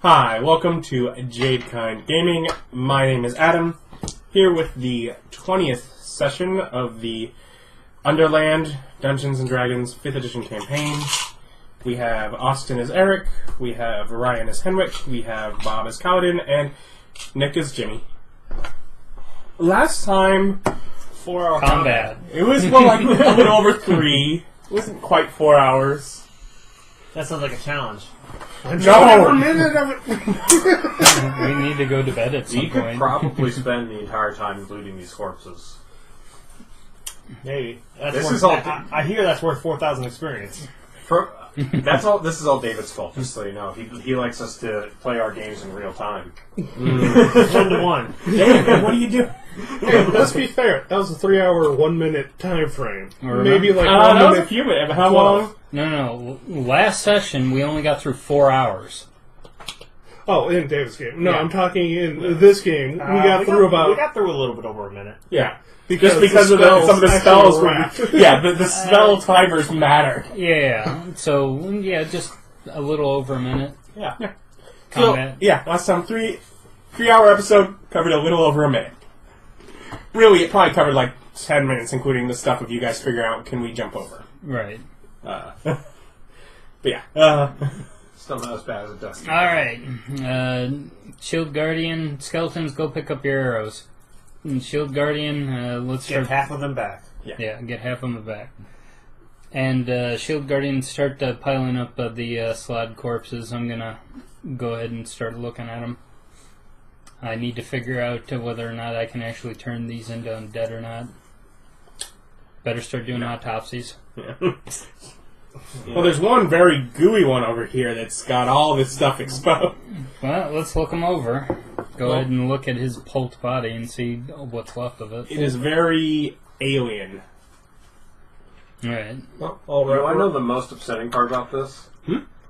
Hi, welcome to Jadekind Gaming. My name is Adam, here with the 20th session of the Underland Dungeons and Dragons 5th edition campaign. We have Austin as Erich, we have Ryan as Henwick, we have Bob as Kalidan, and Nick as Jimmy. Last time, 4 hour combat. It was more like a little over 3. It wasn't quite 4 hours. That sounds like a challenge. No! Every minute of it. We need to go to bed at some You point. could probably spend the entire time looting these corpses. Maybe. This is all- I hear that's worth 4,000 experience. That's all. This is all David's fault, just so you know. He likes us to play our games in real time. 1-to-1. David, what do you do? Hey, let's be fair. That was a 3 hour, 1 minute time frame. Or Maybe like that 1 was a minute. few minutes. How long? No. Last session, we only got through 4 hours. Oh, in David's game. No, Yeah. I'm talking in this game. We got through about. We got through a little bit over a minute. Yeah. Just because of some of the spells were... Yeah, the spell timers matter. Yeah, so, just a little over a minute. Yeah. Combat. So, last time, 3-hour episode, covered a little over a minute. Really, it probably covered like 10 minutes, including the stuff of you guys figure out, can we jump over? Right. But yeah. Still not as bad as it does. Alright. Shield Guardian, skeletons, go pick up your arrows. And Shield Guardian, let's Get start... half of them back. Yeah, get half on the back. And Shield Guardian, start piling up the Slaadi corpses. I'm gonna go ahead and start looking at them. I need to figure out whether or not I can actually turn these into undead or not. Better start doing autopsies. Yeah. Well, there's one very gooey one over here that's got all this stuff exposed. Well, let's look them over. Go ahead and look at his pulped body and see what's left of it. It is very alien. Alright. All right. I know the most upsetting part about this.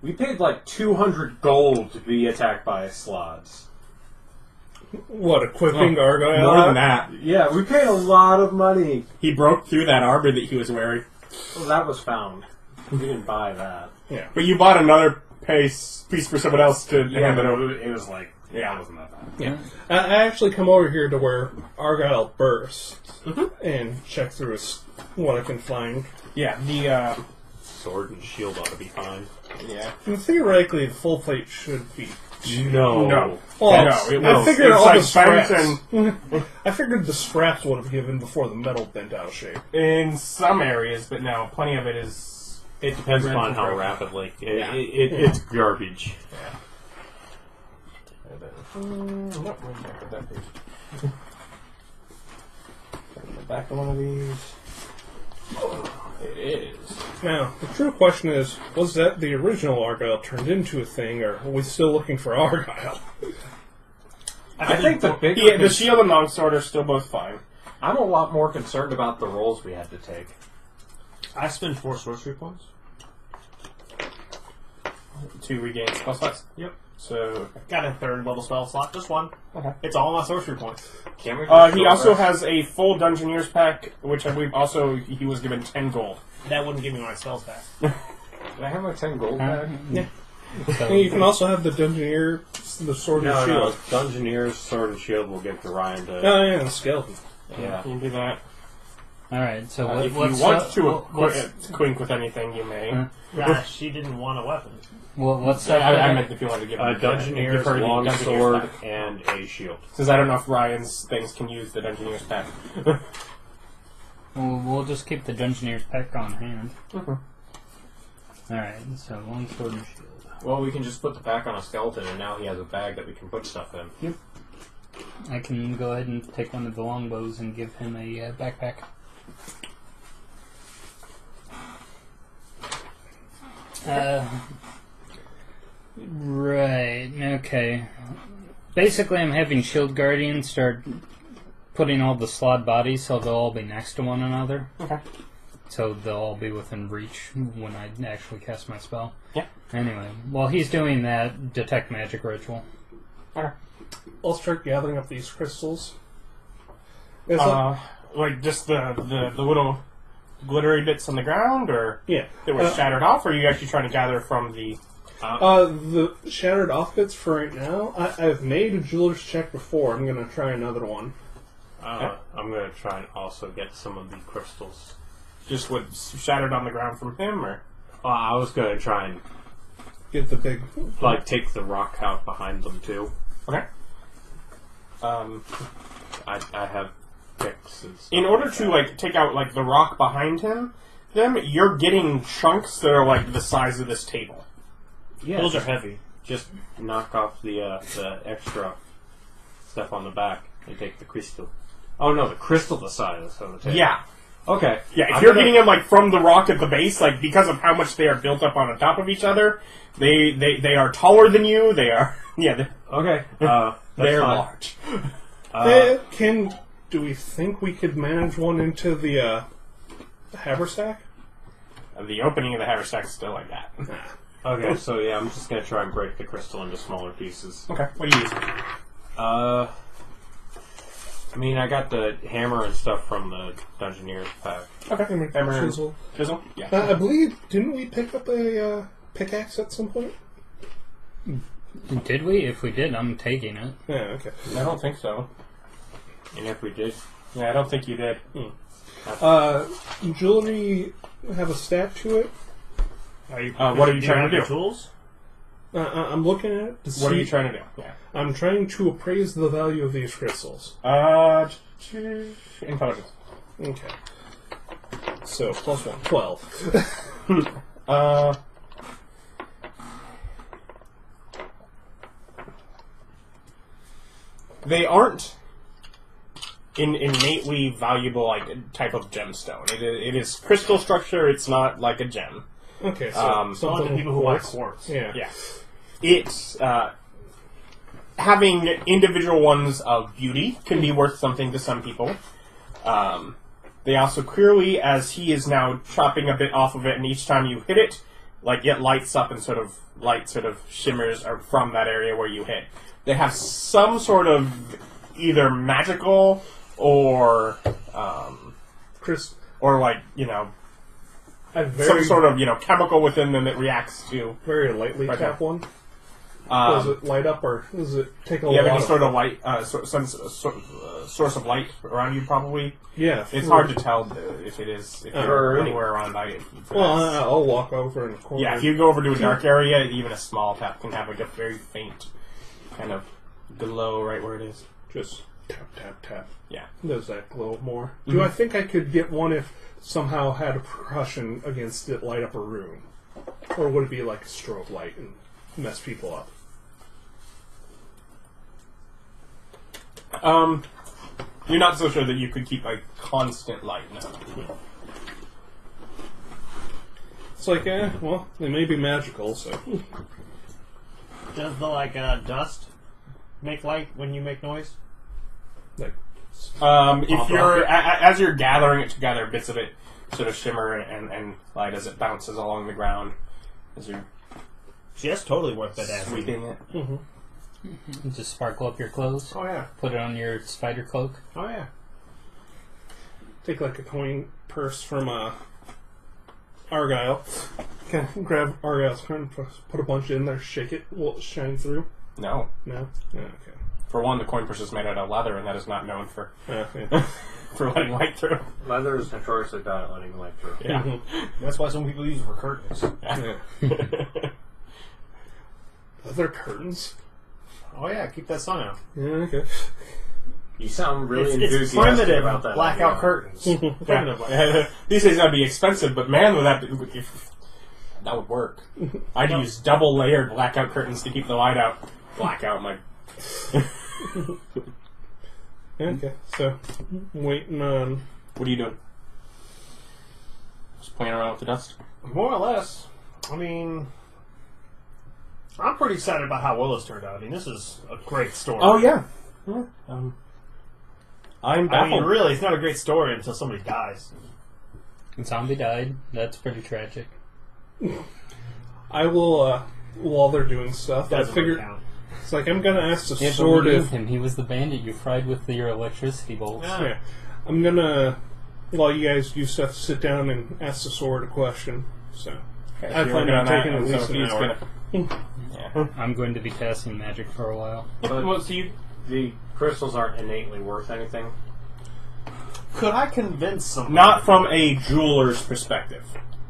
We paid like 200 gold to be attacked by Slaads. What, equipping Argyle? More than that. Yeah, we paid a lot of money. He broke through that armor that he was wearing. Well, that was found. We didn't buy that. Yeah. But you bought another piece for someone else to hand it but over. it was like, it wasn't that bad. Yeah. I actually come over here to where Argyle bursts and check through what I can find. Yeah, the, Sword and shield ought to be fine. yeah. And theoretically, the full plate should be. No. Well, No, I figured it's all like the scraps. bent I figured the scraps would have given before the metal bent out of shape. in some areas, but no, plenty of it is... It depends Red upon how and rapidly. Yeah. It's garbage. Nope, we're back at that page. The back of one of these. It is. Now, the true question is, was that the original Argyle turned into a thing, or are we still looking for Argyle? I think the big... Yeah, the shield and longsword are still both fine. I'm a lot more concerned about the rolls we had to take. I spend 4 sorcery points. To regain spell slots. Yep. So, Got a 3rd level spell slot. Just one. okay. It's all my sorcery points. Can we He also has a full Dungeoneer's pack, which I believe also he was given 10 gold. That wouldn't give me my spells back. Did I have my 10 gold back? Yeah. And you can also have the Dungeoneer, the sword and No. shield. Dungeoneer's sword and shield will give to Ryan to... Oh, yeah, the skeleton. Yeah. You can do that. Alright, so If what's... you want to what's- quink with anything, you may. She didn't want a weapon. what's I meant if you wanted to give A give Dungeoneer's her the long Dungeoneer's sword pack. and a shield. Since I don't know if Ryan's things can use the Dungeoneer's pack. We'll just keep the Dungeoneer's pack on hand. Mhm. Alright, so long sword and shield. Well, we can just put the pack on a skeleton, and now he has a bag that we can put stuff in. I can go ahead and take one of the longbows and give him a backpack. Right, okay. Basically, I'm having Shield Guardian start putting all the Slaadi bodies so they'll all be next to one another. Okay. So they'll all be within reach when I actually cast my spell. Yeah. Anyway, while he's doing that, detect magic ritual. Okay. I'll start gathering up these crystals. Like just the little glittery bits on the ground, or Yeah. that were shattered off, or are you actually trying to gather from the The shattered off bits for right now. I've made a jeweler's check before. I'm gonna try another one. I'm going to try and also get some of the crystals. Just what shattered on the ground from him, or? I was going to try and Get the big. take the rock out behind them too. Okay. I have picks and stuff. In order to take out the rock behind them, you're getting chunks that are the size of this table. Yeah, Those are heavy. just knock off the extra stuff on the back and take the crystal. Oh no, the crystal the size of the table. Yeah. Okay. Yeah, if I'm you're gonna- getting them from the rock at the base, because of how much they are built up on top of each other, they are taller than you. They are Okay. they're That's large. Do we think we could manage one into the haversack? The opening of the haversack is still like that. Okay, so yeah, I'm just gonna try and break the crystal into smaller pieces. Okay, what do you use? I mean, I got the hammer and stuff from the Dungeoneer's pack. Okay, hammer and Chisel. chisel. Yeah. I believe, didn't we pick up a pickaxe at some point? Did we? If we did, I'm taking it. Yeah, okay. I don't think so. And if we did, Yeah, I don't think you did. Jewelry have a stat to it. Are you, what are you do trying have to your do? Tools? I'm looking at it to see. What are you trying to do? Yeah. I'm trying to appraise the value of these crystals. Intelligence. Okay. So, plus 1. 12. They aren't an innately valuable type of gemstone. It is crystal structure. It's not like a gem. Okay, so Only something the people who like quartz. Yeah. Yeah. It's having individual ones of beauty can be worth something to some people. They also clearly, as he is now chopping a bit off of it, and each time you hit it, it lights up and light shimmers from that area where you hit. They have some sort of either magical or Chris, some sort of chemical within them that reacts to. very lightly Right tap now. one. Does it light up or does it take a Do you have lot any of... sort of light, source of light around you? Probably. Yeah. It's hard to tell if it is if you're Really? anywhere around light. Well, I'll walk over in the corner. Yeah, if you go over to a dark area, even a small tap can have a very faint kind of glow right where it is. Just tap, tap, tap. Yeah. Does that glow more? Do I think I could get one if somehow had a percussion against it light up a room? Or would it be like a strobe light and mess people up? You're not so sure that you could keep a constant light. No. It's like, well, they may be magical, so... Does the dust make light when you make noise? Like, If you're as you're gathering it together, bits of it sort of shimmer and light as it bounces along the ground as you're See, that's totally worth it. sweeping it. Just sparkle up your clothes. Oh yeah. Put it on your spider cloak. Oh yeah. take like a coin purse from Argyle. Can grab Argyle's coin, put a bunch in there, shake it, will it shine through? No. No? Yeah, okay. For one, the coin purse is made out of leather, and that is not known for Yeah. for letting light through. Leather is notoriously bad at letting light through. Yeah. That's why some people use it for curtains. Yeah. Leather curtains? Oh yeah, keep that sun out. Yeah, okay. You sound really It's enthusiastic primitive about that. blackout idea. curtains. Primitive blackout. Yeah. These days that'd be expensive, but man, would that would work. I'd use double layered blackout curtains to keep the light out. Blackout, my. Okay, so waiting on. What are you doing? Just playing around with the dust. More or less. I mean, I'm pretty excited about how well this turned out. I mean, this is a great story. Oh yeah. I'm I baffled. mean, really, it's not a great story until somebody dies. Zombie died. That's pretty tragic. I will, while they're doing stuff, I Doesn't figure really count. it's like I'm gonna ask the Yeah, but sword we knew if. him. He was the bandit you fried with your electricity bolts. Yeah. Yeah, I'm gonna, while you guys do stuff, sit down and ask the sword a question. So, I plan on taking at least an he's hour. gonna. I'm going to be casting magic for a while. Well, so the crystals aren't innately worth anything. Could I convince somebody? Not from a jeweler's perspective.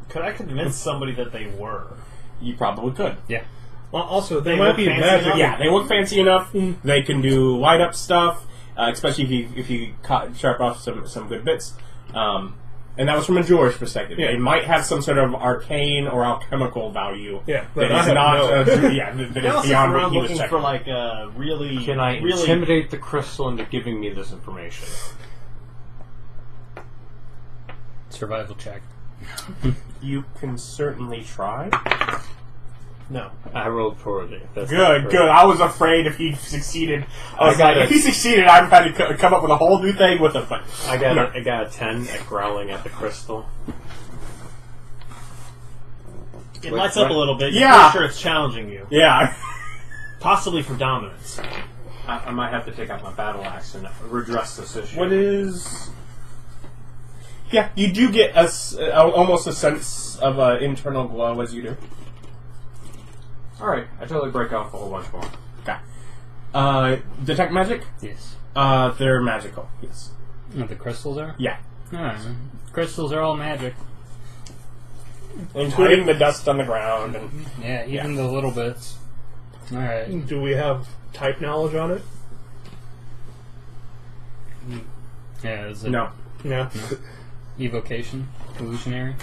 Could I convince somebody that they were? You probably could. Yeah. Well, also, they They might look be fancy magic. enough? Yeah, they look fancy enough. They can do light up stuff, especially if you sharp off some good bits. And that was from a jeweler's perspective. Yeah. They might have some sort of arcane or alchemical value. Yeah, that but I is have not. no- That They is also beyond what around he was looking checking. for like really. Can I really intimidate the crystal into giving me this information? Survival check. You can certainly try. No. I rolled poorly. That's Good, not good. I was afraid if he succeeded. I was I got like, if it. he succeeded, I'd had to come up with a whole new thing with him. But I got a 10 at growling at the crystal. It Wait, lights up what? a little bit. You're Yeah. pretty sure it's challenging you. yeah. Possibly for dominance. I might have to take out my battle axe and redress this issue. What is? Yeah, you do get almost a sense of internal glow as you do. Alright, I totally break off a whole bunch more. Okay. Detect magic? Yes. They're magical. Yes. Oh, the crystals are? Yeah. Crystals are all magic. Including the dust on the ground and. Yeah, even the little bits. Alright. Do we have type knowledge on it? Yeah, is it No. Yeah. evocation? Illusionary?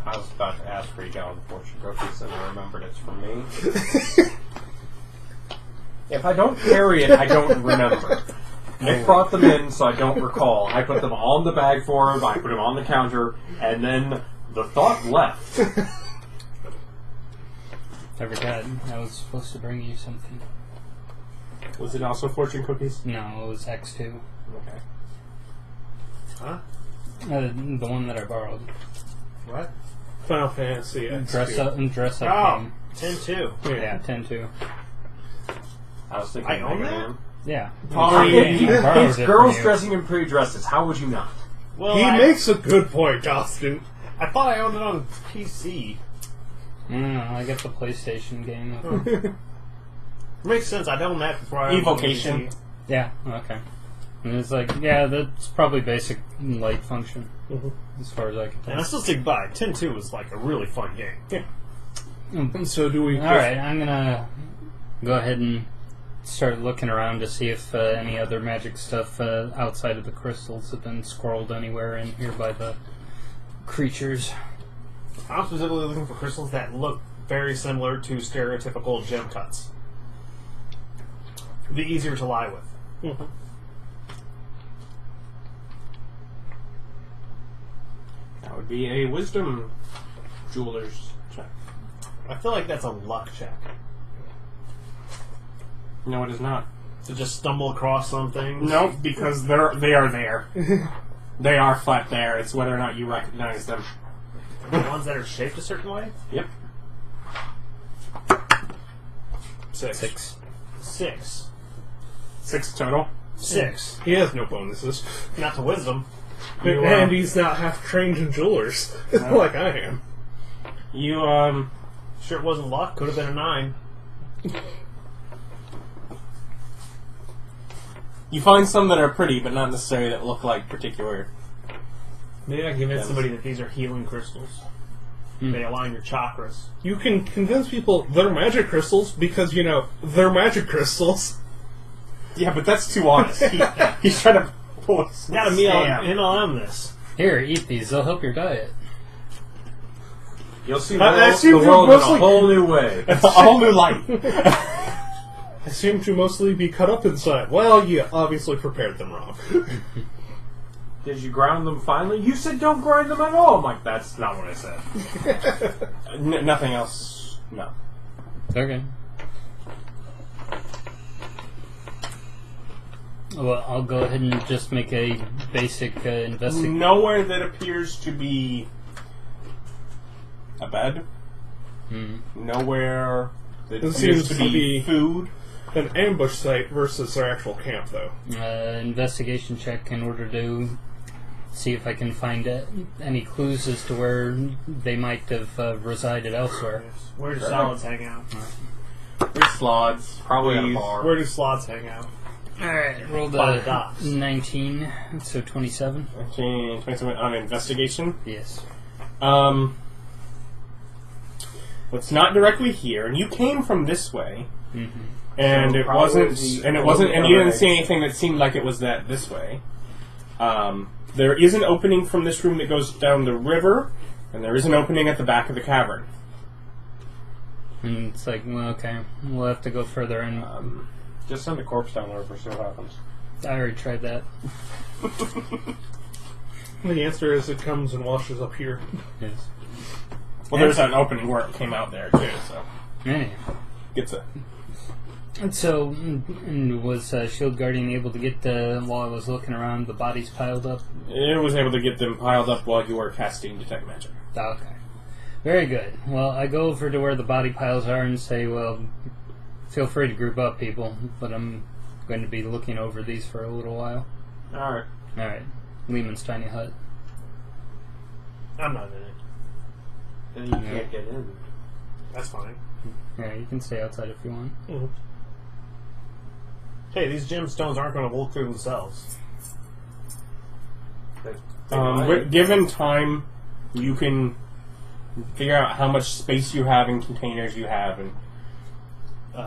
I was about to ask where you got all the fortune cookies and I remembered it's from me. If I don't carry it, I don't remember. Nick brought them in, so I don't recall. I put them all in the bag for him, I put them on the counter, and then the thought left. I forgot. I was supposed to bring you something. Was it also fortune cookies? No, it was X2. Okay. Huh? The one that I borrowed. What? Final Fantasy X2. Dress up Oh, game. 10-2. Yeah, 10-2. I was thinking I own Mega that? Man. Yeah. Probably- I borrowed It's it girls from you. dressing in pretty dresses. How would you not? Well, He I, makes a good point, Austin. I thought I owned it on PC. I get the PlayStation game. Makes sense. I owned that before I owned it on Evocation. PC. Yeah, okay. And it's like, yeah, that's probably basic light function, as far as I can And I tell. still stick by it. 10-2 was like a really fun game. Yeah. And so do we... Alright, I'm gonna go ahead and start looking around to see if any other magic stuff outside of the crystals have been scrolled anywhere in here by the creatures. I'm specifically looking for crystals that look very similar to stereotypical gem cuts. The easier to lie with. That would be a wisdom jeweler's check. I feel like that's a luck check. No, it is not. To just stumble across something. No, because they are there. They are flat there. It's whether or not you recognize them. The ones that are shaped a certain way? Yep. 6. 6. 6 total. 6. He has no bonuses. Not to wisdom. You, And he's not half trained in jewelers, like I am. You, Sure it wasn't luck. Could have been a 9. you find some that are pretty, but not necessarily that look like particular. Maybe I can convince somebody that these are healing crystals. They align your chakras. You can convince people they're magic crystals because, you know, they're magic crystals. Yeah, but that's too honest. He's trying to pull a Gotta scam. MLM this. Here, eat these. They'll help your diet. You'll see I the assume world, you're in a mostly- whole new way. It's a whole new light. I seem to mostly be cut up inside. Well, you obviously prepared them wrong. Did you ground them finally? You said don't grind them at all. I'm like, that's not what I said. Nothing else. No. Okay. Well, I'll go ahead and just make a basic investigation. Nowhere that appears to be a bed. Nowhere that It appears seems to to be be- food. An ambush site versus their actual camp, though. Investigation check in order to see if I can find any clues as to where they might have resided elsewhere. Where do solids hang out? There's slots. Probably at a Please. bar. Where do slots hang out? Alright, rolled By the a docks. 19, so 27. 27 on investigation. Yes. It's not directly here, and you came from this way, Mm-hmm. and So it probably wasn't, the and you didn't see other anything that seemed like it was that this way. There is an opening from this room that goes down the river, and there is an opening at the back of the cavern. And it's like, well, okay, we'll have to go further in. Just send a corpse down there for see what happens. I already tried that. The answer is it comes and washes up here. Yes. Well, there's an opening where it came out there, too, so... Anyway. Gets a... And so, and was Shield Guardian able to get, while I was looking around, the bodies piled up? It was able to get them piled up while you were casting Detect Magic. Okay. Very good. Well, I go over to where the body piles are and say, well, feel free to group up, people, but I'm going to be looking over these for a little while. Alright. Alright. Lehman's tiny hut. I'm not in it. Then you can't get in. That's fine. Yeah, you can stay outside if you want. Mm-hmm. Hey, these gemstones aren't going to walk through themselves. Given time, you can figure out how much space you have in containers you have, and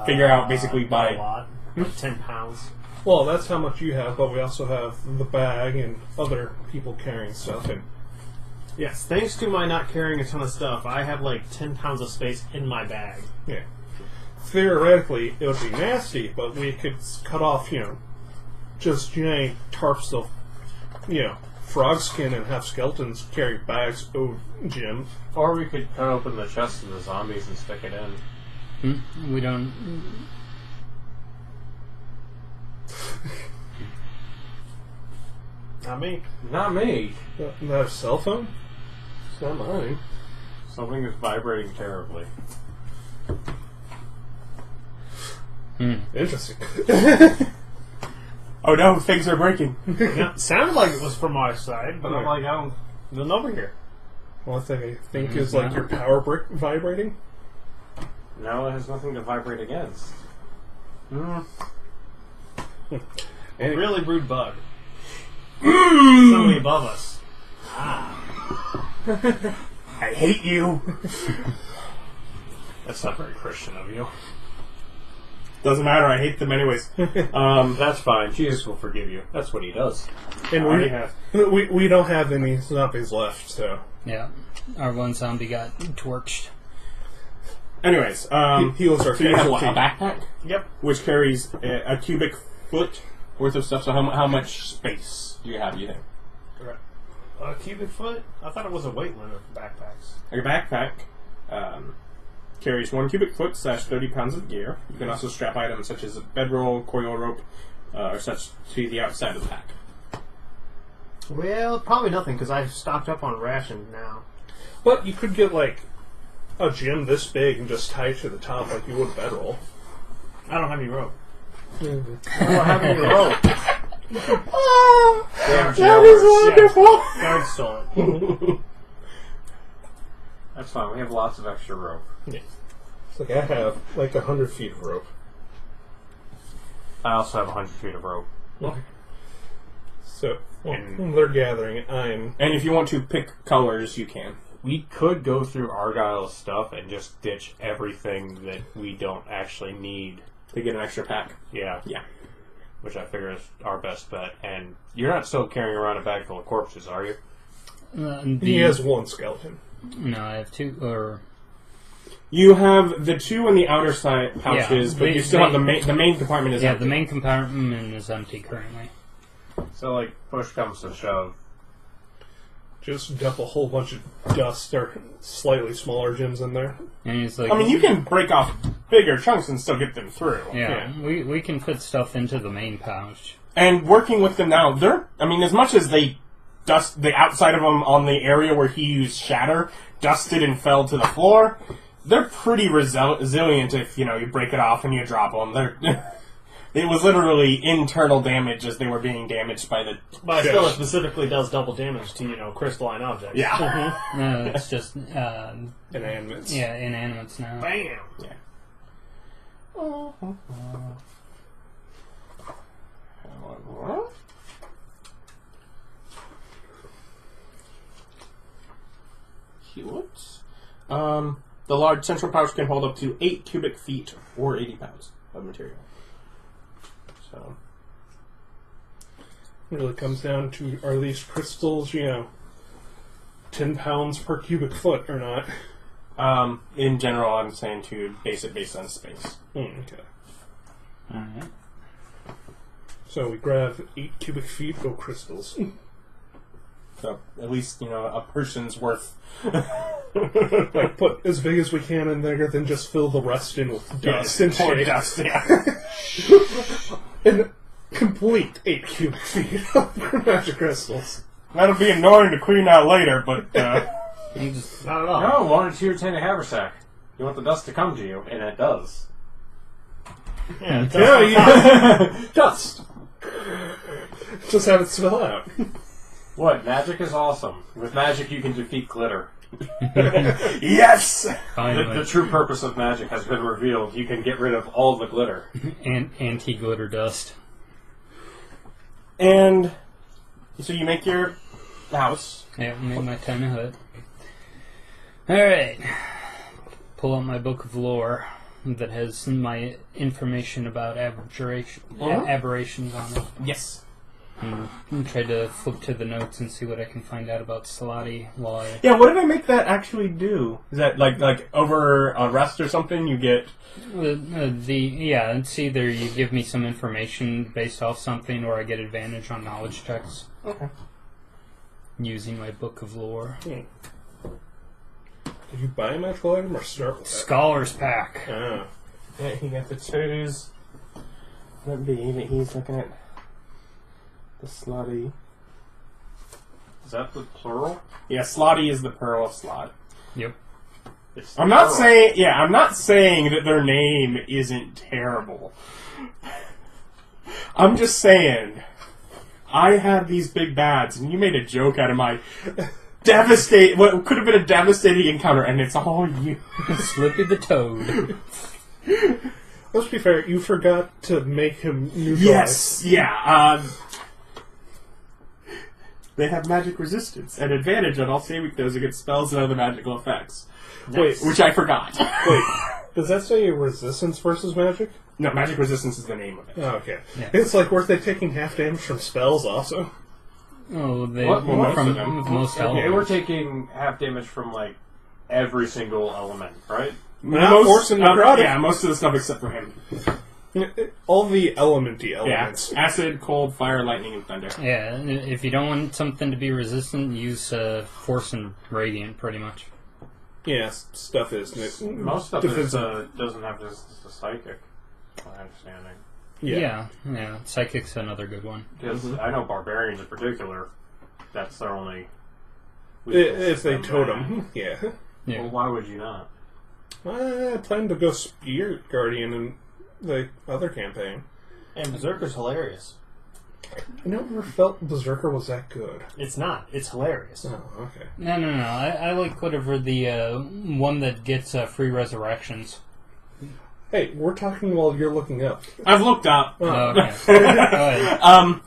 figure out basically by... a lot. Like 10 pounds. Well, that's how much you have, but we also have the bag and other people carrying stuff. And Yes, thanks to my not carrying a ton of stuff, I have like 10 pounds of space in my bag. yeah, theoretically, it would be nasty, but we could cut off, just giant tarps of, frog skin and have skeletons carry bags of gems. Or we could cut open the chest of the zombies and stick it in. We don't... Not me. Not me. Not a cell phone? It's not mine. Something is vibrating terribly. Interesting. Oh no, things are breaking. It sounded like it was from our side, but I'm like, nothing over here. One thing I think is like your power brick vibrating. No, it has nothing to vibrate against. And Really rude bug. Somebody above us. I hate you. That's not very Christian of you. Doesn't matter, I hate them anyways. That's fine. Jesus will forgive you. That's what he does. And Already have. we don't have any zombies left, so Yeah. Our one zombie got torched. Anyways, he was our so you have casualty. what, a backpack? Yep. Which carries a cubic foot worth of stuff, so how much space do you have, you think? A cubic foot? I thought it was a weight limit for backpacks. Your backpack carries 1 cubic foot / 30 pounds of gear. You can also strap items such as a bedroll, coil rope, or such to the outside of the pack. Well, probably nothing, because I've stocked up on rations now. But you could get like a gem this big and just tie it to the top like you would a bedroll. I don't have any rope. I don't have any rope. That is wonderful! Guard stole it. That's fine. We have lots of extra rope. It's like I have like 100 feet of rope. I also have 100 feet of rope. So they're gathering iron. And if you want to pick colors, you can. We could go through Argyle's stuff and just ditch everything that we don't actually need. To get an extra pack. Yeah. Yeah. Which I figure is our best bet. And you're not still carrying around a bag full of corpses, are you? He has 1 skeleton. No, I have 2, or... You have the 2 in the outer side pouches, Yeah, but you still have the main compartment is Yeah, empty. the main compartment is empty currently. So, like, push comes to shove. Just dump a whole bunch of dust or slightly smaller gems in there. And he's like... I mean, you can break off bigger chunks and still get them through. Yeah, we can fit stuff into the main pouch. And working with them now, as much as they dust the outside of them on the area where he used shatter, dusted and fell to the floor, they're pretty resilient if, you break it off and you drop them. It was literally internal damage as they were being damaged by the... But still, it specifically does double damage to, crystalline objects. Yeah. No, it's just Inanimates. yeah, inanimates now. Bam! Yeah. Cute. The large central pouch can hold up to 8 cubic feet or 80 pounds of material. So, It really comes down to, are these crystals, 10 pounds per cubic foot or not? in general, I'm saying to base it based on space. Okay. Alright. So we grab 8 cubic feet of crystals. So, at least, a person's worth. Like, put as big as we can in there, then just fill the rest in with dust and Or shit. dust, yeah. And complete 8 cubic feet of magic crystals. That'll be annoying to clean out later, but, You just, Not at all. No, 1 or 2 tin of haversack. You want the dust to come to you, and it does. Yeah, Dust! Just have it spill out. What? Magic is awesome. With magic, you can defeat glitter. yes! The finally. true purpose of magic has been revealed. You can get rid of all the glitter. Anti-glitter dust. And so you make your house. Yeah, made my tiny hut. Alright. Pull out my book of lore that has my information about aberrations on it. Yes. And try to flip to the notes and see what I can find out about Slaadi while I... Yeah, what did I make that actually do? Is that like over on rest or something? You get it's either you give me some information based off something or I get advantage on knowledge checks. okay. Using my book of lore. Did you buy a magical item or start with that? Scholars pack. Ah. Yeah, he got the twos. That be that he's looking at the Slaadi. Is that the plural? Yeah, Slaadi is the pearl of Slaad. Yep. It's the I'm not plural. saying that their name isn't terrible. I'm just saying I had these big bads and you made a joke out of my what could have been a devastating encounter, and it's all you. Slippy the Toad. Let's be fair, you forgot to make him neutralize. Yes, yeah. They have magic resistance and advantage on all saving throws against spells and other magical effects. Wait, Which I forgot. wait. Does that say resistance versus magic? No, magic resistance is the name of it. Oh, okay. Yeah. It's like, were they taking half damage from spells also? Oh, they What? Well, most from of them. most Okay, we're elements. taking half damage from, every single element, right? Not forcing necrotic. Yeah, most of the stuff except for him. All the elementy elements. Yeah, acid, cold, fire, lightning, and thunder. Yeah, if you don't want something to be resistant, use Force and Radiant, pretty much. Yeah, stuff is. Most stuff is, defensive. doesn't have this psychic, my understanding. Yeah. Psychic's another good one. Because I know barbarians in particular, that's their only... If they weakness. totem. Yeah. Yeah. Well, why would you not? I plan to go Spirit Guardian in the other campaign. And Berserker's hilarious. I never felt Berserker was that good. It's not. It's hilarious. Oh, okay. No. I like whatever the one that gets free resurrections. Hey, we're talking while you're looking up. I've looked up. Oh, okay. Go ahead. Of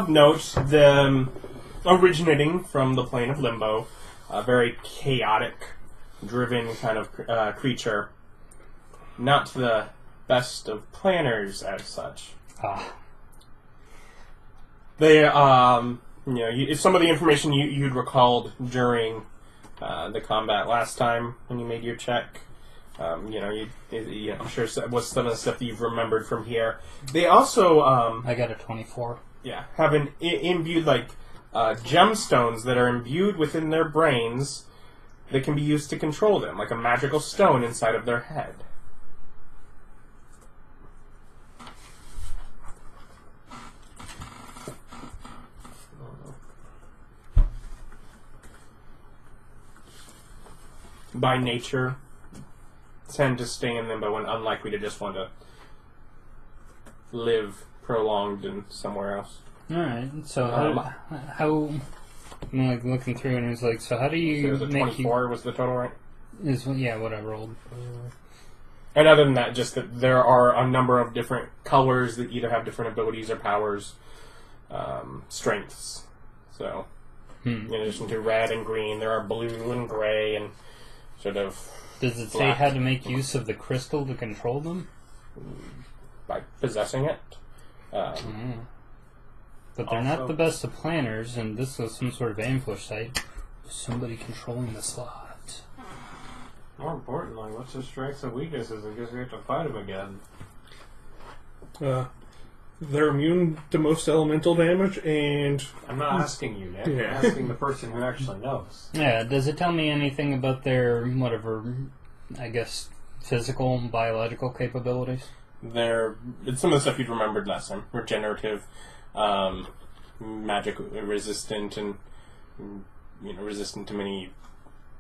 note, the originating from the plane of Limbo, a very chaotic, driven kind of creature. Not the best of planners as such. They, some of the information you'd recalled during the combat last time when you made your check. I'm sure it was some of the stuff that you've remembered from here. They also, I got a 24. have an imbued, gemstones that are imbued within their brains that can be used to control them, like a magical stone inside of their head. By nature, tend to stay in them, but when unlikely to just want to live prolonged and somewhere else. Alright, so how I'm like looking through and it's like, so how do you So the make 24 was the total, right? yeah, what I rolled. And other than that, just that there are a number of different colors that either have different abilities or powers, strengths. So, in addition to red and green, there are blue and gray and sort of... Does it say black. how to make use of the crystal to control them? By possessing it. But they're not the best of planners, and this was some sort of ambush site. Somebody controlling the slot. More importantly, what's his strengths and weaknesses in case we have to fight him again? They're immune to most elemental damage, and I'm not asking you, Nick. Yeah. I'm asking the person who actually knows. Yeah, does it tell me anything about their, whatever, I guess, physical and biological capabilities? It's some of the stuff you'd remembered last time. Regenerative, magic resistant, and resistant to many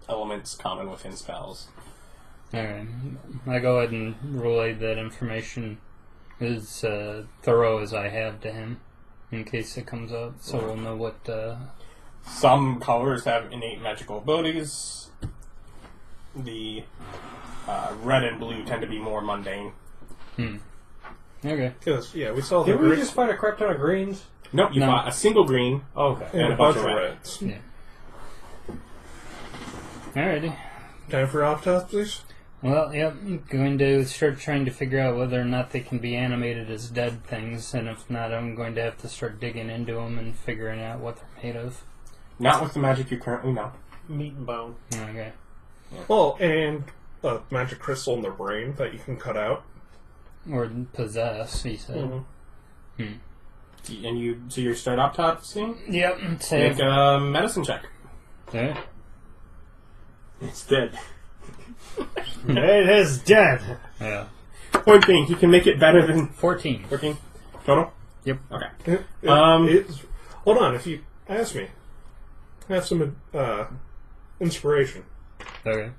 elements common within spells. Alright, I go ahead and relay that information as thorough as I have to him, in case it comes up, so we'll know what... Some colors have innate magical abilities. The red and blue tend to be more mundane. Okay. because we saw the Did we just fight a crap ton of greens? Nope, you No. fought a single green Okay. and a bunch of reds. Yeah. Alrighty. Time for autopsies. Well, yep, I'm going to start trying to figure out whether or not they can be animated as dead things, and if not, I'm going to have to start digging into them and figuring out what they're made of. Not with the magic you currently know. Meat and bone. Okay. Well, and a magic crystal in their brain that you can cut out. Or possess, he said. And so you start autopsying? Yep, Make save. a medicine check. Yeah. It's dead. It is dead. Yeah. Point being, he can make it better than 14. 14 total? Yep. Okay. Hold on, if you ask me, have some inspiration. Okay.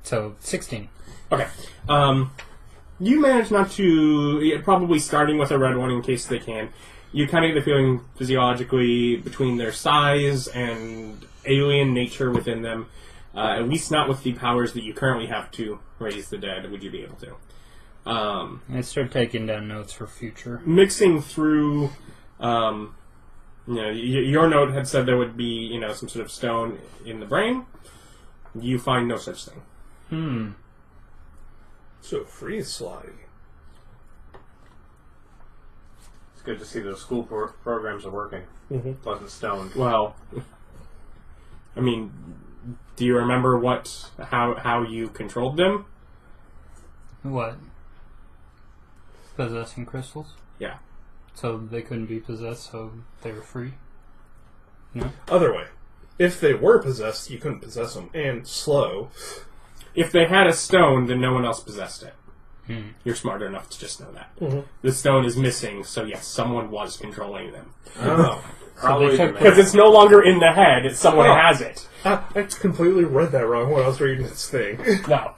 So, 16. Okay. You manage not to, probably starting with a red one in case they can, you kind of get the feeling physiologically between their size and alien nature within them, at least not with the powers that you currently have to raise the dead, would you be able to. I start taking down notes for future. Mixing through, your note had said there would be, some sort of stone in the brain. You find no such thing. So freeze Slaadi. It's good to see those school programs are working. Plus it's stoned. Well, I mean, do you remember how you controlled them? What? Possessing crystals? Yeah. So they couldn't be possessed, so they were free? No? Other way. If they were possessed, you couldn't possess them. And slow. If they had a stone, then no one else possessed it. You're smart enough to just know that. The stone is missing, so yes, someone was controlling them. Oh. Probably took- the Because it's no longer in the head, it's someone has it. I completely read that wrong when I was reading this thing. No.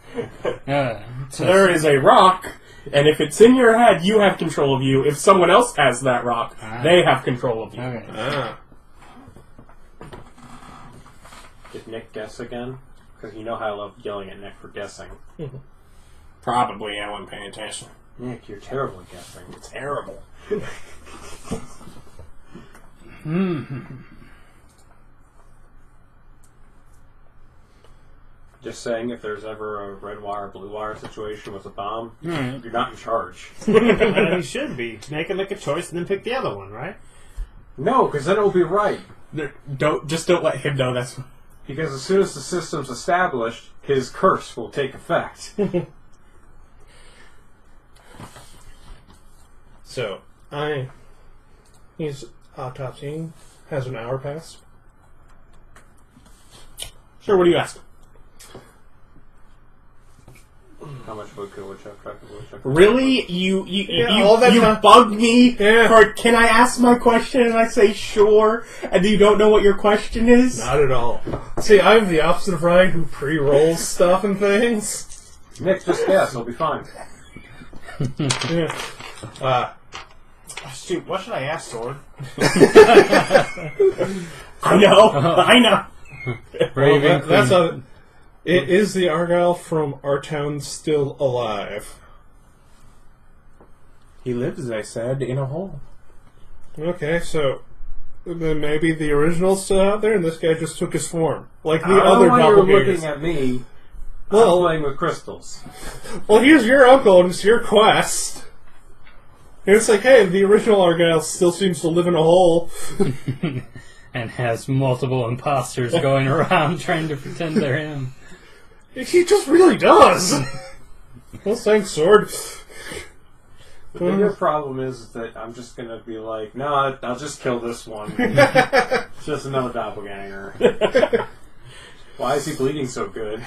So There is a rock, and if it's in your head, you have control of you. If someone else has that rock, they have control of you. Okay. Did Nick guess again? Because you know how I love yelling at Nick for guessing. Probably, I wasn't paying attention. Nick, you're terrible at guessing. Terrible. Just saying, if there's ever a red wire, blue wire situation with a bomb, Alright. you're not in charge. And he should be. Make a choice and then pick the other one, right? No, because then it'll be right. Don't let him know that's... Because as soon as the system's established, his curse will take effect. So, he's autopsying. Has an hour passed? Sure, what do you ask? How much vodka would you have? Really? You all that time- bug me Yeah. for, can I ask my question? And I say, sure, and you don't know what your question is? Not at all. See, I'm the opposite of Ryan, who pre-rolls stuff and things. Nick, just guess. It'll be fine. Yeah. Shoot, what should I ask, Sword? I know. Raven That's Queen. Is the Argyle from our town still alive? He lives, I said, in a hole. Okay, so then maybe the original's still out there, and this guy just took his form, like I the don't other know why you're doppelgangers. looking at me. Well- I'm playing with crystals. Well, here's your uncle, and it's your quest. And it's like, hey, the original Argyle still seems to live in a hole. And has multiple imposters going around trying to pretend they're him. He just really does. Well, thanks, Sword. The bigger problem is that I'm just gonna be like, no, I'll just kill this one. It's just another doppelganger. Why is he bleeding so good?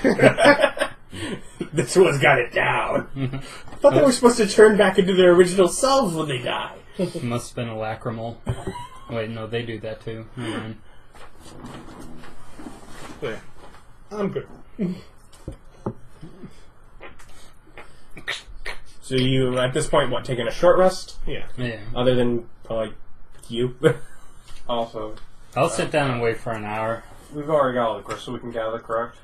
This one's got it down. I thought they were supposed to turn back into their original selves when they die. Must have been a lacrimal. Wait, no, they do that too. Never mind. Yeah, I'm good. So you, at this point, taking a short rest? Yeah. Yeah. Other than, you? Also, I'll sit down and wait for an hour. we've already got all the crystal we can gather, correct?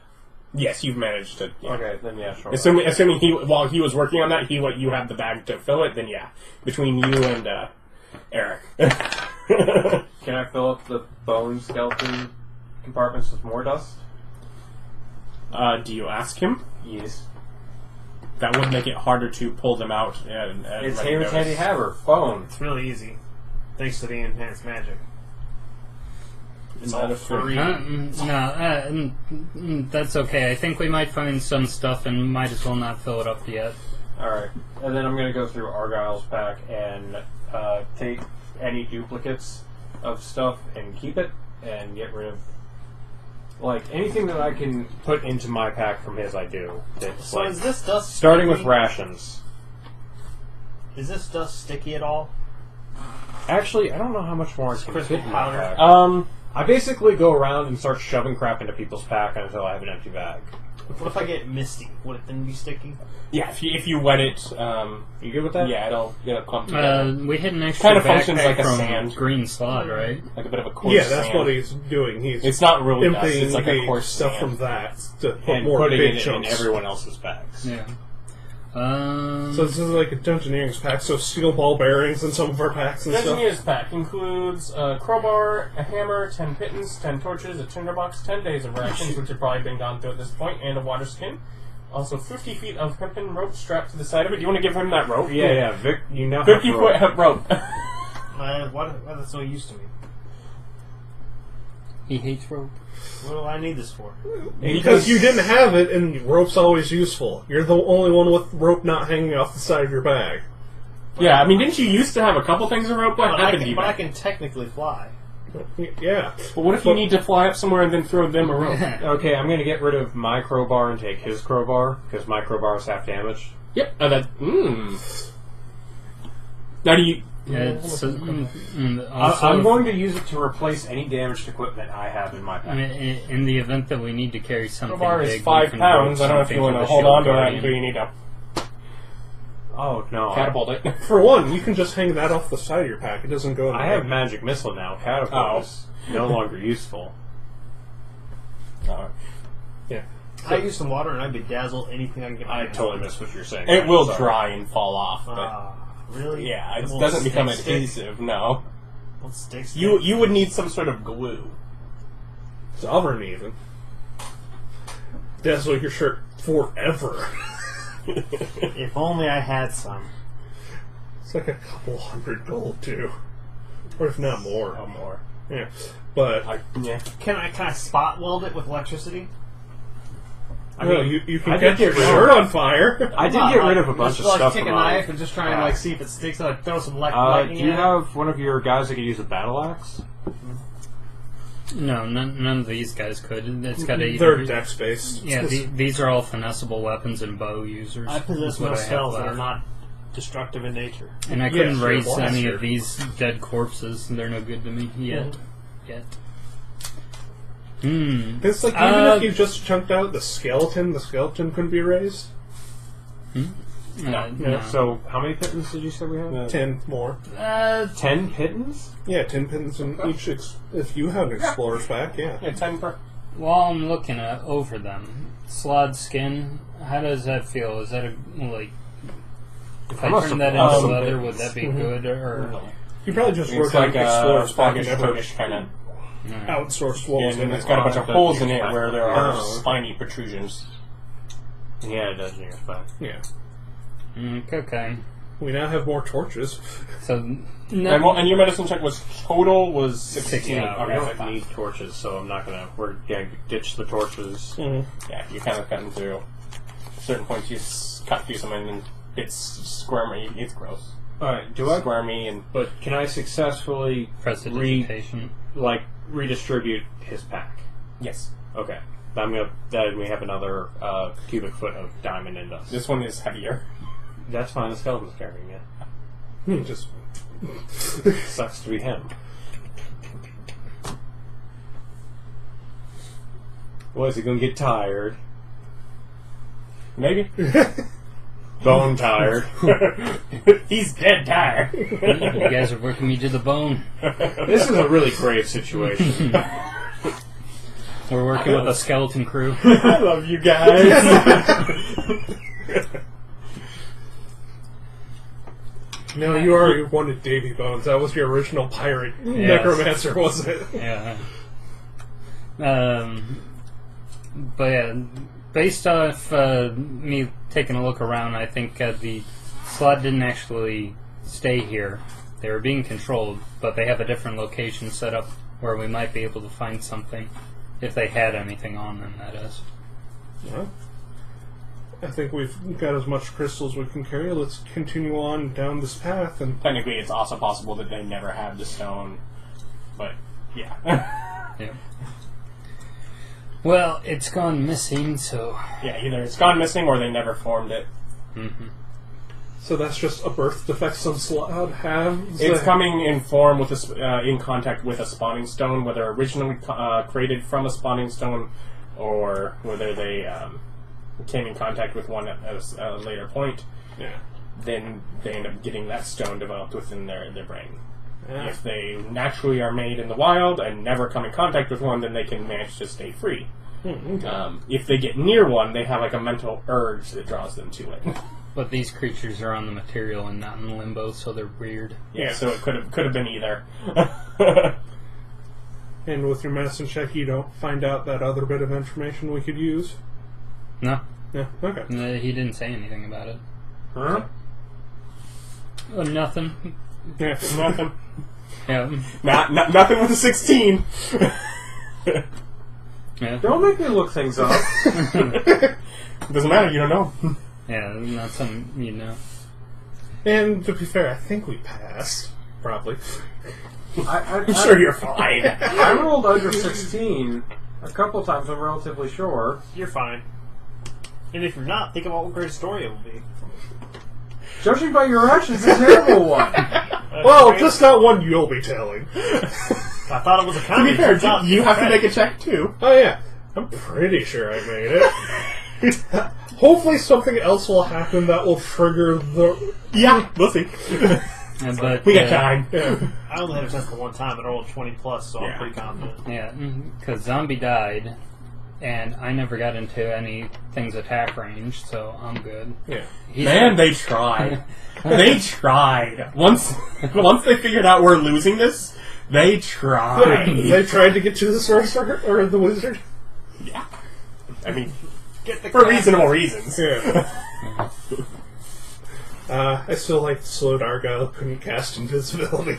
Yes, you've managed to. Yeah. Okay, then yeah, sure. Assuming while he was working on that, you had the bag to fill it, then yeah. Between you and Erich. Can I fill up the bone skeleton compartments with more dust? Do you ask him? Yes. That would make it harder to pull them out. It's Hamer's Handy Haver. Bone. It's really easy. Thanks to the enhanced magic. It's all free. That's okay. I think we might find some stuff and might as well not fill it up yet. Alright. And then I'm going to go through Argyle's pack and take any duplicates of stuff and keep it and get rid of anything that I can put into my pack from his I do. It's So is this dust starting with sticky? rations. Is this dust sticky at all? Actually, I don't know how much more I can Crispy fit in my powder. pack. I basically go around and start shoving crap into people's pack until I have an empty bag. What if I get misty? Would it then be sticky? Yeah, if you wet it, You good with that? yeah, it'll clump together. We hid an extra Kind of functions backpack like a from sand. Green Slot, right? Like a bit of a coarse Yeah, that's sand. what he's doing. He's It's not really dust, emptying it's like a the coarse stuff sand. from that to put And more putting big it in chunks. everyone else's bags. Yeah. So this is like a Dungeoneering's pack, so steel ball bearings in some of our packs and stuff. Engineer's pack includes a crowbar, a hammer, 10 pittons, 10 torches, a tinderbox, 10 days of rations, which have probably been gone through at this point, and a water skin. Also, 50 feet of hempen rope strapped to the side of it. Do you want to give him that rope? Yeah, Vic, you know 50 how to foot rope. Why that's so used to me? He hates rope. What do I need this for? Because you didn't have it, and rope's always useful. You're the only one with rope not hanging off the side of your bag. Yeah, I mean, didn't you used to have a couple things of rope? What But I happened to you? can technically fly. Yeah. But what if you need to fly up somewhere and then throw them a rope? Okay, I'm going to get rid of my crowbar and take his crowbar, because my crowbar is half damaged. Yep. Now do you... It's, I'm going to use it to replace any damaged equipment I have in my I pack. mean, in the event that we need to carry something Crowbar big, is we 5 can pounds. rope I don't know if you something want to the hold shield on to that guardian. until you need to Oh, no. catapult it. For one, you can just hang that off the side of your pack. It doesn't go in the I have bag. magic missile now. Catapult Oh. is no longer useful. Yeah. I use some water and I bedazzle anything I can get my I hands totally on. missed what you're saying. It will Sorry. dry and fall off, but Really? yeah, it Won't doesn't become stick. adhesive. No, Won't stick. you would need some sort of glue. Sovereign, even. Dazzle your shirt forever. If only I had some. It's like a couple $100 gold, too. Or if not more. Or more. Yeah. But... Yeah. Can I spot weld it with electricity? I no, mean, you I can did catch get your rid of- shirt on fire. I did get rid of a bunch of just, stuff take from a my knife and just try and pack. see if it sticks. And throw some Do lightning you at it. have one of your guys that could use a battle axe? No, none of these guys could. It's got a. They're dex-based. Yeah, these are all finessable weapons and bow users. I possess is what no I have spells that are left. not destructive in nature. And I couldn't Yes, you're a raise any blaster. of these dead corpses. They're no good to me yet. It's like, even if you just chunked out the skeleton couldn't be raised. No. So, how many pittance did you say we have? 10 more. 10 pittance? Yeah, 10 pittance in each. If you have an explorer's pack, yeah. Yeah, 10 per. While I'm looking over them, Slaad skin, how does that feel? Is that if I turn that into leather, would that be good? Or You probably just It's work like on a explorer's pack and foggish, never Turkish kind of. outsource Yeah, wolves. and it's got a bunch of holes in it where there are Oh. spiny protrusions. Yeah, it does in your spec. Yeah. Okay. We now have more torches. So, And your medicine check was 16. Yeah, we Okay, don't need torches, so I'm not gonna. We're gonna ditch the torches. Yeah, you kind of cut into certain points. You cut through some and it's squirmy. It's gross. Alright, do I? Squirmy and But can I successfully prestidigitation. redistribute his pack? yes. Okay. Then we have another cubic foot of diamond in us. This one is heavier. That's fine. The skeleton's carrying it. Just Sucks to be him. What, is he gonna get tired? Maybe. Bone tired. He's dead tired. You guys are working me to the bone. This is a really grave situation. We're working with a skeleton crew. I love you guys. no, you already wanted Davy Bones. That was your original pirate necromancer, wasn't it? Yeah. But yeah, based off me taking a look around, I think the Slaad didn't actually stay here. They were being controlled, but they have a different location set up where we might be able to find something. If they had anything on them, that is. Well, I think we've got as much crystal as we can carry. Let's continue on down this path. And Technically, it's also possible that they never had the stone. But, yeah. Yeah. Well, it's gone missing, so... Yeah, either it's gone missing or they never formed it. Mm-hmm. so that's just a birth defect some Slaad have. It's coming in form with in contact with a spawning stone, whether originally created from a spawning stone or whether they came in contact with one at a later point. Yeah. Then they end up getting that stone developed within their brain. Yeah. If they naturally are made in the wild and never come in contact with one, then they can manage to stay free. Okay. If they get near one, they have like a mental urge that draws them to it. But these creatures are on the material and not in limbo, so they're weird. Yeah, so it could have been either. And with your medicine check, you don't find out that other bit of information we could use? No, Yeah, okay. he didn't say anything about it. Huh? Nothing. Yeah. Nothing. Yeah. Nothing with a 16. Yeah. Don't make me look things up. Doesn't matter, you don't know. Yeah, not something you know. And to be fair, I think we passed. Probably. I'm sure you're fine. I rolled under 16 a couple times, I'm relatively sure. You're fine. And if you're not, think about what great story it will be. Judging by your actions, a terrible one. Well, just not one you'll be telling. I thought it was a To comedy. be fair, Turns out you it's have to credit. make a check too. Oh yeah, I'm pretty sure I made it. Hopefully something else will happen that will trigger the... Yeah, we'll see. But We got time. Yeah. I only had a test the one time and I rolled 20 plus, so Yeah. I'm pretty confident. Yeah, because Zombie died, and I never got into anything's attack range, so I'm good. Yeah. Man, they tried. They tried. Once they figured out we're losing this, they tried. They tried to get to the sorcerer or the wizard. Yeah. I mean, Get the for reasonable reasons. Yeah. I still like the slowed Argyle couldn't cast invisibility.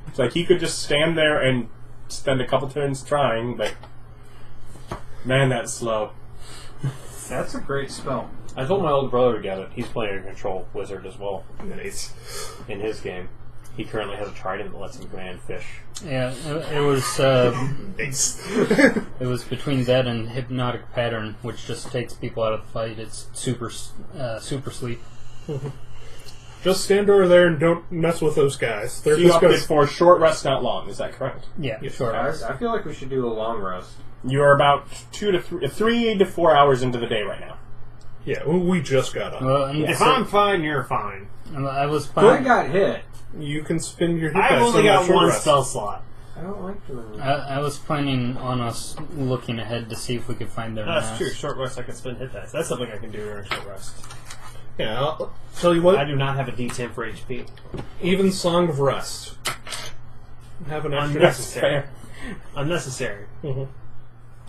It's like he could just stand there and spend a couple turns trying, but man, that's slow. That's a great spell. I told my older brother to get it. He's playing a control wizard as well Nice. in his game. He currently has a trident that lets him command fish. Yeah, it was Nice. it was between that and Hypnotic Pattern, which just takes people out of the fight. It's super sleep. Just stand over there and don't mess with those guys. They're You just opted going for a short rest, not long. Is that correct? Yeah, Yeah. sure. I feel like we should do a long rest. You are about 3 to 4 hours into the day right now. Yeah, we just got up. Well, If I'm fine, you're fine. I was I planning. got hit. You can spend your hit I've dice only on that got short one rest. spell slot. I don't like doing that. I was planning on us looking ahead to see if we could find their That's mass. true. Short rest, I can spend hit dice. That's something I can do during short rest. Yeah, I'll tell you what. I do not have a D10 for HP. Even Song of Rest. Have an extra. Unnecessary. Unnecessary. Mhm.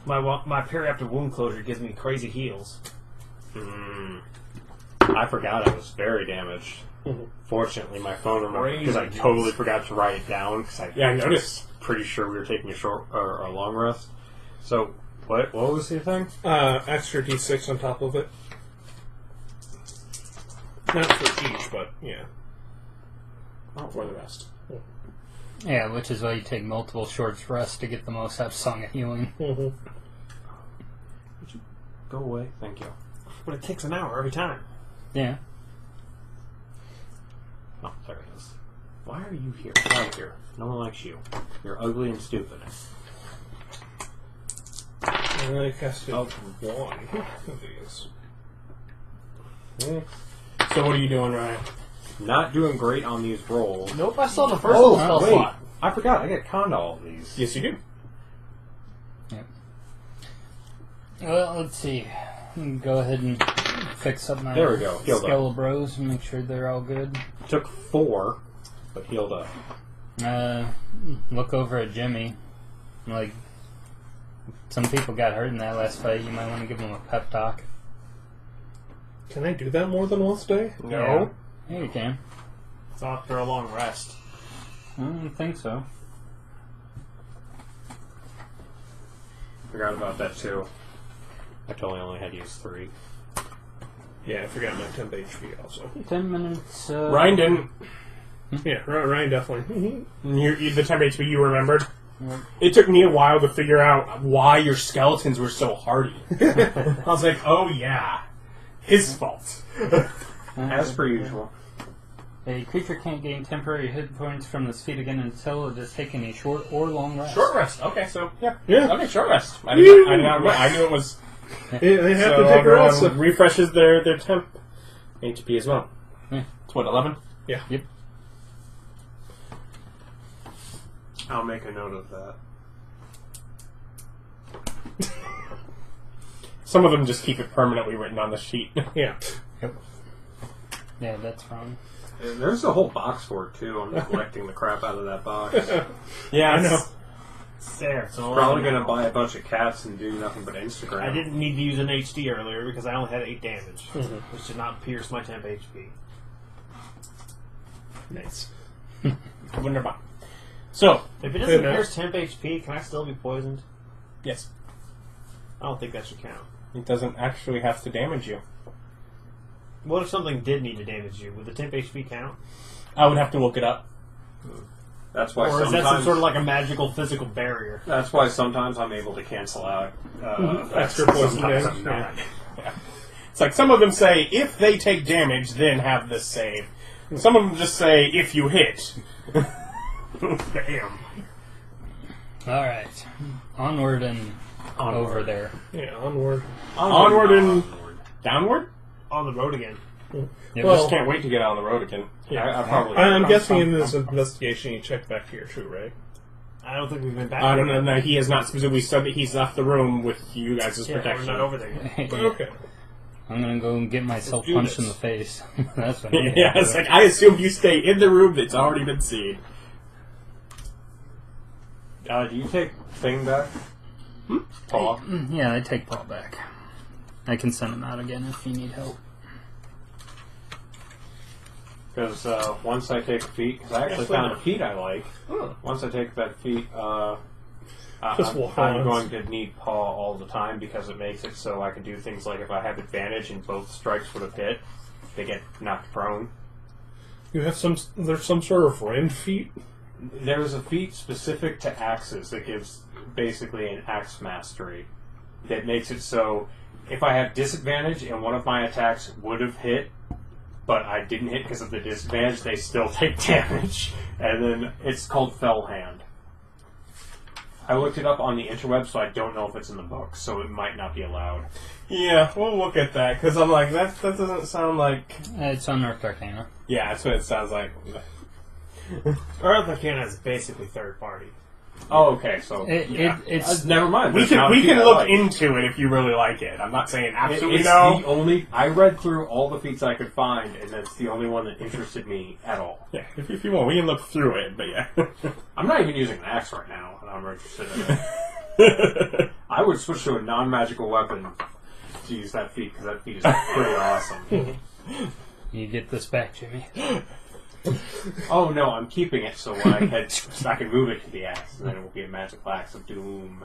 My periaptic wound closure gives me crazy heals. I forgot I was very damaged. Fortunately, my phone remembered because I totally forgot to write it down. Cause I noticed. Pretty sure we were taking a short or a long rest. So, what was the thing? Extra D6 on top of it. Not for each, but yeah. Oh, for the rest. Yeah, which is why you take multiple short rests to get the most out of Song of Healing. Mm-hmm. Go away. Thank you. But it takes an hour every time. Yeah. Oh, there it is. Why are you here? Get out of here. No one likes you. You're ugly and stupid. And I casted one of these. So what are you doing, Ryan? Not doing great on these rolls. Nope, I saw the first Oh, spell wait. slot. I forgot. I get conned all of these. Yes, you do. Well, let's see. Go ahead and fix up my There we go. Healed up. Skelebros and make sure they're all good. Took 4, but healed up. Look over at Jimmy. Like, some people got hurt in that last fight. You might want to give them a pep talk. Can I do that more than once a day? No. Yeah, you can. It's after a long rest. I don't think so. Forgot about that too. I totally only had to use 3. Yeah, I forgot my temp HP also. 10 minutes. Ryan didn't. Yeah, Ryan definitely. The temp HP you remembered. Yep. It took me a while to figure out why your skeletons were so hardy. I was like, oh yeah, his fault. As per usual. A creature can't gain temporary hit points from this feat again until it has taken a short or long rest. Short rest. Okay, so yeah. Yeah. Okay, short rest. I knew it was. They have So to take a everyone rest. refreshes their temp HP as well. Yeah. It's what, 11? Yeah. Yep. I'll make a note of that. Some of them just keep it permanently written on the sheet. Yeah. Yeah, that's wrong. And there's a whole box for it too. I'm collecting the crap out of that box. Yeah, I know. It's there. So Probably gonna buy a bunch of cats and do nothing but Instagram. I didn't need to use an HD earlier because I only had 8 damage, which did not pierce my temp HP. Nice. Wunderbar. So, If it doesn't Good pierce temp HP, can I still be poisoned? yes, I don't think that should count. it doesn't actually have to damage you. What if something did need to damage you? Would the temp HP count? I would have to look it up. That's why Or is sometimes. that some sort of like a magical physical barrier? That's why sometimes I'm able to cancel out Extra poison sometimes damage. I'm not. Yeah. It's like some of them say, if they take damage, then have this save. Some of them just say, if you hit. Bam. Alright. Onward and over there. Yeah, onward. Onward and downward? On the road again. Yep. Well- Just can't wait to get on the road again. Yeah. I probably. I'm guessing in this investigation you checked back here too, right? I don't think we've been back. I don't know. No, he has not specifically said that he's left the room with you guys' Yeah, protection. we're not over there yet. Okay. I'm gonna go and get myself Let's do punched this. in the face. That's what I'm Yeah, it's like I assume you stay in the room that's already been seen. Do you take thing back? Paw. Yeah, I take Paul back. I can send him out again if you need help. Because once I take a feat, because I actually found a feat I like. Once I take that feat, Just I'm walk on. going to need paw all the time because it makes it so I can do things like if I have advantage and both strikes would have hit, they get knocked prone. You have there's some sort of rend feat? There's a feat specific to axes that gives basically an axe mastery that makes it so if I have disadvantage and one of my attacks would have hit, but I didn't hit because of the disadvantage. They still take damage. And then it's called Fell Hand. I looked it up on the interweb, so I don't know if it's in the book, so it might not be allowed. Yeah, we'll look at that, because I'm like, that doesn't sound like... It's on North Arcana. Yeah, that's what it sounds like. Earth Arcana is basically third party. Oh, okay, so... It's never mind. We There's can not we a feat can I look like. into it if you really like it. I'm not saying absolutely It's no. the only... I read through all the feats I could find, and that's the only one that interested me at all. Yeah, if you want, we can look through it, but yeah. I'm not even using an axe right now, and I'm interested in it. I would switch to a non-magical weapon to use that feat, because that feat is pretty awesome. You get this back, Jimmy. Oh no, I'm keeping it so when I head, so I can move it to the axe, and then it will be a magical axe of doom.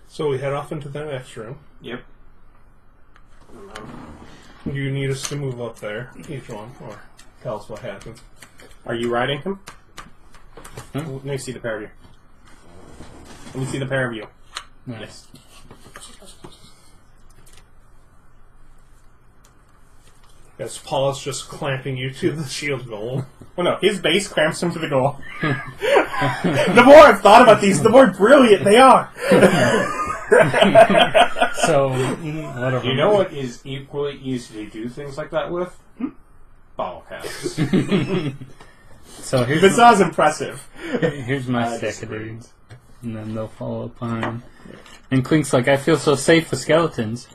So we head off into the next room. Yep. You need us to move up there, each one, or tell us what happens. Are you riding him? Let me see the pair of you. Let me see the pair of you. Nice. As Paul's just clamping you to the shield golem. Well, no, his base cramps him to the goal. The more I've thought about these, the more brilliant they are. So, whatever. You know what is equally easy to do things like that with? Bottle caps. So If it sounds impressive. here's my I stack of disagree. dudes. And then they'll follow up on him. And Clink's like, I feel so safe with skeletons.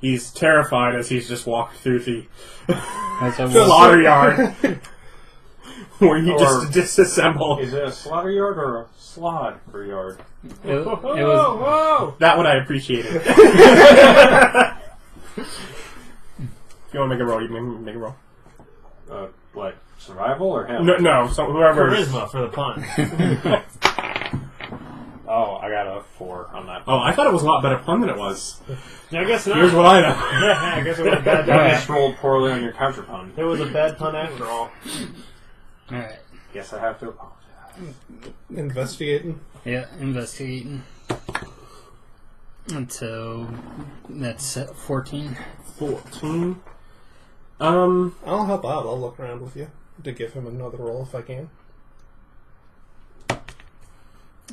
He's terrified as he's just walked through the That's a slaughter yard. Where you Or- just disassemble. Is it a slaughter yard or a slod per yard? It was, Whoa! That one I appreciated. If you want to make a roll, you can make a roll. What, survival or him? No, so whoever. Charisma for the pun. Oh, I got a 4 on that. Oh, I thought it was a lot better pun than it was. I guess not. Here's what I know. Yeah, I guess it was a bad You pun. just rolled poorly on your counter pun. It was a bad pun after all. Alright. Guess I have to apologize. Investigating. Yeah, investigating. And so, that's 14. 14. I'll help out. I'll look around with you to give him another roll if I can.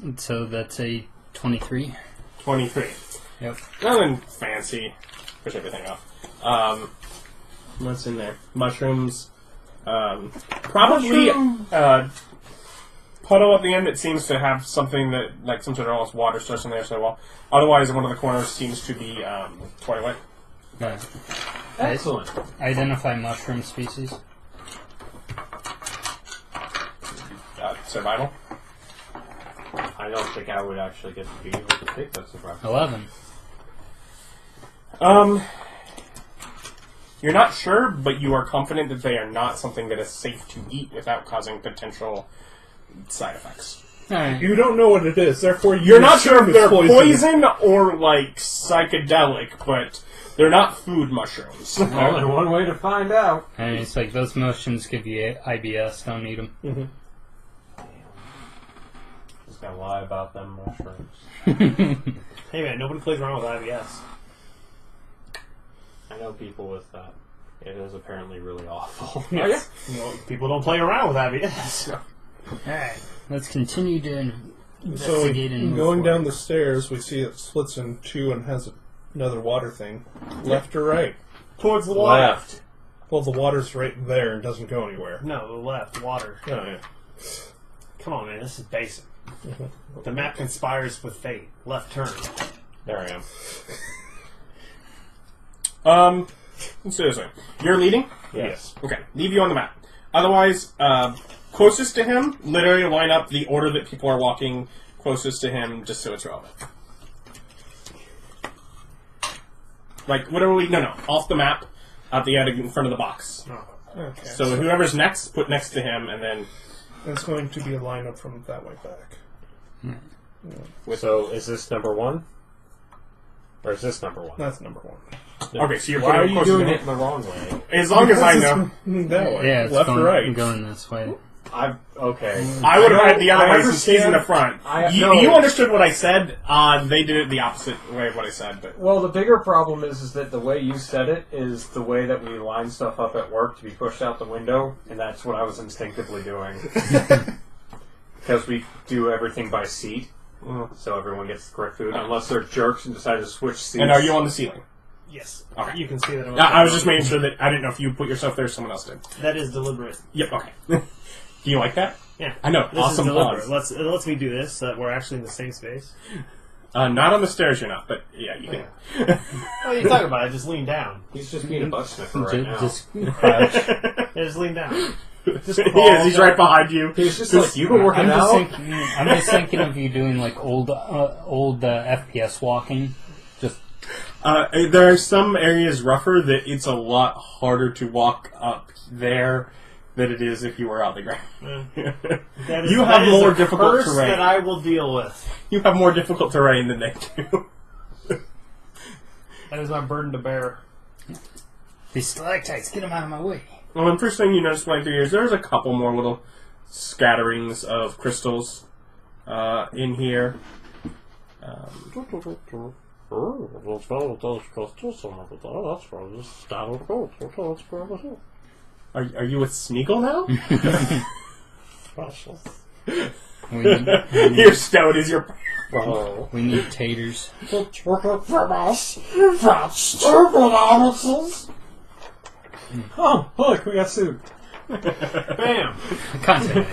And so that's a 23. 23. Yep. Nothing fancy. Push everything off. What's in there? Mushrooms. Probably puddle at the end. It seems to have something that, like some sort of almost water source in there. So well, otherwise, one of the corners seems to be toilet. Excellent. Identify mushroom species. Survival. I don't think I would actually get to be able to take that survival. 11. You're not sure, but you are confident that they are not something that is safe to eat without causing potential side effects. Alright. You don't know what it is, therefore You're not sure if assume they're it's poison or like psychedelic, but they're not food mushrooms. Only one way to find out. And it's like, those motions give you IBS, don't eat them. Mm-hmm. Just gotta lie about them mushrooms. Hey man, nobody plays around with IBS. I know people with that. It is apparently really awful. Yes. Well, people don't play around with IBS. Alright. Let's continue to So, investigate and move going down the forward. stairs, we see it splits in two and has another water thing. Left or right? Towards the water. Left. Well, the water's right there and doesn't go anywhere. No, the left, water. Oh, yeah. Come on, man, this is basic. The map conspires with fate. Left turn. There I am. Seriously. You're leading? Yes. Okay, leave you on the map. Otherwise, closest to him, literally line up the order that people are walking closest to him just so it's relevant. Like, whatever no, off the map, at the end in front of the box. Okay. So whoever's next, put next to him, and then... It's going to be a lineup from that way back. So, is this number 1? Or is this number 1? That's number one. Okay, so you're Why are putting you closest doing to it him. in the wrong way? As long as I know. That way. Yeah, it's Left or right? going this way. Okay. I would have had the other I way since he's in the front. No. You understood what I said. They did it the opposite way of what I said. But Well, the bigger problem is that the way you said it is the way that we line stuff up at work to be pushed out the window, and that's what I was instinctively doing. Because we do everything by seat, so everyone gets the correct food, unless they're jerks and decide to switch seats. and are you on the ceiling? Yes. Okay. You can see that. I was just making sure that I didn't know if you put yourself there or someone else did. That is deliberate. Yep. Okay. Do you like that? Yeah. I know. This Awesome is deliberate. pause. It lets me do this so that we're actually in the same space. Not on the stairs, you're not. But yeah, you can. What are you talking about? I just lean down. He's just being a butt sniffer right now. Just crouch. I just lean down. Just He is. He's right behind you. He's just like, you've been working out? I'm just thinking of you doing like old FPS walking. Just There are some areas rougher that it's a lot harder to walk up there than it is if you were on the ground. You have more difficult curse terrain. that I will deal with. You have more difficult terrain than they do. That is my burden to bear. these stalactites, get them out of my way. Well, the first thing you notice going through here is there's a couple more little scatterings of crystals in here. Are you with Smeagol now? Your stone is your... We need taters. Oh, look, we got soup. Bam! Content.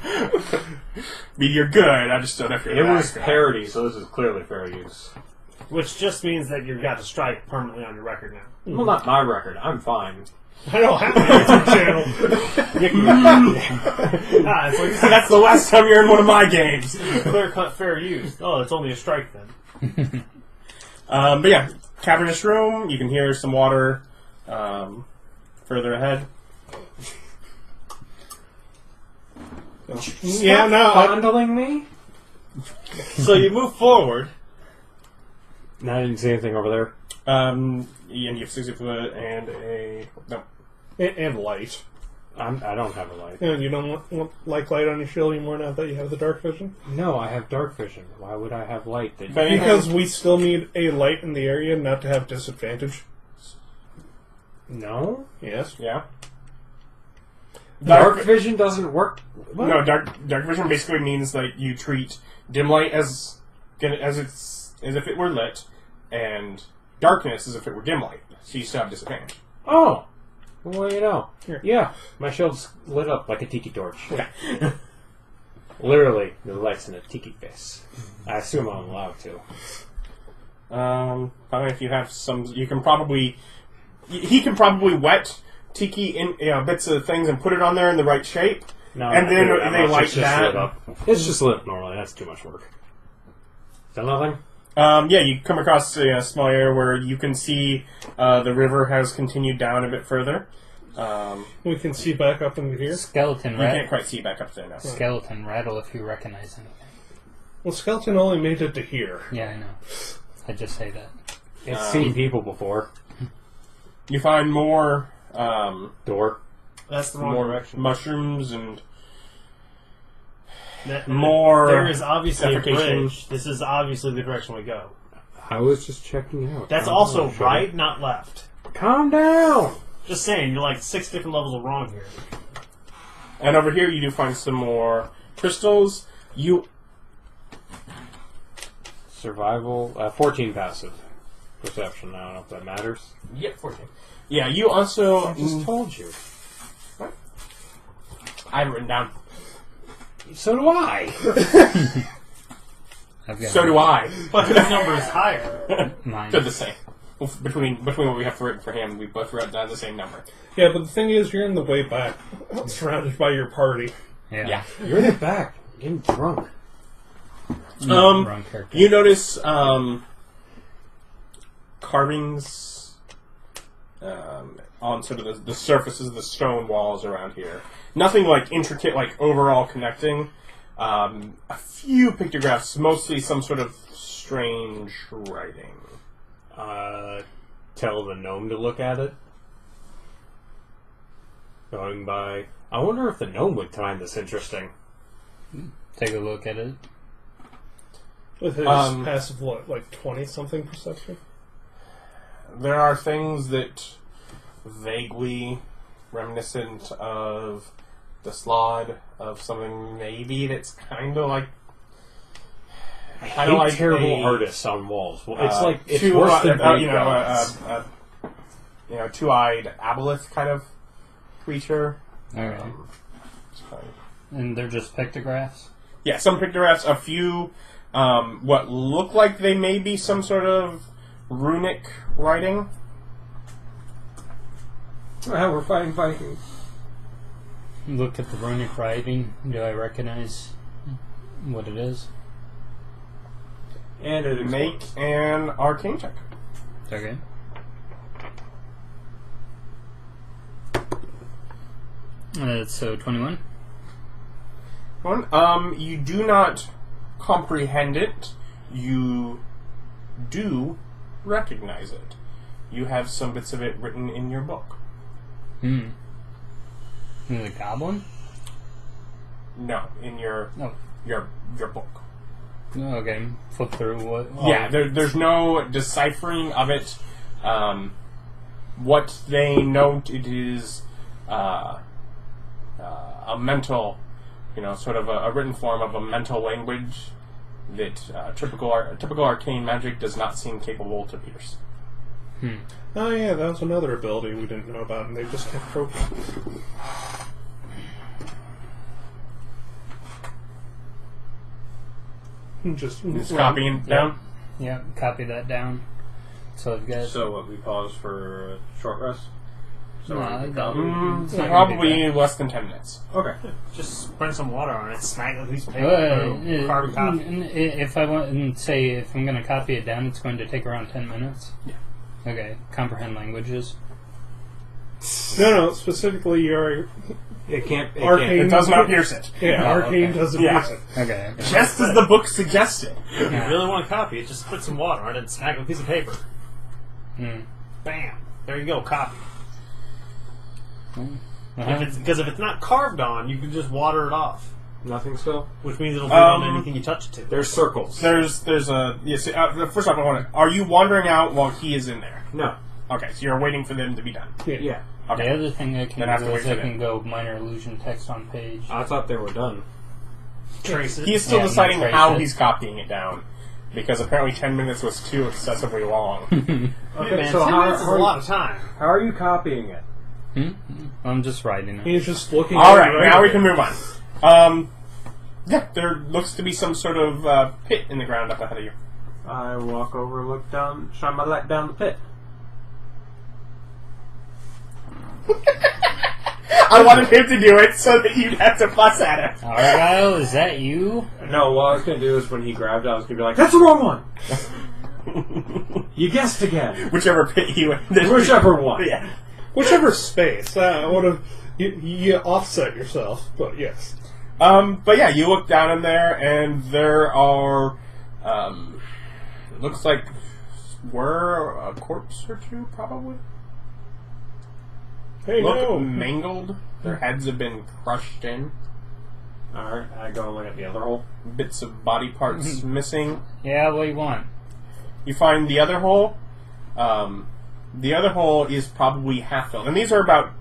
I mean, you're good. I just don't have to... It was parody, so this is clearly fair use. Which just means that you've got a strike permanently on your record now. Well, not my record. I'm fine. I don't have a YouTube channel. That's the last time you're in one of my games. Clear cut, fair use. Oh, it's only a strike then. But yeah, cavernous room. You can hear some water further ahead. Yeah, no. Fondling me? So you move forward. No, I didn't see anything over there. And you have 60 foot and a... No. And light. I don't have a light. And you don't want like light on your shield anymore now that you have the dark vision? No, I have dark vision. Why would I have light? Because we still need a light in the area not to have disadvantage. No? Yes. Yeah. Dark vision doesn't work? What? No, dark vision basically means that you treat dim light as if it were lit, and darkness as if it were dim light. So you still have disadvantage. Oh! Well, you know. Here. Yeah, my shield's lit up like a tiki torch. Okay. Literally, the light's in a tiki face. I assume I'm allowed to. Probably if you have some, you can probably... He can probably wet tiki in bits of things and put it on there in the right shape. No, and then I'm they not- light it's just that. lit up. It's just lit normally. That's too much work. Is that nothing? Yeah, you come across a small area where you can see the river has continued down a bit further. We can see back up into here. Skeleton You can't rattle. quite see back up there now. Skeleton rattle if you recognize anything. Well, Skeleton only made it to here. Yeah, I know. I just say that. It's seen people before. You find more Door. That's the wrong more direction. mushrooms and That- more There is obviously a defecation. bridge. This is obviously the direction we go. I was just checking out. That's Calm also down, sugar. right, not left. Calm down! Just saying, you're like 6 different levels of wrong here. And over here you do find some more crystals. You Survival. 14 passive. Perception. I don't know if that matters. Yep, 14. Yeah, you also... I just told you. I have it written down. So do I. I've got So do I. But his number is higher. mine. They're the same. Between what we have written for him, we both wrote down the same number. Yeah, but the thing is, you're in the way back, surrounded by your party. Yeah. You're in the back. Getting drunk. Wrong character. You notice carvings on sort of the surfaces of the stone walls around here. Nothing like intricate, like overall connecting. A few pictographs, mostly some sort of strange writing. Tell the gnome to look at it. going by. I wonder if the gnome would find this interesting. Take a look at it. With his passive, what, like 20-something perception? There are things that vaguely reminiscent of the Slaadi, of something maybe that's kind of like... I hate terrible artists on walls. Well, it's like, it's worse than two-eyed aboleth kind of creature. Alright. And they're just pictographs? Yeah, some pictographs, a few what look like they may be some sort of runic writing. We're fighting Vikings. Look at the runic writing. Do I recognize what it is? And it Make an arcane check. Okay. So 21. You do not comprehend it. You do recognize it. You have some bits of it written in your book. Hmm. In the goblin? No, in your book. Okay. Flip through what? Yeah, there's no deciphering of it. What they note, it is a mental, sort of a written form of a mental language that typical arcane magic does not seem capable to pierce. Oh yeah, that was another ability we didn't know about, and they just kept probing. Just copying it down. Yeah, copy that down. So I've got. So what? We pause for a short rest. So No, we copy? It's not gonna be Probably less than 10 minutes. Okay. Just bring some water on it, smack a piece of paper, carbon copy. If I want and say if I'm going to copy it down, it's going to take around 10 minutes. Yeah. Okay. Comprehend languages. No, specifically your It can't. It arcane. can't. It does not pierce it. Yeah, Oh, arcane okay. doesn't Yeah. pierce it. Okay. Just as the book suggested. If you really want to copy it, just put some water on it and smack a piece of paper. Hmm. Bam! There you go, copy. Uh-huh. Because if it's not carved on, you can just water it off, Nothing still. which means it'll fit on anything you touch it to. There's circles. There's a... Yes, first off, are you wandering out while he is in there? No. Okay, so you're waiting for them to be done. Yeah. Okay. The other thing I can Then I have do to is wait I for can them. go minor illusion text on page. I thought they were done. Trace it. He is still Yeah, deciding trace how it. he's copying it down. Because apparently 10 minutes was too excessively long. Okay, man, so 10 how- minutes is a lot of time. How are you copying it? I'm just writing it. He's just looking. Alright, at now we can move on. Yeah, there looks to be some sort of pit in the ground up ahead of you. I walk over, look down, shine my light down the pit. I wanted him to do it so that you'd have to fuss at it. Argyle, is that you? No, what I was going to do is when he grabbed it, I was going to be like, that's the wrong one! You guessed again. Whichever pit he went. Whichever one. Yeah. Whichever space. You offset yourself, but yes. But yeah, you look down in there, and there are, looks like were a corpse or two, probably. Hey, Look no. mangled. Their heads have been crushed in. Alright, I go and look at the other hole. Bits of body parts missing. Yeah, what do you want? You find the other hole. The other hole is probably half filled. And these are about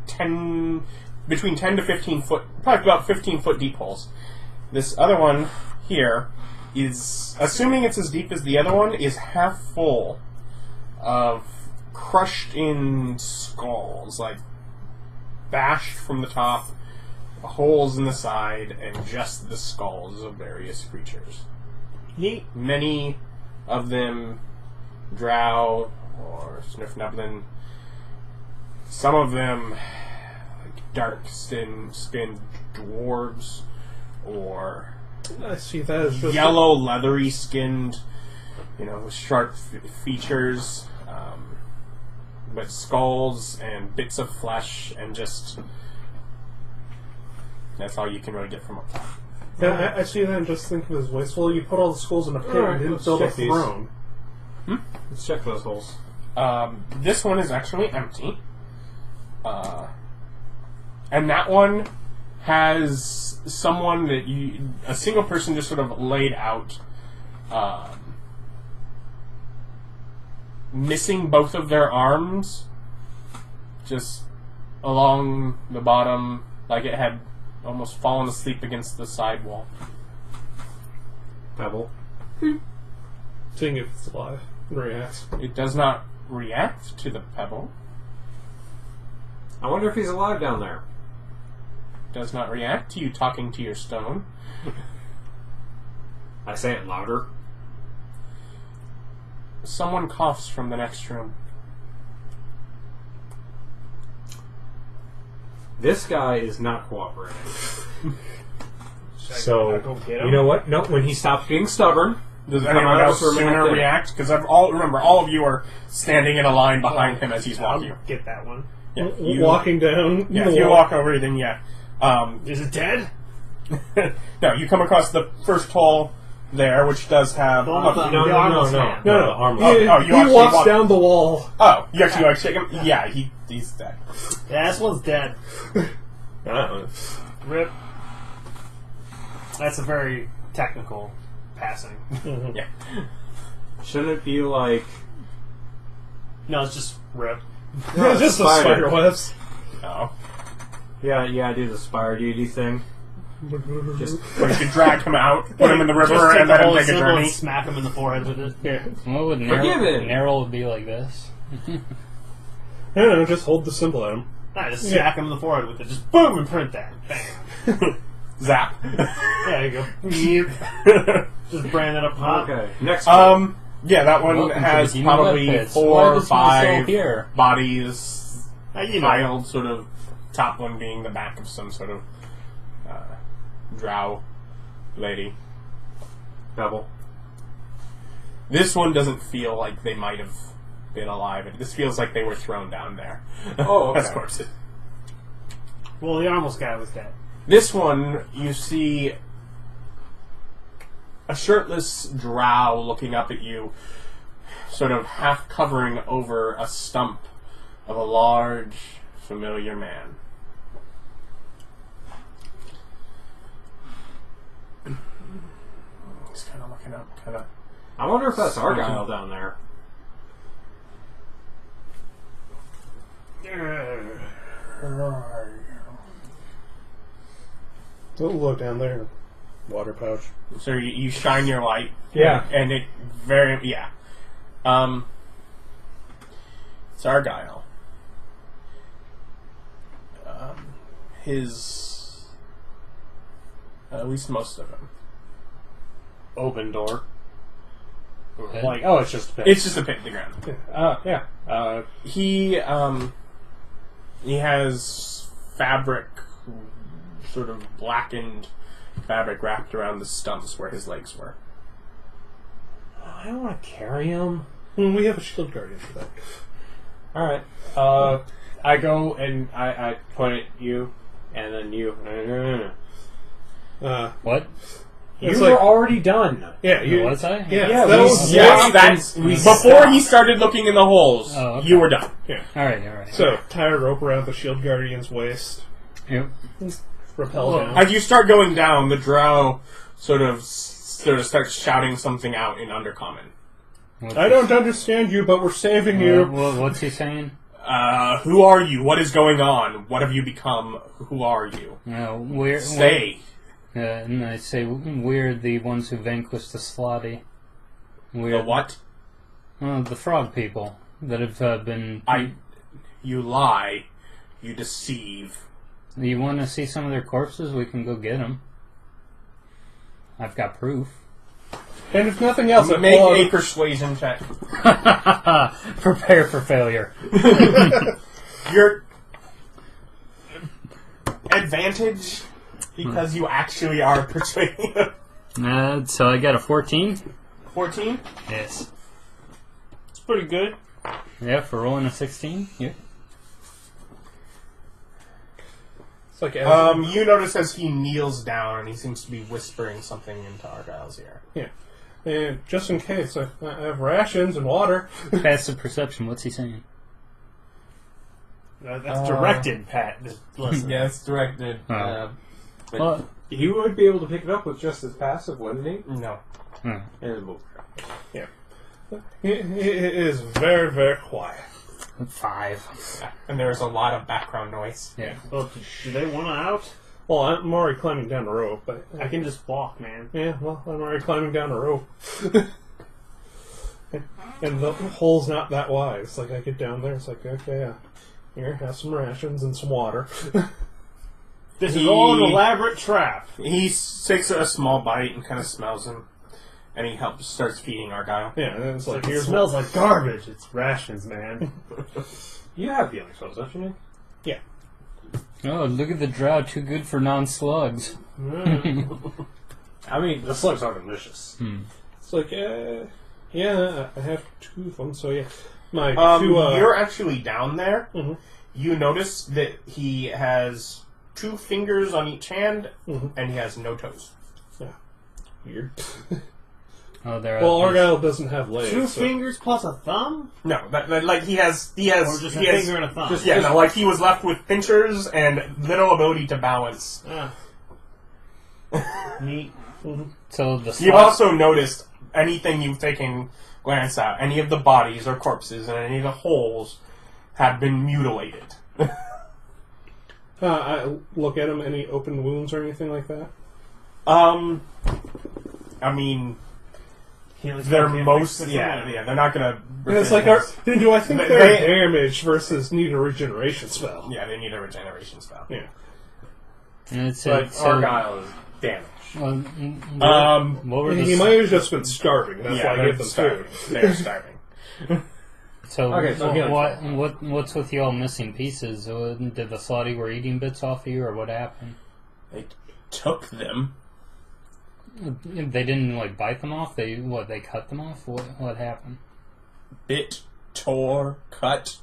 between 10 to 15 foot, probably about 15 foot deep holes. This other one here is, assuming it's as deep as the other one, is half full of crushed in skulls, like bashed from the top, holes in the side, and just the skulls of various creatures. Neat. Many of them drow or snifnublin. Some of them like dark-skinned dwarves or I see that as just yellow, leathery-skinned, with sharp features. But skulls and bits of flesh and just... That's all you can really get from up top. Yeah, I see that and just think of it as wasteful. You put all the skulls in a pit and didn't let's build a check these. throne. Let's check those holes. This one is actually empty. And that one has someone that a single person just sort of laid out, missing both of their arms, just along the bottom, like it had almost fallen asleep against the sidewall. Pebble. Seeing if it's alive. Reacts. It does not react to the pebble. I wonder if he's alive down there. Does not react to you talking to your stone. I say it louder. Someone coughs from the next room. This guy is not cooperating. I go get him? You know what? No, when he stops being stubborn, Does come anyone out else for a minute sooner then. react? Because remember, all of you are standing in a line behind him as he's walking. I'll get that one. Yeah, you, Walking down. yeah, the if you wall. walk over, then yeah. Is it dead? No, you come across the first hole there, which does have. The one with oh, the armless man. No. Oh, you He actually walks walk- down the wall. oh, you actually like shake him? Yeah, he's dead. Yeah, this one's dead. Rip. That's a very technical passing. Yeah. shouldn't it be like... No, it's just rip. Yeah, just the spider webs. Oh. Yeah, I do the Spire Deity thing. Just Or you could drag him out, put him in the river, Just take and the then whole take a symbol journey. and smack him in the forehead with it. Yeah. What would Forgiven. Narrow would be like this? No, just hold the symbol at him. Nah, just smack him in the forehead with it. Just boom and print that. Bam. Zap. There you go. Just brand it up hot. okay. Next one. Yeah, that one Welcome to has the Demon probably Web Pits. 4 Why or does my soul 5 here? bodies You know. piled, sort of, top one being the back of some sort of drow lady. Pebble. This one doesn't feel like they might have been alive. This feels like they were thrown down there. Oh, okay. As corpses. Well, the armless guy was dead. This one, you see a shirtless drow looking up at you, sort of half covering over a stump of a large, familiar man. He's kind of looking up, kind of. I wonder if that's Argyle down there. Don't look down there. Water pouch. So you shine your light. Yeah. And it very, yeah. It's Argyle. At least most of him. Open door. Pit? Like, oh, it's just a pit. It's just a pit in the ground. Yeah. He has fabric, sort of blackened fabric wrapped around the stumps where his legs were. I don't want to carry him. We have a shield guardian for that. Alright. I go and I point at you, and then you. What? You It's were like- already done. Yeah, you. Was I? Yeah, we- that was Yes, that's we before stopped. he started looking in the holes. Oh, okay. You were done. Alright. So tie a rope around the shield guardian's waist, Yep. rappel Well, down. As you start going down, the drow sort of starts shouting something out in Undercommon. I don't understand you, but we're saving you. What's he saying? Who are you? What is going on? What have you become? Who are you? We're Stay. and I say we're the ones who vanquished the Slaadi. We're The what? The frog people that have been. You lie. You deceive. You want to see some of their corpses? We can go get them. I've got proof. And if nothing else, I Make pull out a persuasion check. Prepare for failure. Your advantage, because you actually are persuading them. So I got a 14. 14? Yes. It's pretty good. Yeah, for rolling a 16. Yeah. It's like You notice as he kneels down and he seems to be whispering something into Argyle's ear. yeah. And just in case, I have rations and water. Passive perception. What's he saying? That's directed, Pat. Just listen. Yeah, it's directed. Oh. But Well- he would be able to pick it up with just his passive, wouldn't he? No. Hmm. And move. It is very, very quiet. 5. And there's a lot of background noise. Yeah. Well, do they want out? Well, I'm already climbing down the rope, but I can just walk, man. yeah, well, I'm already climbing down the rope. And the hole's not that wide. It's like I get down there, it's like, okay, here, have some rations and some water. This is all an elaborate trap. He takes a small bite and kind of smells him. And he starts feeding Argyle. Yeah, and it's like, It here's smells like garbage. It's rations, man. You have healing spells, don't you, Nick? Yeah. Oh, look at the drow. Too good for non-slugs. I mean, the slugs are delicious. It's like, yeah, I have 2 of them, so yeah. My 2, You're actually down there. Mhm. You notice that he has 2 fingers on each hand, Mhm. and he has no toes. weird. Oh, there. Well, Argyle doesn't have legs. 2 so- fingers plus a thumb? No, like he has Or just a finger and a thumb? Yeah, no, like he was left with pinchers and little ability to balance. Neat. So the You've slug- also noticed anything you've taken glance at, any of the bodies or corpses and any of the holes have been mutilated. I look at him, any open wounds or anything like that? I mean, Healing they're spell can't most, fix it. yeah, they're not gonna. And it's like, do I think They- they're they- damaged versus need a regeneration spell? Yeah, they need a regeneration spell. Yeah. And it's But so, Argyle is damaged. what were the He might have just been starving. That's Yeah, why I they're gave them starving. food. They're starving. So, Okay, so healing what's with y'all missing pieces? Did the Slaadi were eating bits off of you, or what happened? They took them. They didn't like bite them off. They cut them off. What happened? Bit, tore, cut.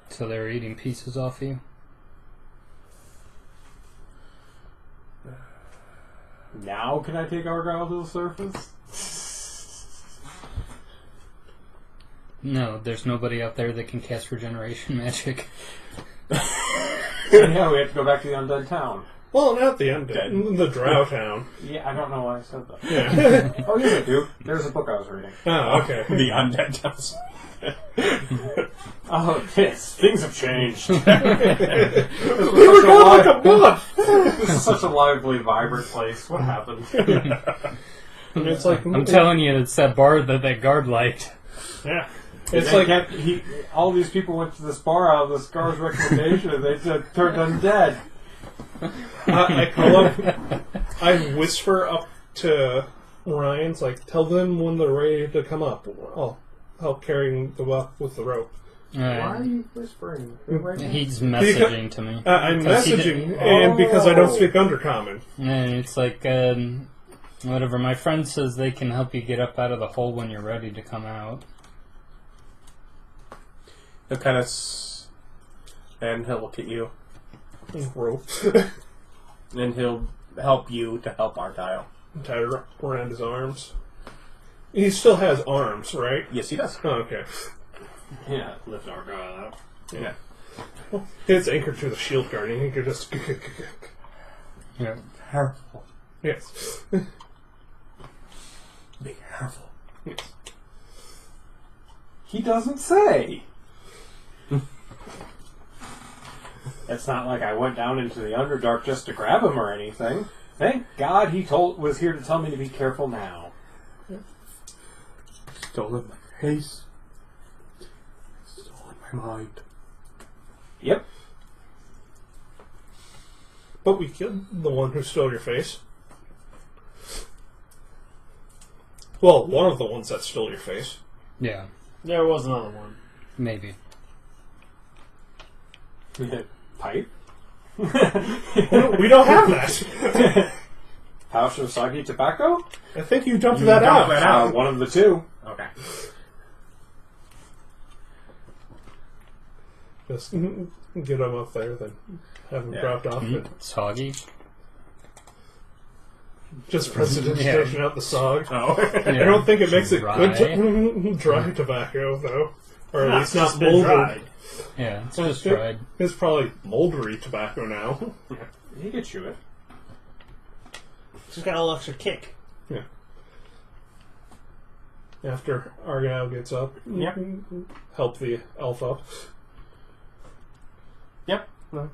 So they were eating pieces off you. Now can I take Argyle to the surface? No, there's nobody out there that can cast regeneration magic. Yeah, we have to go back to the undead town. Well, not the undead. The drow town. Yeah, I don't know why I said that. Yeah. Oh, yes, I do. There's a book I was reading. Oh, okay. The undead does. Oh, yes, things have changed. We were gone like a month! This is such a lively, vibrant place. What happened? And it's like, I'm telling you, it's that bard that guard liked. Yeah. it's They like, kept- all these people went to this bar out of this guard's recommendation, and they said turned undead. I call up, I whisper up to Ryan's, like, tell them when they're ready to come up. I'll help carrying the up with the rope. Why are you whispering? He's messaging to me. I'm Because he messaging, and because I don't Oh. speak Undercommon. And it's like, whatever. My friend says they can help you get up out of the hole when you're ready to come out. He'll kind of, and he'll look at you, Rope. and he'll help you to help Argyle. Tied around his arms. He still has arms, right? Yes, he does. Oh, okay. Yeah, lift Argyle out. Yeah. It's anchored to the shield guardian. He could just... Yeah. Careful. Yes. Be careful. Yes. He doesn't say. It's not like I went down into the Underdark just to grab him or anything. Thank God he was here to tell me to be careful now. Stolen my face. Stolen my mind. Yep. But we killed the one who stole your face. Well, one of the ones that stole your face. Yeah, There was another one. maybe. Pipe? We don't have that. Pouch of soggy tobacco? I think you dumped You that dumped out. that out. One of the two. Okay. Just get him up there, then have him Yeah. dropped off. And Soggy? just prestidigitation out the sog. Oh. I don't think it makes it Dry. good dry tobacco, though. Or at least not It's been molded. dried. Yeah, it's just dried. It's probably moldery tobacco now. He could chew it. It's just got a little extra kick. Yeah. After Argyle gets up, Yep. help the elf up. Yep. No.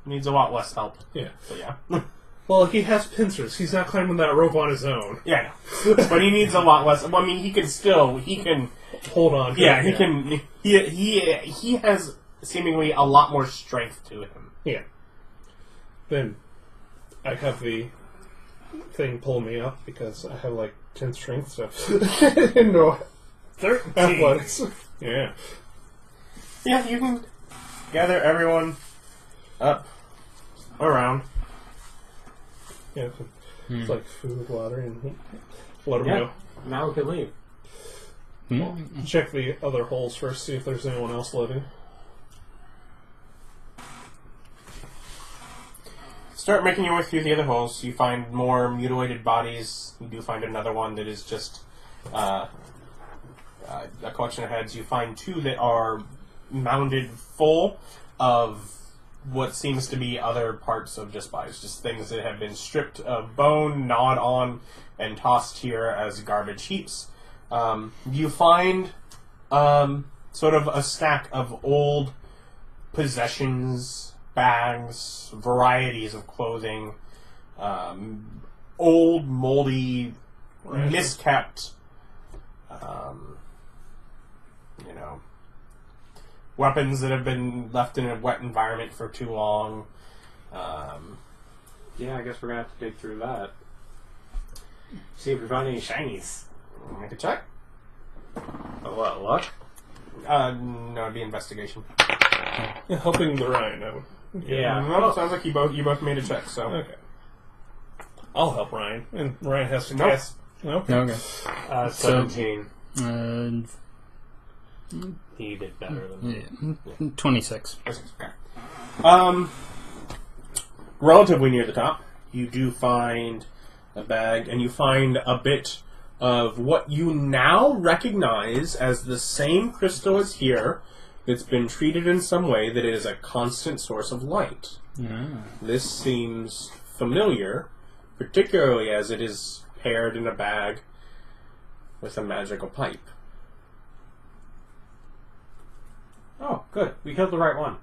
Needs a lot less help. Yeah. But yeah. Well, he has pincers. He's not climbing that rope on his own. Yeah, I know. But he needs a lot less. Well, I mean, he can Hold on. to Yeah, it, he can. He has seemingly a lot more strength to him. Yeah. Then I have the thing pull me up because I have like 10 strength, so no 13. athletics. Yeah. Yeah, you can gather everyone up around. Yeah. It's like food, water, and let them Yeah. go. Now we can leave. Check the other holes first, see if there's anyone else living. Start making your way through the other holes. You find more mutilated bodies. You do find another one that is just a collection of heads. You find two that are mounded full of what seems to be other parts of just bodies. Just things that have been stripped of bone, gnawed on, and tossed here as garbage heaps. You find sort of a stack of old possessions, bags, varieties of clothing, old, moldy, miskept, weapons that have been left in a wet environment for too long. Yeah, I guess we're gonna have to dig through that. See if we find any shinies. Make a check. What, luck? No, it'd be investigation. Yeah, helping the Ryan. I would. Yeah. No, sounds like you both made a check. So Okay. I'll help Ryan, and Ryan has to Nope. cast. No. Okay. 17. He did better than Yeah, 26. Okay. Relatively near the top, you do find a bag, and you find a bit of what you now recognize as the same crystal as here, that's been treated in some way that it is a constant source of light. This seems familiar, particularly as it is paired in a bag with a magical pipe. Oh, good. We killed the right one.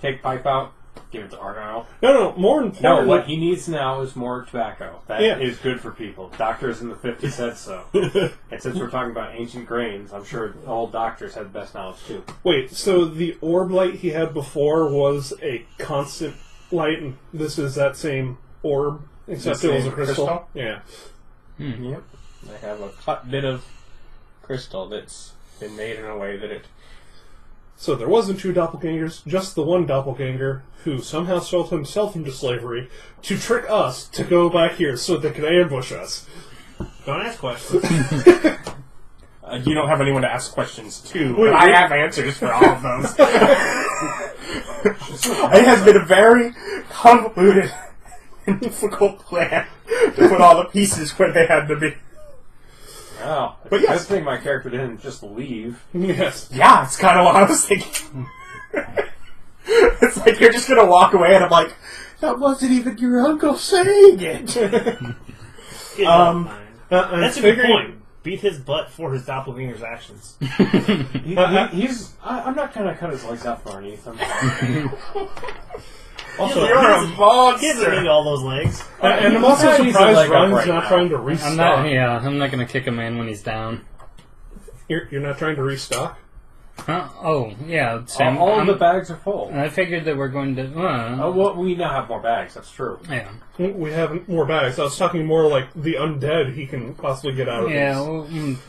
Take pipe out. Give it to Argyle. No, more No, importantly... what he needs now is more tobacco. That is Yeah. good for people. Doctors in the 50s said so. And since we're talking about ancient grains, I'm sure all doctors have the best knowledge too. Wait, so the orb light he had before was a constant light, and this is that same orb, except The it was a same crystal? crystal? Yeah. Yep. They have a cut bit of crystal that's been made in a way that it... So there wasn't two doppelgangers, just the one doppelganger who somehow sold himself into slavery to trick us to go back here so they could ambush us. Don't ask questions. You don't have anyone to ask questions to, Wait, but I wait. have answers for all of those. It has been a very convoluted and difficult plan to put all the pieces where they had to be. Oh, But but yes. good thing my character didn't just leave. Yes. Yeah, it's kind of what I was thinking. It's like you're just going to walk away and I'm like, that wasn't even your uncle saying it. Get out of mind. I'm That's a good figuring- point. Beat his butt for his doppelganger's actions. He's. I'm not going to cut his legs out for anything. Also, You're a Kids are monster. into all those legs. and I'm also He's a surprised leg up Ryan's right not now. trying to restock. I'm not gonna kick a man when he's down. You're not trying to restock? Huh? Oh, yeah. Sam, All of the bags are full. I figured that we're going to. Oh, well, we now have more bags. That's true. Yeah. We have more bags. I was talking more like the undead he can possibly get out of Yeah, this.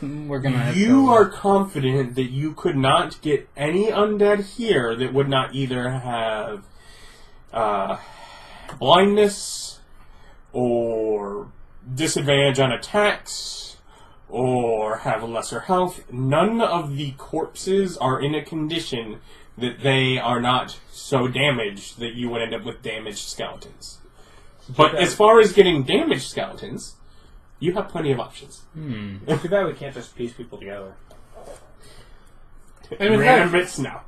well, we're gonna have You to, are confident that you could not get any undead here that would not either have blindness or disadvantage on attacks or have lesser health. None of the corpses are in a condition that they are not so damaged that you would end up with damaged skeletons. But as far as getting damaged skeletons, You have plenty of options. Too bad we can't just piece people together. I mean, Random bits, no.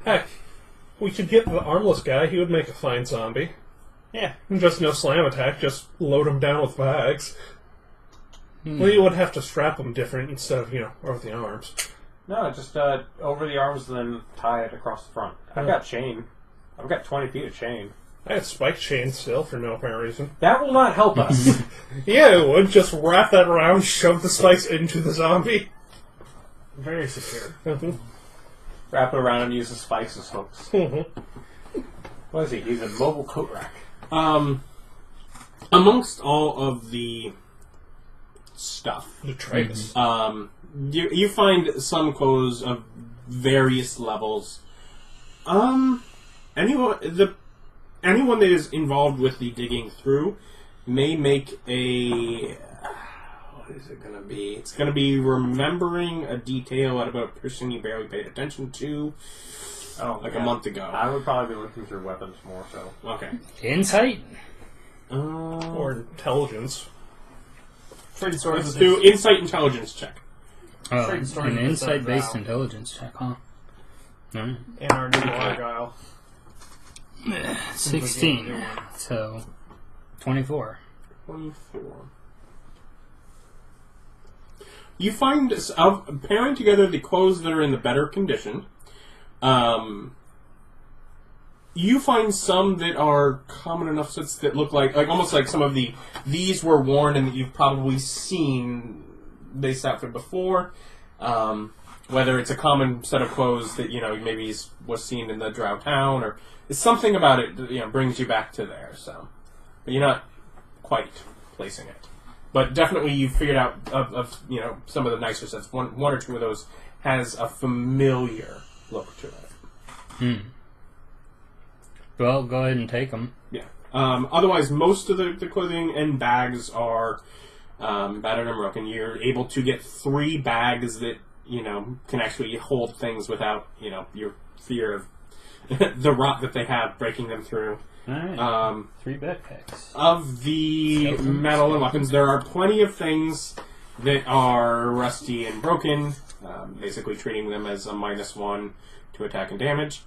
heck, we could get the armless guy. He would make a fine zombie. Yeah. Just no slam attack. Just load him down with bags. Well, you would have to strap him different instead of, over the arms. No, just over the arms and then tie it across the front. I've got chain. I've got 20 feet of chain. I had spike chain still for no apparent reason. That will not help us. Yeah, it would. Just wrap that around, shove the spikes into the zombie. Very secure. Wrap it around and use the spikes as hooks. What is he? He's a mobile coat rack. Amongst all of the stuff, Detritus. you find some clothes of various levels. Anyone that is involved with the digging through may make a... What is it going to be? It's going to be remembering a detail about a person you barely paid attention to a month ago. I would probably be looking through weapons more, so... Okay. Insight? Or intelligence. Trading stories Let's with do insight intelligence check. Oh, Trading stories an with insight-based Rauda. intelligence check, huh? Alright. and our new Argyle. 16. So, 24. 24. You find, pairing together the clothes that are in the better condition, you find some that are common enough sets that look like almost like some of these were worn and that you've probably seen this outfit before. Whether it's a common set of clothes that, maybe was seen in the Drow town, or it's something about it that, brings you back to there, so. But you're not quite placing it. But definitely you've figured out of some of the nicer sets. One or two of those has a familiar look to it. Well, go ahead and take them. Yeah. Otherwise, most of the clothing and bags are battered and broken. You're able to get 3 bags that, can actually hold things without, your fear of the rot that they have breaking them through. Alright. 3 backpacks. Of the metal and weapons, there are plenty of things that are rusty and broken, basically treating them as a -1 to attack and damage.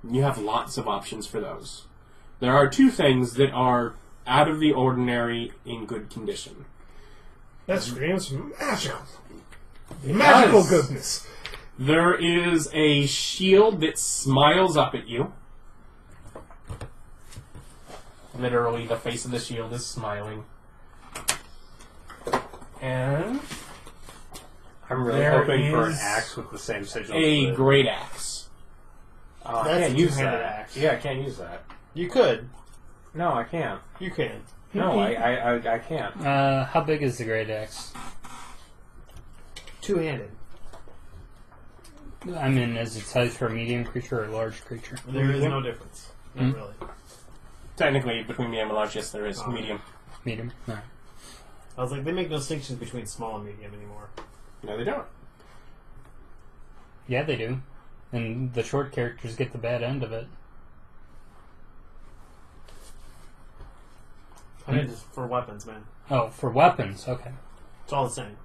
You have lots of options for those. There are 2 things that are out of the ordinary in good condition. That screams magical. Magical does. goodness. There is a shield that smiles up at you. Literally, the face of the shield is smiling. And I'm really there hoping for an is axe with the same sigil. a great axe. I That's can't a use two-handed that. axe. Yeah, I can't use that. You could. No, I can't. You can. No, I can't. How big is the great axe? Two-handed. I mean, is it size for a medium creature or a large creature? There is no difference. Not really. Technically, between medium and large, yes, there is medium. Medium? No. I was like, they make no distinctions between small and medium anymore. No, they don't. Yeah, they do. And the short characters get the bad end of it. I mean, just for weapons, man. Oh, for weapons, okay. It's all the same.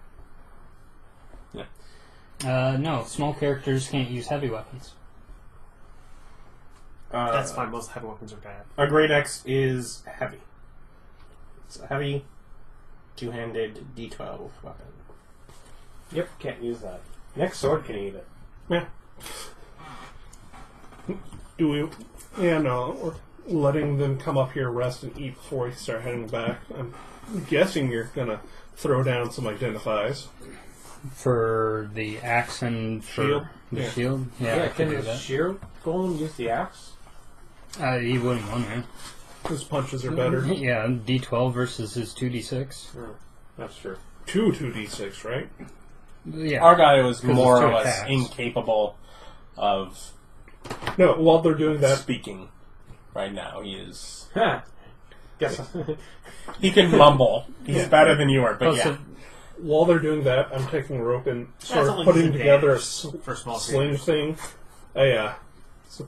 No, small characters can't use heavy weapons. That's fine. Most heavy weapons are bad. A great axe is heavy. It's a heavy, 2-handed D12 weapon. Yep, can't use that. Next sword can eat it. Yeah. Do we... Yeah, no. We're letting them come up here, rest, and eat before we start heading back. I'm guessing you're going to throw down some identifies. For the axe and for Shield? the Yeah. shield? Yeah, I Yeah, could can do the that. sheer golem use the axe? He wouldn't want to. His punches are better. Yeah, D12 versus his 2D6. That's true. 2d6, right? Yeah. Argyle is 'Cause it's more 2 or less attacks. incapable of No, while they're doing that... speaking right now. He is... Huh. Guess. He can mumble. He's Yeah. better than you are, but Oh, yeah. so While they're doing that, I'm taking a rope and sort That's of only putting decent together a damage for small sling creatures. thing.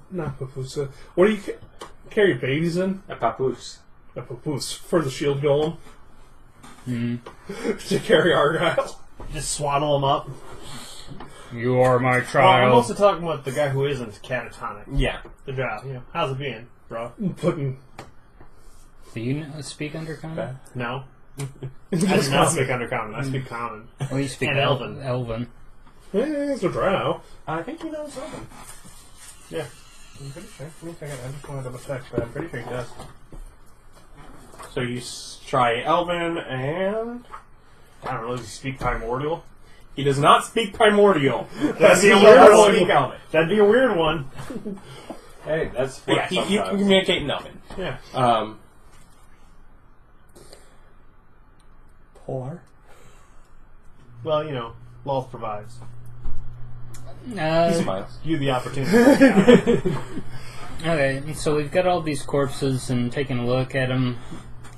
Not papoose. What do you carry babies in? A papoose. A papoose for the shield golem. to carry Argyle. Just swaddle him up. You are my Well, I'm child. also talking about the guy who isn't catatonic. Yeah. The job. You know, how's it being, bro? Putting Do you speak Undercommon? No. I do not speak Undercommon. I speak Common. Well, you speak And Elven. Elven. it's a drow. I think he knows something. Yeah. I'm pretty sure. Give me a second. I just want to double check, but I'm pretty sure he does. So you try Elven, and I don't know. Does he speak Primordial? he does not speak Primordial. That'd be a He weird does one. speak Elven. That'd be a weird one. Hey, that's But yeah, he can communicate in Elven. Yeah. Polar. Well, you know, Lolth provides He smiles. you the opportunity. Okay, so we've got all these corpses and taking a look at them.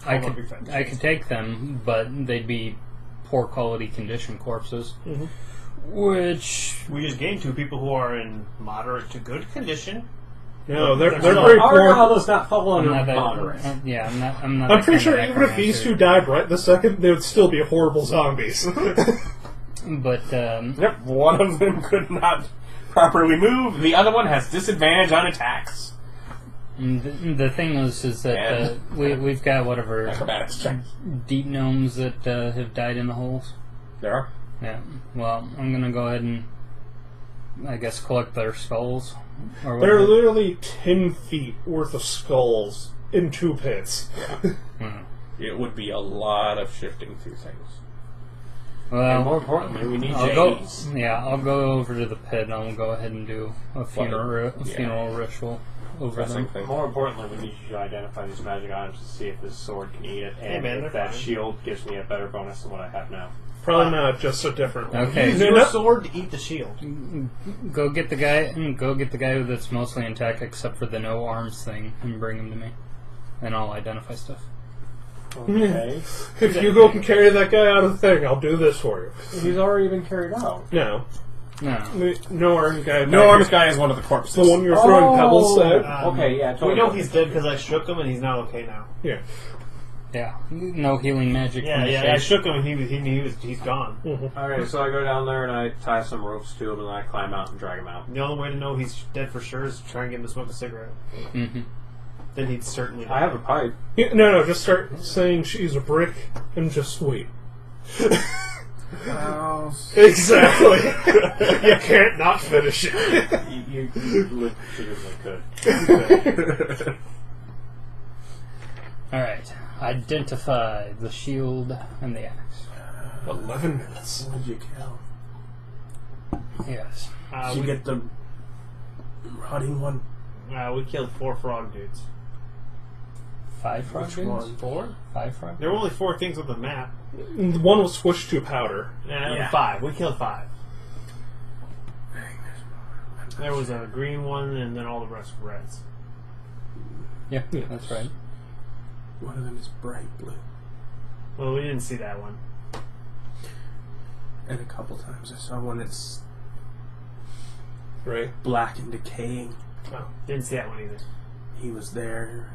I Hold on, big could fan. take them, but they'd be poor quality condition corpses. Mhm. Which We just gained 2 people who are in moderate to good condition. No, they're They're very Argyle poor. does not fall under I'm not that, moderate. yeah, I'm not. I'm not. I'm that pretty kind sure of even if these two necromancer. died right the second, they would still be horrible zombies. But Yep, one of them could not properly move. The other one has disadvantage on attacks. the thing is that And- we've got whatever Acrobatics check. deep gnomes that have died in the holes. There are. Yeah. Well, I'm gonna go ahead and I guess collect their skulls. Or There are whatever. literally 10 feet worth of skulls in 2 pits. It would be a lot of shifting through things. Well, And more importantly, we need I'll go. J's. Yeah, I'll go over to the pit and I'll go ahead and do a funeral ritual over Dressing them. thing. More importantly, we need you to identify these magic items to see if this sword can eat it, and man, if they're that fine. shield gives me a better bonus than what I have now. Probably not, just a different one. Okay. Use No, your no- sword to eat the shield. Go get the guy. Go get the guy that's mostly intact except for the no arms thing, and bring him to me, and I'll identify stuff. Okay. If you go and carry that guy out of the thing, I'll do this for you. He's already been carried out. No. No. No arm guy. No arms guy is one of the corpses. The one you're throwing pebbles at? Okay, yeah, totally. We know he's dead because I shook him and he's not okay now. Yeah. Yeah. No healing magic. Yeah, from the yeah. I shape. shook him and he's gone. Alright, so I go down there and I tie some ropes to him and I climb out and drag him out. The only way to know he's dead for sure is to try and get him to smoke a cigarette. Mm-hmm. Then he'd certainly die. I have a pipe. Yeah, no, just start saying she's a brick and just wait. Exactly. You can't not finish it. You legitimately could. All right. Identify the shield and the axe. 11 minutes. What did you kill? Yes. Did you We get the rotting one? killed 4 frog dudes. 5 frog Which dudes? one? 4? 5 frog. There were only 4 things on the map. One was squished to powder. Yeah. 5. We killed 5. There was a green one, and then all the rest were reds. Yeah, that's right. One of them is bright blue. Well, we didn't see that one. And a couple times I saw one that's Right? black and decaying. Oh, didn't see that one either. He was there.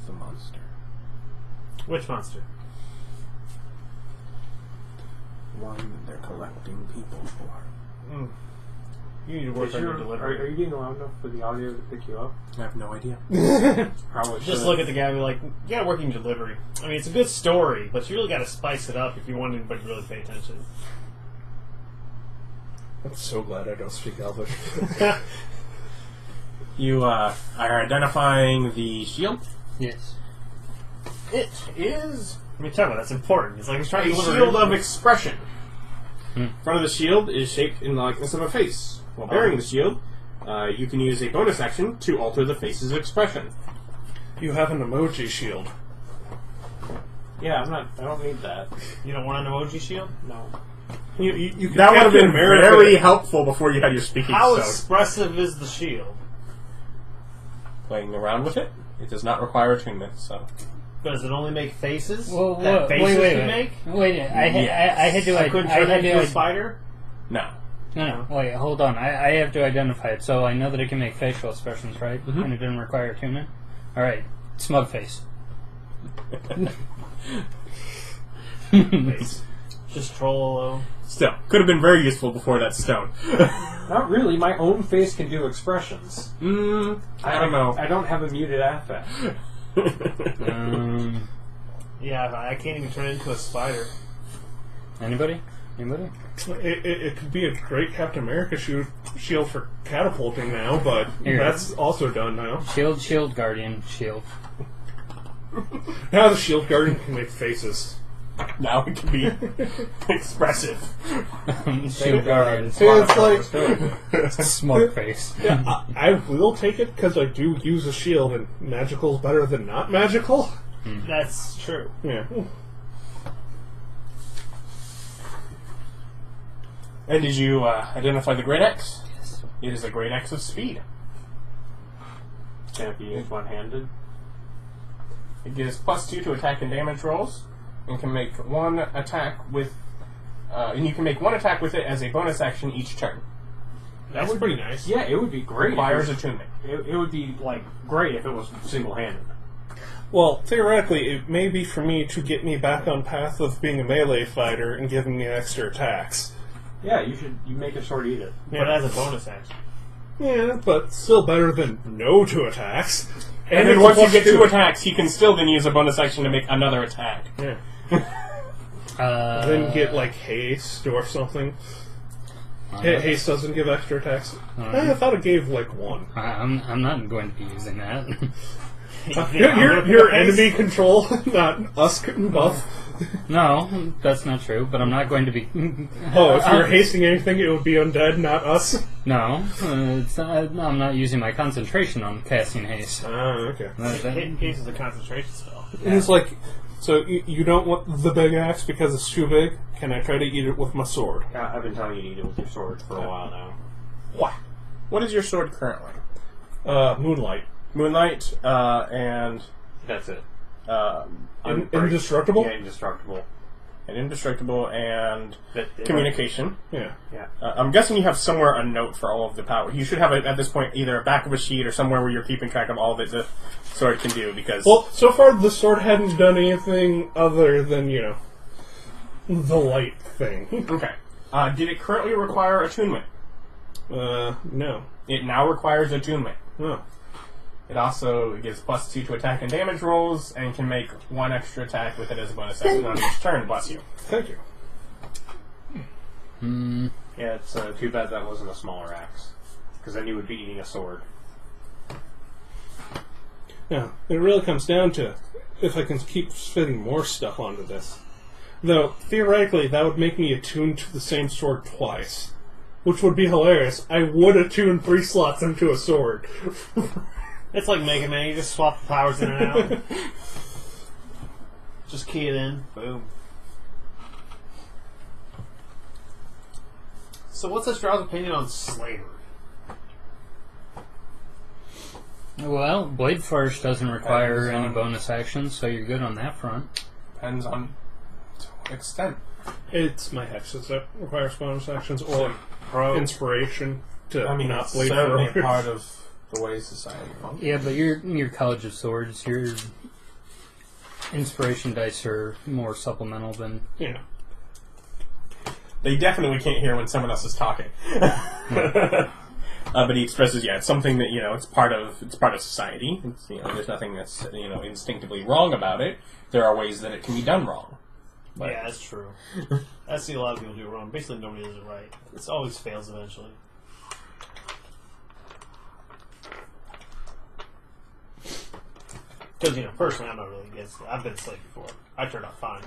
The monster. Which monster? One that they're collecting people for. You need to work on your delivery. Are you getting loud enough for the audio to pick you up? I have no idea. Probably Just shouldn't. look at the guy and be like, you gotta work in delivery. I mean, it's a good story, but you really gotta spice it up if you want anybody to really pay attention. I'm so glad I don't speak Elvish. You are identifying the shield. Yes. It is... Let me tell you, that's important. It's like he's trying A to deliver... shield of expression. In front of the shield is shaped in the likeness of a face. While bearing the shield, you can use a bonus action to alter the face's expression. You have an emoji shield. Yeah, I don't need that. You don't want an emoji shield? No. You can That would have been America. very helpful before you had your speaking How stone. expressive is the shield? Playing around with it, it does not require attunement, so... Does it only make faces? Well, that faces wait, can make? Wait, I had to. I couldn't turn that into a spider? No. No, wait, hold on. I have to identify it, so I know that it can make facial expressions, right? Mhm. And it didn't require attunement. All right, smug face. Just troll. Still, could have been very useful before that stone. Not really. My own face can do expressions. I don't know. I don't have a muted affect. Yeah, I can't even turn into a spider. Anybody? It could be a great Captain America shield for catapulting now, but Here. that's also done now. Shield guardian, shield. Now the shield guardian can make faces. Now it can be expressive. Shield guardian. It's like, Smug face. yeah, I will take it because I do use a shield, and magical is better than not magical. That's true. Yeah. And did you identify the Great Axe? Yes. It is a Great Axe of Speed. Can it be used one-handed? It gives +2 to attack and damage rolls, and can make one attack with, and you can make one attack with it as a bonus action each turn. That's pretty nice. Yeah, it would be great. Requires attunement. It would be like great if it was single-handed. Well, theoretically, it may be for me to get me back on path of being a melee fighter and giving me extra attacks. Yeah, you make a sword eat it. But as a bonus action. Yeah, but still better than no 2 attacks. And then it's once you plus get 2. 2 attacks, he can still then use a bonus action to make another attack. Yeah. Uh, Then get like haste or something. Haste doesn't give extra attacks. I thought it gave like 1. I'm not going to be using that. Your enemy control, not us buff. No, that's not true. But I'm not going to be. Oh, if you're hasting anything, it would be undead, not us. No, it's not, I'm not using my concentration on casting haste. Okay. Haste is a concentration spell. It's like, so you don't want the big axe because it's too big? Can I try to eat it with my sword? Yeah, I've been telling you to eat it with your sword for a while now. What is your sword currently? Moonlight. Moonlight, and That's it. Indestructible? Yeah, indestructible. and indestructible and communication. Yeah. Yeah. I'm guessing you have somewhere a note for all of the power. You should have it at this point either a back of a sheet or somewhere where you're keeping track of all that the sword can do. Because Well, so far the sword hadn't done anything other than, the light thing. okay. Did it currently require attunement? No. It now requires attunement. No. It also gives +2 to attack and damage rolls, and can make one extra attack with it as a bonus action on each turn. Bless you. Thank you. Yeah, it's too bad that wasn't a smaller axe. Because then you would be eating a sword. Now, it really comes down to if I can keep fitting more stuff onto this. Though, theoretically, that would make me attune to the same sword twice. Which would be hilarious. I would attune 3 slots into a sword. It's like Mega Man, you just swap the powers in and out. Just key it in. Boom. So what's this Rauda's opinion on slavery? Well, Blade Flourish doesn't require any bonus actions, so you're good on that front. Depends on extent. It's my hexes that requires bonus actions or Pro. inspiration to not it's blade certainly for part of the way society functions. Yeah, but your College of Swords, your inspiration dice are more supplemental than... Yeah. They definitely can't hear when someone else is talking. But he expresses, it's something that it's part of society. It's, there's nothing that's instinctively wrong about it. There are ways that it can be done wrong. But Yeah, that's true. I see a lot of people do it wrong. Basically, nobody does it right. It always fails eventually. Because, personally, I'm not really against it. I've been enslaved before. I turned out fine.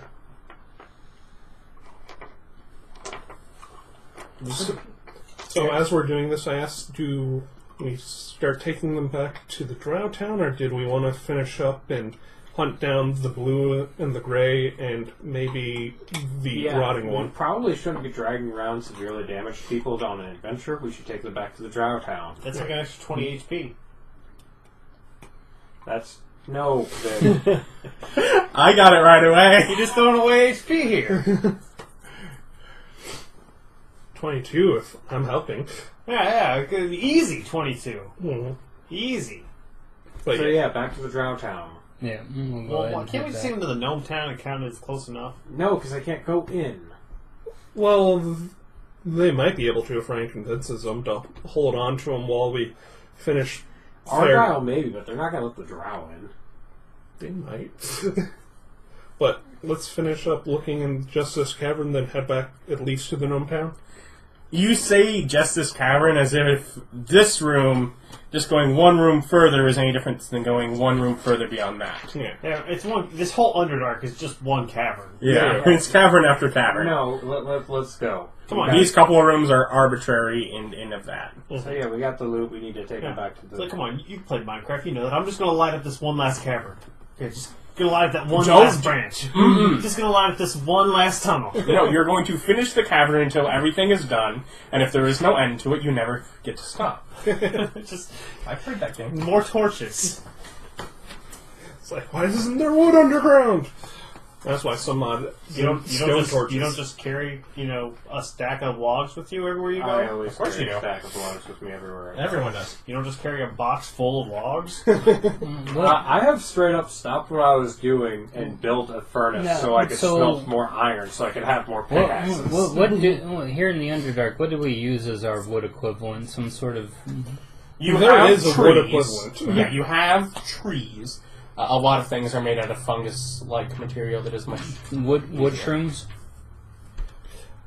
So as we're doing this, I asked, do we start taking them back to the Drow Town, or did we want to finish up and hunt down the blue and the gray and maybe the rotting one? We probably shouldn't be dragging around severely damaged people on an adventure. We should take them back to the Drow Town. That's like an extra 20 HP. That's... No, Vic. I got it right away. You're just throwing away HP here. 22 if I'm helping. Yeah, easy 22. Mm-hmm. Easy. But So yeah, back to the Drow Town. Yeah, we'll go Well, ahead and can't we hit just take them to the gnome town and count it as close enough? No, because I can't go in. Well, they might be able to if Ryan convinces them to hold on to him while we finish. Argyle maybe, but they're not going to let the drow in. They might. But let's finish up looking in Justice Cavern, then head back at least to the gnome town. You say Justice Cavern as if this room, just going one room further, is any different than going one room further beyond that. Yeah. Yeah, it's one. This whole Underdark is just one cavern. Yeah, it's cavern after cavern. No, let's go. Come on, These couple of rooms are arbitrary in of that. So yeah, we got the loot. We need to take them back to the. It's like, come on, you played Minecraft, you know that. I'm just going to light up this one last cavern. Okay, just going to light up that one Don't- last branch. Just going to light up this one last tunnel. No, you're going to finish the cavern until everything is done, and if there is no end to it, you never get to stop. Just I played that game. more torches. It's like, why isn't there wood underground? That's why some You don't torches. just carry, a stack of logs with you everywhere you go? I always Of course carry you a do. stack of logs with me everywhere. Everyone does. You don't just carry a box full of logs? I have straight up stopped what I was doing and built a furnace Yeah, so I could so- smelt more iron, so I could have more pickaxes. Here in the Underdark, what do we use as our wood equivalent? Some sort of... There have is a wood trees. equivalent. Yeah, you have trees. A lot of things are made out of fungus-like material that is much... Wood shrooms?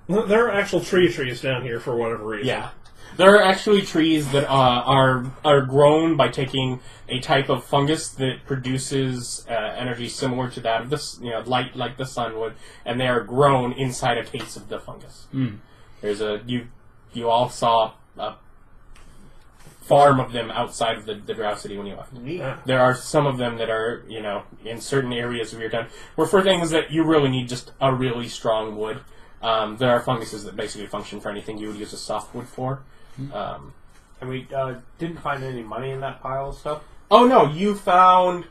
There are actual trees down here for whatever reason. Yeah. There are actually trees that are grown by taking a type of fungus that produces energy similar to that of this, light like the sun would, and they are grown inside a case of the fungus. Mm. There's you all saw a farm of them outside of the Drow City when you left. Yeah. There are some of them that are, in certain areas of your town, where for things that you really need just a really strong wood. There are funguses that basically function for anything you would use a softwood for. And we didn't find any money in that pile of stuff? Oh no, you found,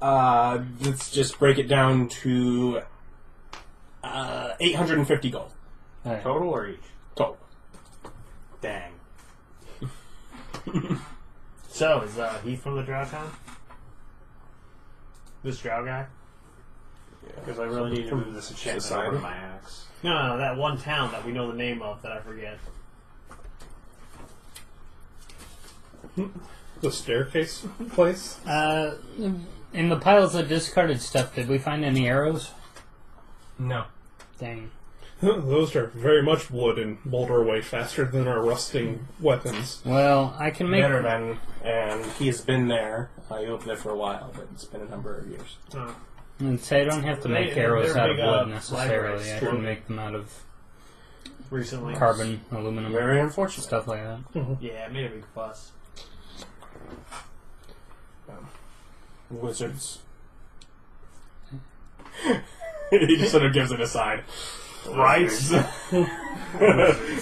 let's just break it down to 850 gold. Alright. Total or each? Total. Dang. So, is he from the Drow town? This Drow guy? Because I really need to move this enchantment Society? over to my axe. No, that one town that we know the name of that I forget. The staircase place? In the piles of discarded stuff, did we find any arrows? No. Dang. Those are very much wood and boulder away faster than our rusting weapons. Well, I can make... Better than, and he's been there. He lived there for a while, but it's been a number of years. I'd say I don't have to make They're arrows out of big, wood necessarily. libraries. I can make them out of Recently. carbon, aluminum, Very unfortunate. stuff like that. Yeah, it made a big fuss. Wizards. He just sort of gives it a side. Right?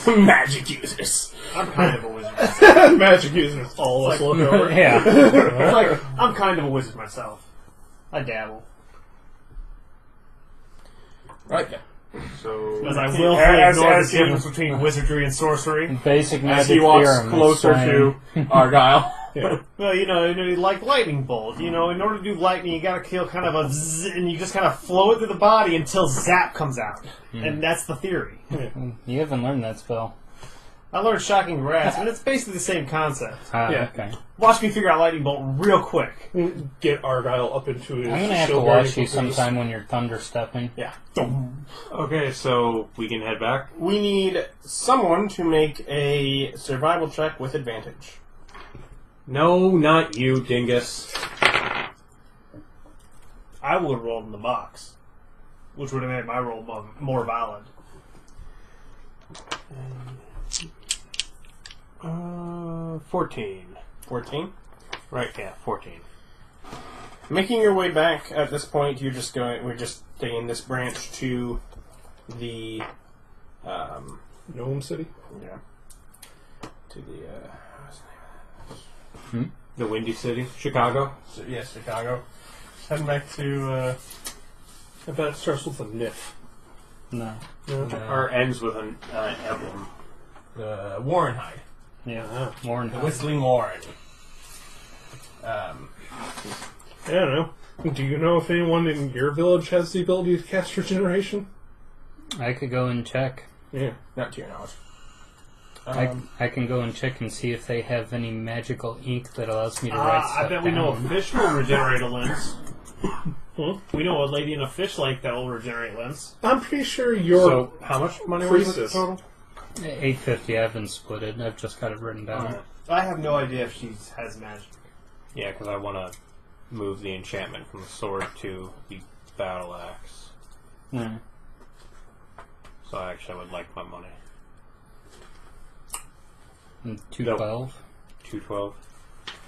Magic users. I'm kind of a wizard myself. Magic users. All of us look over. Yeah. It's like, I'm kind of a wizard myself. I dabble. Right then. So, Because I will As- ignore as the he- difference between wizardry and sorcery. Basic As magic he walks theorem. closer to Argyle. Well, like lightning bolt. In order to do lightning, you gotta kill kind of a zzz, and you just kind of flow it through the body until zap comes out. And that's the theory. You haven't learned that spell. I learned shocking grasp, and it's basically the same concept. Yeah. Okay. Watch me figure out lightning bolt real quick. Get Argyle up into his I'm gonna have to shield watch guarding you purposes. sometime when you're thunder stepping. Yeah. okay, so we can head back. We need someone to make a survival check with advantage. No, not you, dingus. I would have rolled in the box, which would have made my roll more valid. 14. 14. Right, yeah, 14. Making your way back at this point, we're just taking this branch to the, Gnome City? yeah, to the, what's the name of The Windy City, Chicago. that? Yes, Chicago. Heading back to, I bet it starts with a nif. No. Or ends with an emblem. Warrenhide. Yeah. Warren. The Whistling Warren. I don't know. Do you know if anyone in your village has the ability to cast regeneration? I could go and check. Yeah. Not to your knowledge. I can go and check and see if they have any magical ink that allows me to write stuff I bet we know a down. fish will regenerate a lens. Hmm? We know a lady in a fish lake that will regenerate lens. I'm pretty sure your So, how much money was it priestess. total? 850. I haven't split it. I've just got it written down. I have no idea if she has magic. Yeah, because I want to move the enchantment from the sword to the battle axe. Yeah. So I actually would like my money. And 212 212.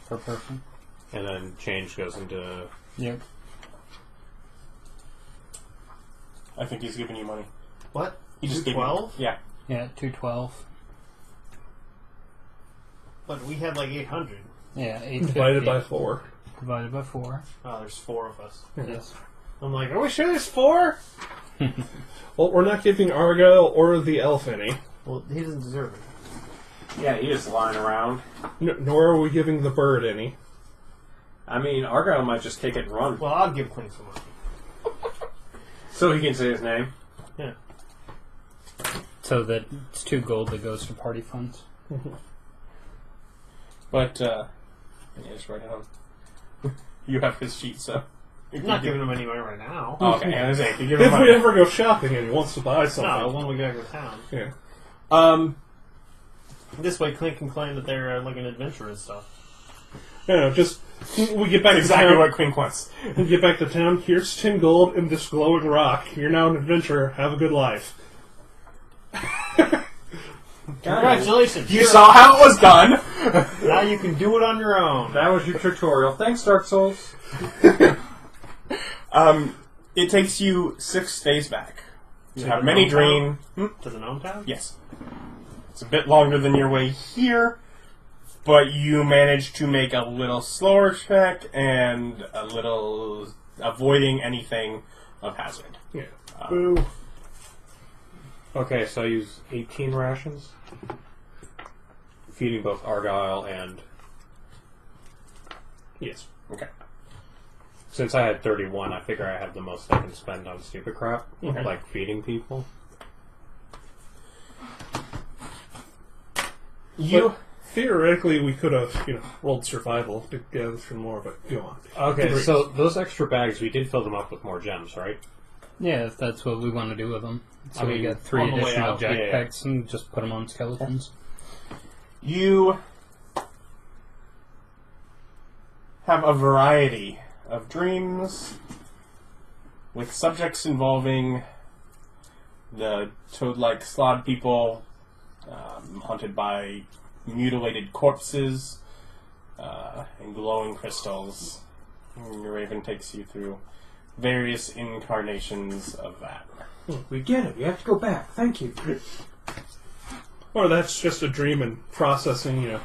per person. And then change goes into... Yep. I think he's giving you money. What? He just gave you 12? Yeah. Yeah, 212. But we had like 800. Yeah, 850. divided by 4. Divided by 4. Oh, there's 4 of us. Yes. I'm like, are we sure there's 4? Well, we're not giving Argyle or the elf any. Well, he doesn't deserve it. Yeah, he is lying around. Nor are we giving the bird any. I mean, Argyle might just take it and run. Well, I'll give Clink some money. So he can say his name. Yeah. So that it's 2 gold that goes to party funds. But, yeah, just write it down. You have his sheet, so... I'm not giving him any money right now. Oh, okay, I was saying, you give him If we money. ever go shopping and he wants to buy something. No, when we gotta go to town. Yeah. This way, Clink can claim that they're like an adventurer and stuff. No, just we get back Exactly to town. what Quink wants. We get back to town. Here's 10 gold and this glowing rock. You're now an adventurer. Have a good life. Congratulations! You saw how it was done! Now you can do it on your own. That was your tutorial. Thanks, Dark Souls. It takes you 6 days back. You To have the many gnome dream... To the gnome town? Yes. It's a bit longer than your way here, but you managed to make a little slower check and a little avoiding anything of hazard. Yeah. Boo. Okay, so I use 18 rations. Feeding both Argyle and... Yes. Okay. Since I had 31, I figure I have the most I can spend on stupid crap. Okay. Like feeding people. But theoretically, we could have, rolled survival to gather some more, but go on. Okay, Great. so those extra bags, we did fill them up with more gems, right? Yeah, if that's what we want to do with them. So I we mean, got 3 on the way additional out, yeah. jackpacks and just put them on skeletons. You have a variety of dreams with subjects involving the toad-like Slaadi people, haunted by mutilated corpses and glowing crystals. And your raven takes you through various incarnations of that. We get it. We have to go back. Thank you. Or that's just a dream and processing,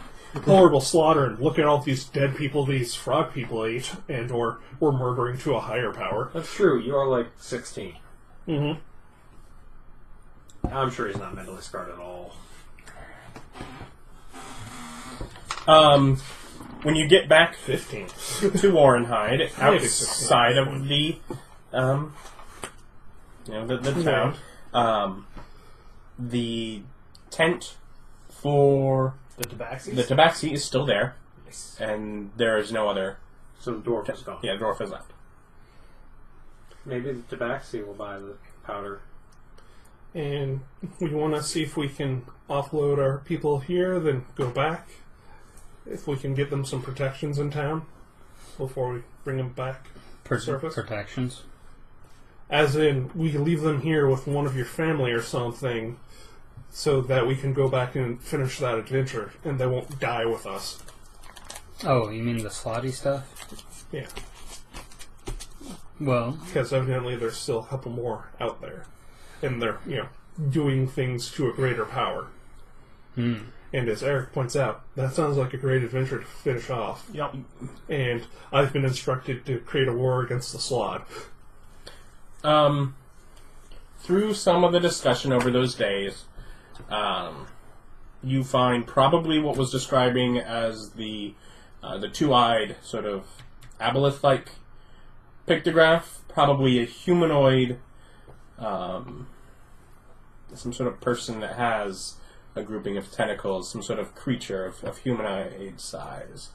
horrible slaughter and looking at all these dead people these frog people ate, and or we're murdering to a higher power. That's true. You are like 16. Mm-hmm. I'm sure he's not mentally scarred at all. When you get back 15. to Warrenhide, Maybe outside of the, the town, the tent for The tabaxis? the tabaxi is still there, Nice. and there is no other. So the dwarf is gone. Yeah, dwarf is left. Maybe the tabaxi will buy the powder. And we want to see if we can offload our people here, then go back. If we can get them some protections in town before we bring them back to surface. Protections. As in, we can leave them here with one of your family or something so that we can go back and finish that adventure and they won't die with us. Oh, you mean the Slaadi stuff? Yeah. Well, Because evidently there's still a couple more out there. And they're, doing things to a greater power. And as Erich points out, that sounds like a great adventure to finish off. Yep. And I've been instructed to create a war against the Slaad. Through some of the discussion over those days, you find probably what was describing as the two-eyed sort of aboleth-like pictograph, probably a humanoid, some sort of person that has a grouping of tentacles, some sort of creature of humanoid size.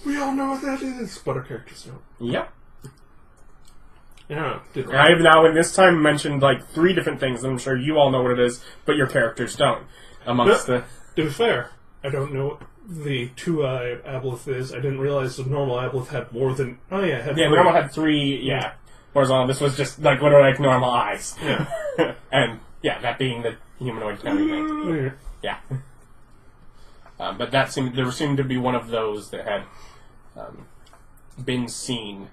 We all know what that is, but our characters don't. Yep. Yeah. I have now, in this time, mentioned like 3 different things. I'm sure you all know what it is, but your characters don't. Amongst To be fair, I don't know what the two-eyed aboleth is. I didn't realize the normal aboleth had more than... Oh, yeah, it had the 3. normal had 3, horizontal. This was just like literally like normal eyes. Yeah. And, that being the humanoid kind of thing. Yeah. But there seemed to be one of those that had been seen,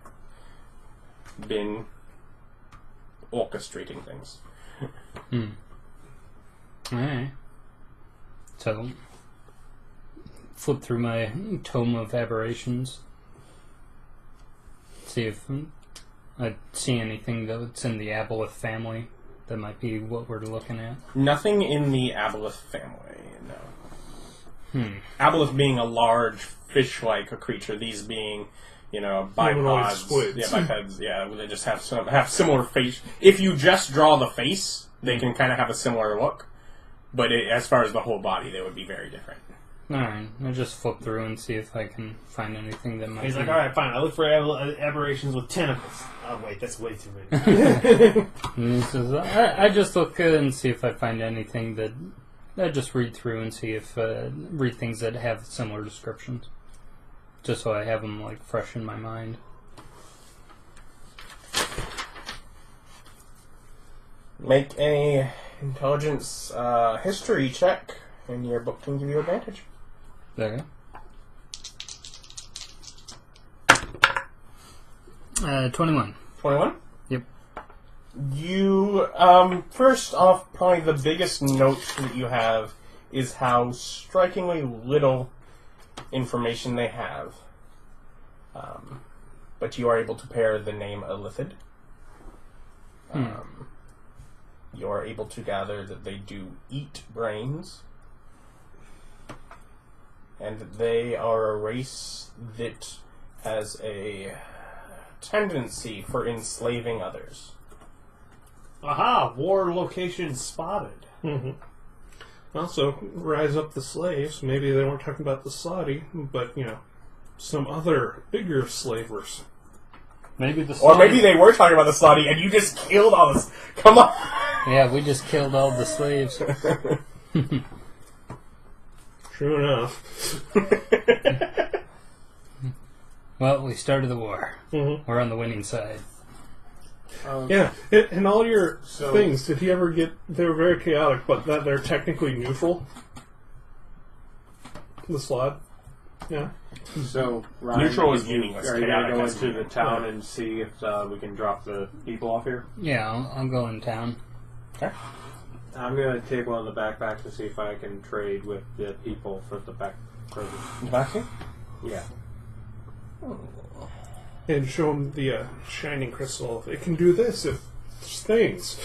been orchestrating things. Alright. So, flip through my tome of aberrations. See if I see anything that's in the aboleth family that might be what we're looking at. Nothing in the aboleth family, no. Aboleth being a large fish-like creature, these being, bipods. Squids. Yeah, bipeds. They just have similar face. If you just draw the face, they can kind of have a similar look. But as far as the whole body, they would be very different. Alright, I'll just flip through and see if I can find anything that might He's be... like, alright, fine. I look for aberrations with tentacles. Oh, wait, that's way too many. And he says, I just look and see if I find anything that... I just read through and see if... read things that have similar descriptions. Just so I have them, fresh in my mind. Make a intelligence history check, and your book can give you advantage. There you go. 21. 21? Yep. You, first off, probably the biggest note that you have is how strikingly little information they have. But you are able to pair the name Illithid. You are able to gather that they do eat brains. And that they are a race that has a tendency for enslaving others. Aha! War location spotted. Mm-hmm. Also, rise up the slaves. Maybe they weren't talking about the Slaadi, but, some other bigger slavers. Maybe the Or maybe they were talking about the Slaadi and you just killed all this. Come on! Yeah, we just killed all the slaves. True enough. Well, we started the war. Mm-hmm. We're on the winning side. Yeah, and all your things, did he ever get... They were very chaotic, but that they're technically neutral? The Slaad? Yeah. So, Ryan, Neutral is meaningless. Are you going to go Chaotic is into the town and see if we can drop the people off here? Yeah, I'll go in town. Okay. I'm going to take one of the backpacks to see if I can trade with the people for the back produce. The back here? Yeah. And show him the shining crystal. It can do this if there's things.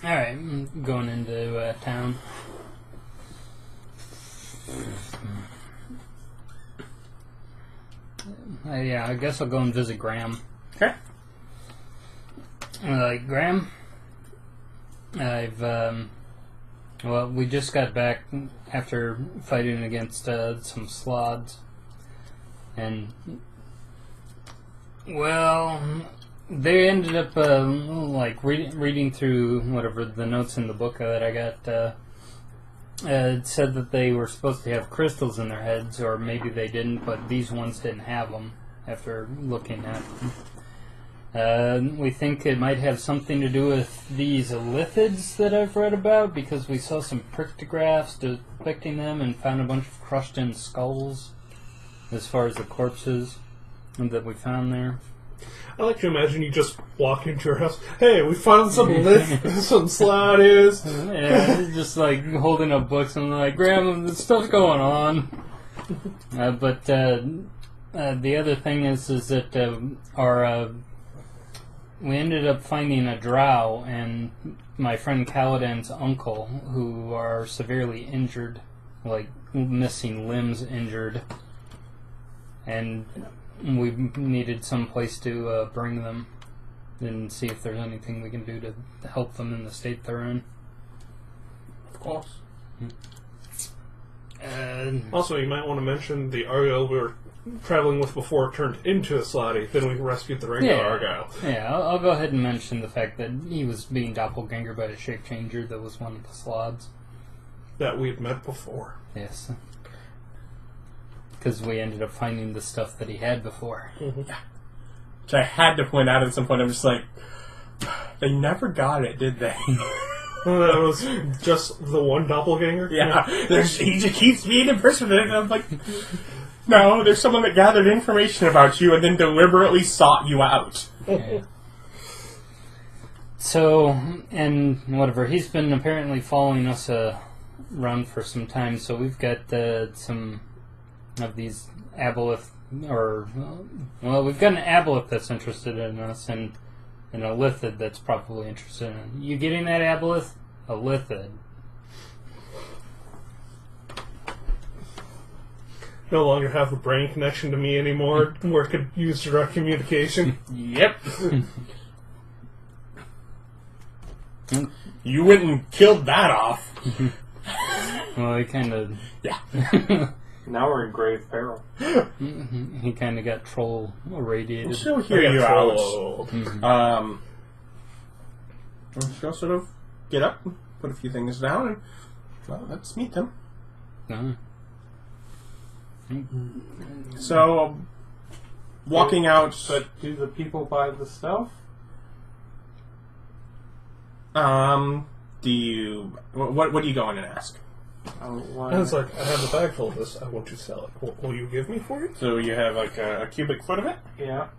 Alright, I'm going into town. Yeah, I guess I'll go and visit Graham. Okay. Graham, I've, well, we just got back after fighting against some Slaads. And, well, they ended up, reading through whatever the notes in the book that I got, it said that they were supposed to have crystals in their heads, or maybe they didn't, but these ones didn't have them after looking at them. We think it might have something to do with these Illithids that I've read about, because we saw some pictographs depicting them and found a bunch of crushed-in skulls as far as the corpses that we found there. I like to imagine you just walk into your house. Hey, we found some some Slaadis. Yeah, just holding up books and Graham, this stuff's going on. But the other thing is that we ended up finding a drow and my friend Kalidan's uncle, who are severely injured, missing limbs injured. and we needed some place to bring them and see if there's anything we can do to help them in the state they're in. Of course. Also, you might want to mention the Argyle we were traveling with before turned into a Slaadi. Then we rescued the regular Argyle. Yeah, I'll go ahead and mention the fact that he was being doppelganger by a shape changer that was one of the Slaads. That we had met before. Yes. Because we ended up finding the stuff that he had before. Mm-hmm. Yeah. Which I had to point out at some point. I'm just like, they never got it, did they? That was just the one doppelganger? Yeah. He just keeps being impersonated, and I'm like, no, there's someone that gathered information about you and then deliberately sought you out. Yeah. So, and whatever, he's been apparently following us around for some time, so we've got some of these aboleth, we've got an aboleth that's interested in us, and a lithid that's probably interested in. You getting that, aboleth? A lithid. No longer have a brain connection to me anymore, where it could use direct communication. Yep. You went and killed that off. Well, he kind of... Yeah. Now we're in grave peril. he kind of got troll irradiated. She'll hear you out. Trolled. She'll sort of get up, put a few things down, and, well, let's meet them. So, walking out... But do the people buy the stuff? Do you... What do you go in and ask? I was like, I have a bag full of this. I want to sell it. What will you give me for it? So you have like a cubic foot of it? Yeah.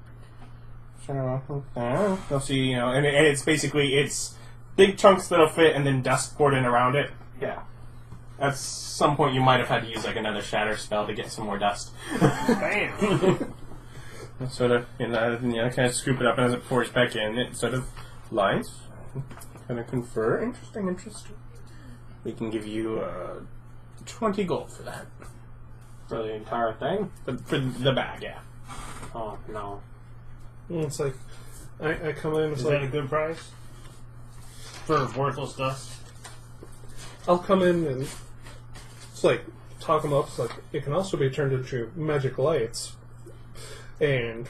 You'll see, and it's basically, it's big chunks that'll fit and then dust poured in around it. Yeah. At some point you might have had to use like another shatter spell to get some more dust. Bam! Sort of, kind of scoop it up, and as it pours back in, it sort of lines. Kind of confer. Interesting. We can give you 20 gold for that. For the entire thing? For the bag, yeah. Oh, no. It's like, I come in, it's Is like... that a good price? For worthless dust? I'll come in and it's like, talk them up. It's like, it can also be turned into magic lights. And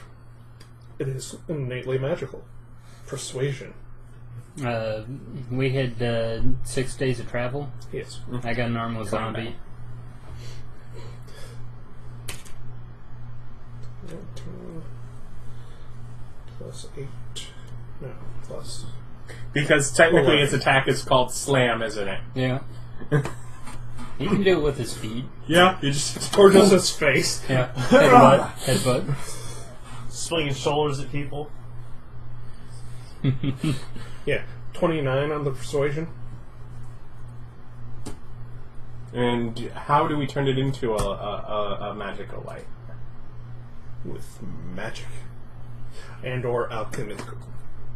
it is innately magical. Persuasion. We had 6 days of travel. Yes. I got an arm with zombie. 19 plus 8. No, plus. Because technically 11. its attack is called slam, isn't it? Yeah. He can do it with his feet. Yeah, you just... Or just his face. Yeah. Headbutt. Swinging shoulders at people. Yeah, 29 on the persuasion. And how do we turn it into a magical light? With magic. And or alchemical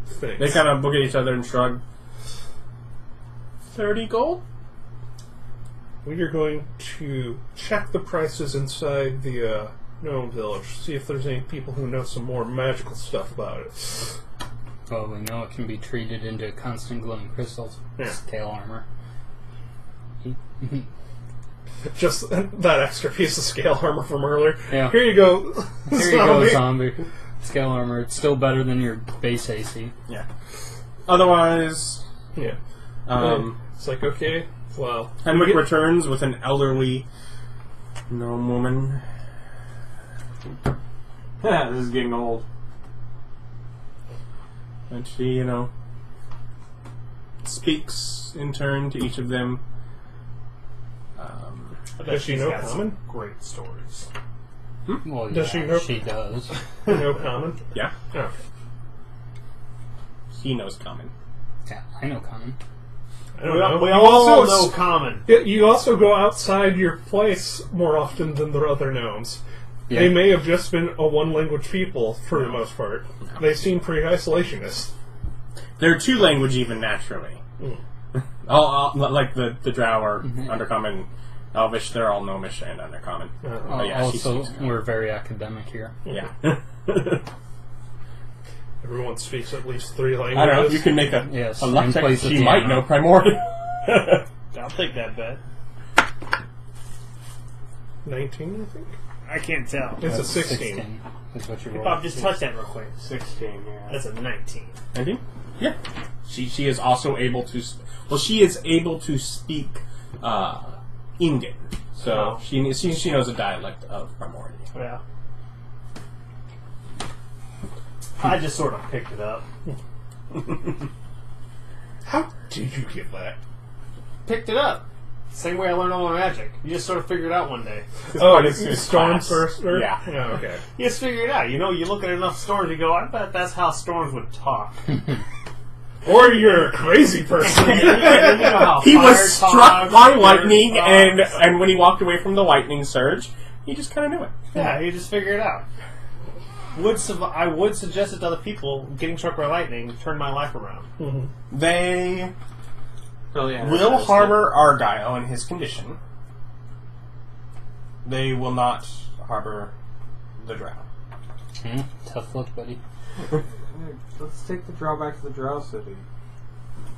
things. They kind of look at each other and shrug. 30 gold? We are going to check the prices inside the gnome village. See if there's any people who know some more magical stuff about it. Well, we know it can be treated into constant glowing crystals. Yeah. Scale armor. Just that extra piece of scale armor from earlier. Yeah. Here you go. Here you go, zombie. Scale armor. It's still better than your base AC. Yeah. Otherwise... Yeah. It's like, okay, well... Henwick returns with an elderly gnome woman. Yeah, this is getting old. And she, speaks in turn to each of them. I bet Does she she's know got some common? great stories. Well, yeah, Does she know- she does. No common? Yeah, Okay. he knows common. Yeah, I know common. I don't know. We You all also know common. You also go outside your place more often than the other gnomes. Yeah. They may have just been a one-language people for the most part. They seem pretty isolationist. They're two-language even naturally. Mm. Like the drow are undercommon Elvish, they're all Gnomish and Undercommon. But yeah, she Also, speaks we're very academic here. Yeah. Everyone speaks at least 3 languages. I don't know, you can make a luck and check. plays the She might piano. know Primordial. I'll take that bet. 19, I think? I can't tell. It's a That's 16. is what you Hey, roll. Bob, just touch that real quick. 16, yeah. That's a 19. 19? Yeah. She is also able to... she is able to speak Ingen. So she knows a dialect of Primordial. Yeah. I just sort of picked it up. How did you get that? Picked it up. Same way I learned all my magic. You just sort of figure it out one day. Oh, it's storm class. first? Yeah. Oh, okay. You just figure it out. You know, you look at enough storms, you go, I bet that's how storms would talk. Or you're a crazy person. You know how He fire was struck talks, by earth lightning, talks. and when he walked away from the lightning surge, he just kind of knew it. Yeah, you just figure it out. I would suggest it to other people. Getting struck by lightning turned my life around. They Really will harbor Argyle in his condition. They will not harbor the drow. Tough luck, buddy. Let's take the drow back to the drow city.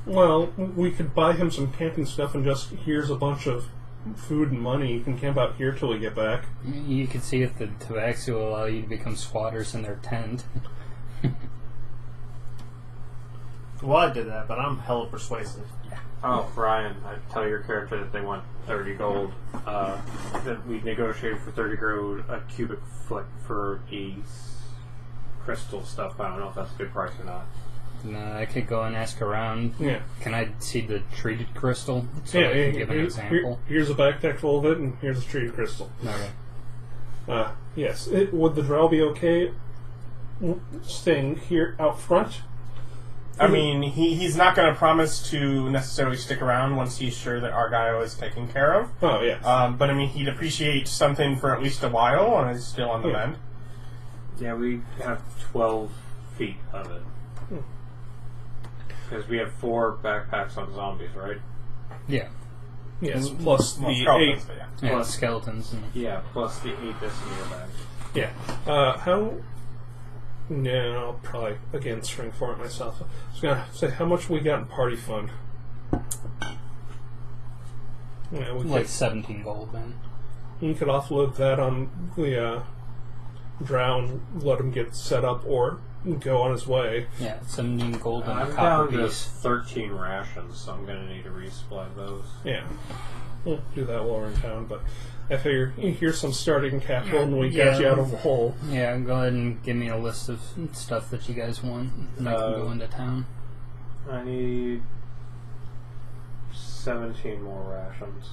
Well, we could buy him some camping stuff and just, here's a bunch of food and money. You can camp out here till we get back. You can see if the Tabaxi will allow you to become squatters in their tent. Well, I did that, but I'm hella persuasive. Oh, Brian, I tell your character that they want 30 gold. That we negotiated for 30 gold a cubic foot for a crystal stuff. I don't know if that's a good price or not. No, I could go and ask around. Yeah. Can I see the treated crystal? So Yeah, I can give an example. Here's a backpack full of it, and here's a treated crystal. Okay. Yes. Would the drow be okay staying here out front? I mean, he's not going to promise to necessarily stick around once he's sure that Argyle is taken care of. Oh, yes. But I mean, he'd appreciate something for at least a while, and he's still on the mend. Yeah, we have 12 feet of it. Because we have 4 backpacks on zombies, right? Yeah. Yes, plus the 8. Skeletons, but yeah. Yeah, Plus- skeletons. And Yeah, plus the 8 decimeter bags. Yeah. How... No, probably, again, string for it myself. I was going to say, how much we got in party fund? Yeah, we like could, 17 gold, then. you could offload that on the drown, let him get set up, or go on his way. Yeah, 17 gold and a I'm copper down to piece. 13 rations, so I'm going to need to resupply those. Yeah. We'll do that while we're in town, but I figure here's some starting capital and we Yeah. got you out of the hole. Yeah, go ahead and give me a list of stuff that you guys want, and I can go into town. I need 17 more rations.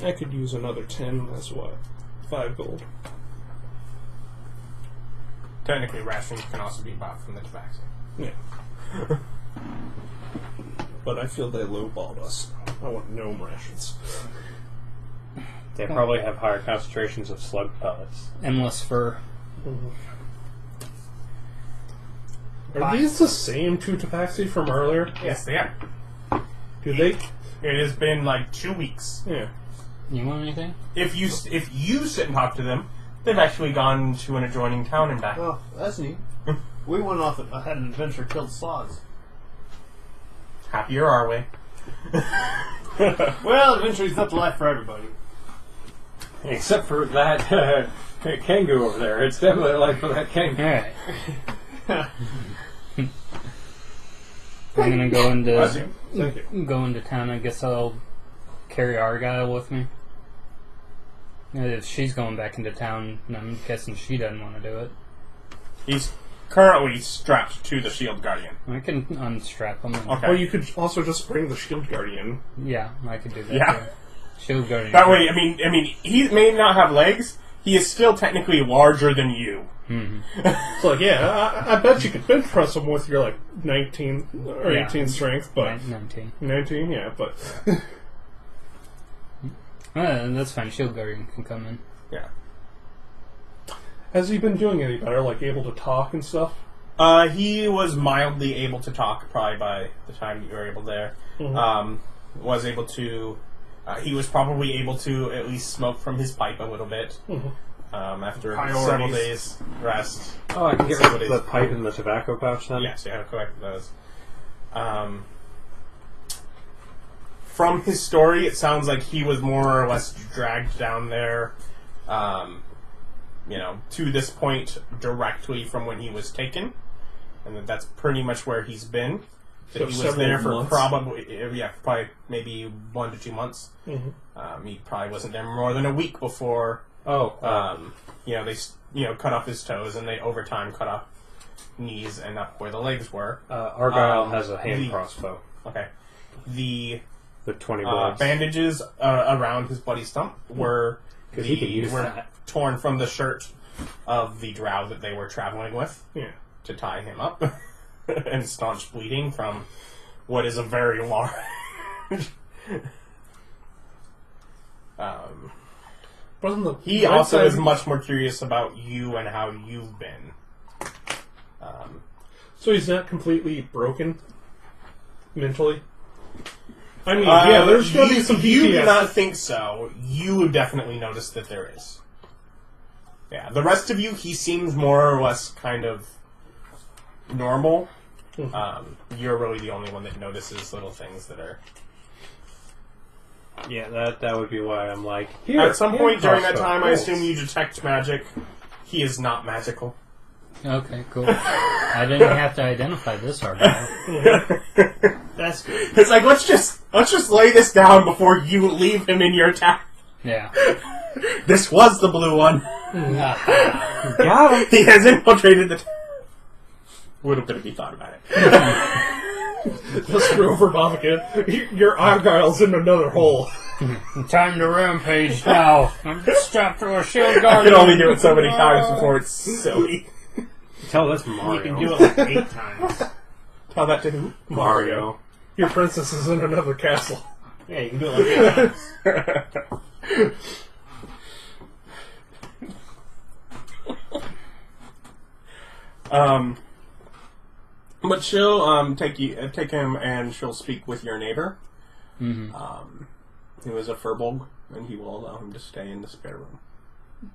I could use another 10, that's what? 5 gold. Technically, rations can also be bought from the Tabaxi. Yeah. But I feel they lowballed us. I want gnome rations. They probably have higher concentrations of slug pellets. Endless fur. Are these the same 2 tabaxi from earlier? Yes, they are. Do they? It has been like 2 weeks. Yeah. You want anything? If you sit and talk to them, they've actually gone to an adjoining town and back. Oh, that's neat. We went off and had an adventure, killed Slaads. Happier our way. Well, adventure is not the life for everybody. Except for that Kangu over there. It's definitely like for that Kangu. Alright. I'm gonna go Bless you. Thank you. go into town. I guess I'll carry Argyle with me. If she's going back into town, I'm guessing she doesn't want to do it. He's currently strapped to the shield guardian. I can unstrap him. And, Okay. Or you could also just bring the shield guardian. Yeah, I could do that. Yeah. too. Shield guardian. That way, I mean, he may not have legs. He is still technically larger than you. Mm-hmm. It's like, yeah, I bet you could bench press him with your, like, 19 or Yeah. 18 strength, but... 19. 19, yeah, but... That's fine. Shield guardian can come in. Yeah. Has he been doing any better, like able to talk and stuff? He was mildly able to talk probably by the time you were able there. Mm-hmm. Was able to He was probably able to at least smoke from his pipe a little bit after several days rest. Oh, I can get rid of the pipe and the tobacco pouch then? Yes, yeah, collect those. From his story, it sounds like he was more or less dragged down there, to this point directly from when he was taken, and that's pretty much where he's been. That So he was there for months? probably maybe 1 to 2 months. Mm-hmm. He probably wasn't there more than a week before. They cut off his toes, and they over time cut off knees and up where the legs were. Argyle has a hand crossbow. Okay. The 20 bullets. bandages around his bloody stump were he could use that. torn from the shirt of the drow that they were traveling with to tie him up and staunch bleeding from what is a very large. He also is much more curious about you and how you've been. So he's not completely broken mentally? I mean, there's going to be some You do PTSD. not think so. You have definitely noticed that there is. Yeah, the rest of you, he seems more or less kind of normal. You're really the only one that notices little things that are... Yeah, that would be why I'm like... At some point during that time, I Oh. assume you detect magic. He is not magical. Okay, cool. I didn't have to identify this Argyle. That's good. It's like, let's just lay this down before you leave him in your attack. Yeah. This was the blue one. Got him! He has infiltrated the... Little bit of me thought about it. Let's screw over Bobbican. Your Argyle's in another hole. Time to rampage now. I'm strapped to a shield I guard. can only do it so many times before it's silly. Tell that's You Mario. can do it like 8 times. Tell that to who? Mario. Your princess is in another castle. Yeah, you can do it like 8 times. But she'll take him and she'll speak with your neighbor. Who is a furbolg, and he will allow him to stay in the spare room.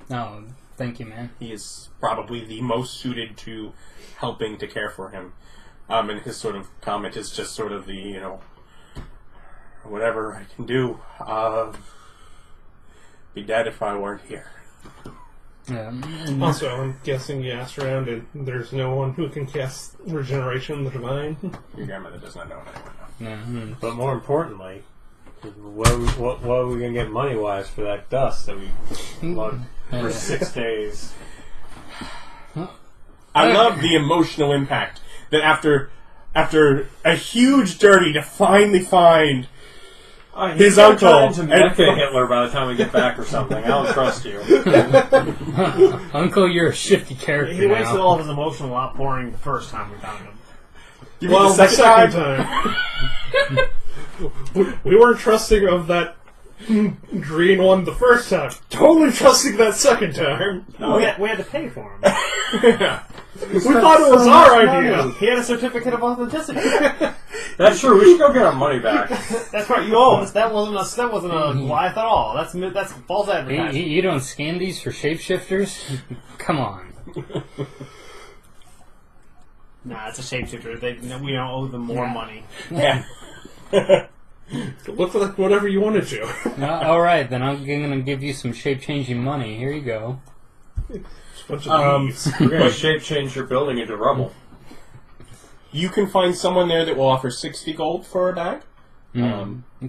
No, thank you, man. He is probably the most suited to helping to care for him. And his sort of comment is just sort of the, whatever I can do. Be dead if I weren't here. Yeah, and Also, I'm guessing you asked around and there's no one who can cast Regeneration of the Divine. Your grandmother does not know anyone else. But more importantly, what are we going to get money-wise for that dust that we lugged for 6 days? I love the emotional impact that after a huge journey to finally find his uncle to Mecca Hitler by the time we get back or something. I don't trust you. Uncle, you're a shifty character He wasted now. all of his emotional outpouring the first time we found him. You mean The second time. We weren't trusting of that green one the first time. Totally trusting that second time. We had to pay for him. We thought it was our idea. He had a certificate of authenticity. That's true. We should go get our money back. That's right. You owe us. That wasn't a Goliath at all. That's false advertising. You don't scan these for shapeshifters? Come on. Nah, it's a shapeshifter. We don't owe them more money. Yeah. It looked like whatever you wanted to. Alright, then I'm going to give you some shape-changing money. Here you go. Bunch of leaves. We're going to shape change your building into rubble. You can find someone there that will offer 60 gold for a bag.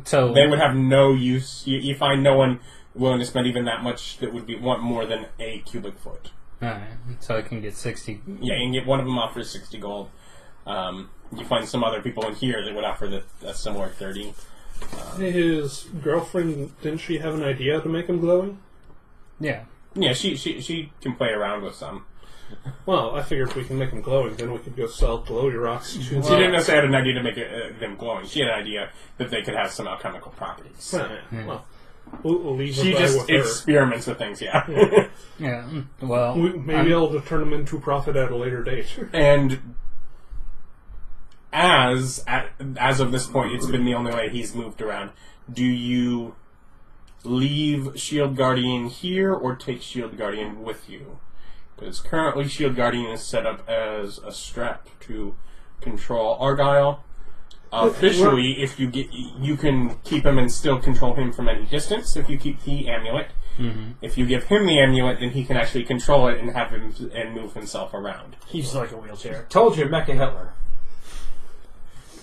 So They would have no use. You find no one willing to spend even that much that would want more than a cubic foot. alright, so I can get 60. Yeah, you can get one of them offers 60 gold. You find some other people in here that would offer a similar 30. His girlfriend, didn't she have an idea to make him glowing? Yeah. Yeah, she can play around with some. Well, I figured if we can make him glowing, then we could go sell glowy rocks. She didn't necessarily have an idea to make them glowing. She had an idea that they could have some alchemical properties. Well, we'll leave She it just with her. experiments with things, yeah. Yeah, well... We may be able to turn them into profit at a later date. And as of this point, it's been the only way he's moved around. Do you leave Shield Guardian here or take Shield Guardian with you. Because currently Shield Guardian is set up as a strap to control Argyle. Officially, if you can keep him and still control him from any distance if you keep the amulet. Mm-hmm. If you give him the amulet, then he can actually control it and have him and move himself around. He's just like a wheelchair. Told you, Mecha Hitler.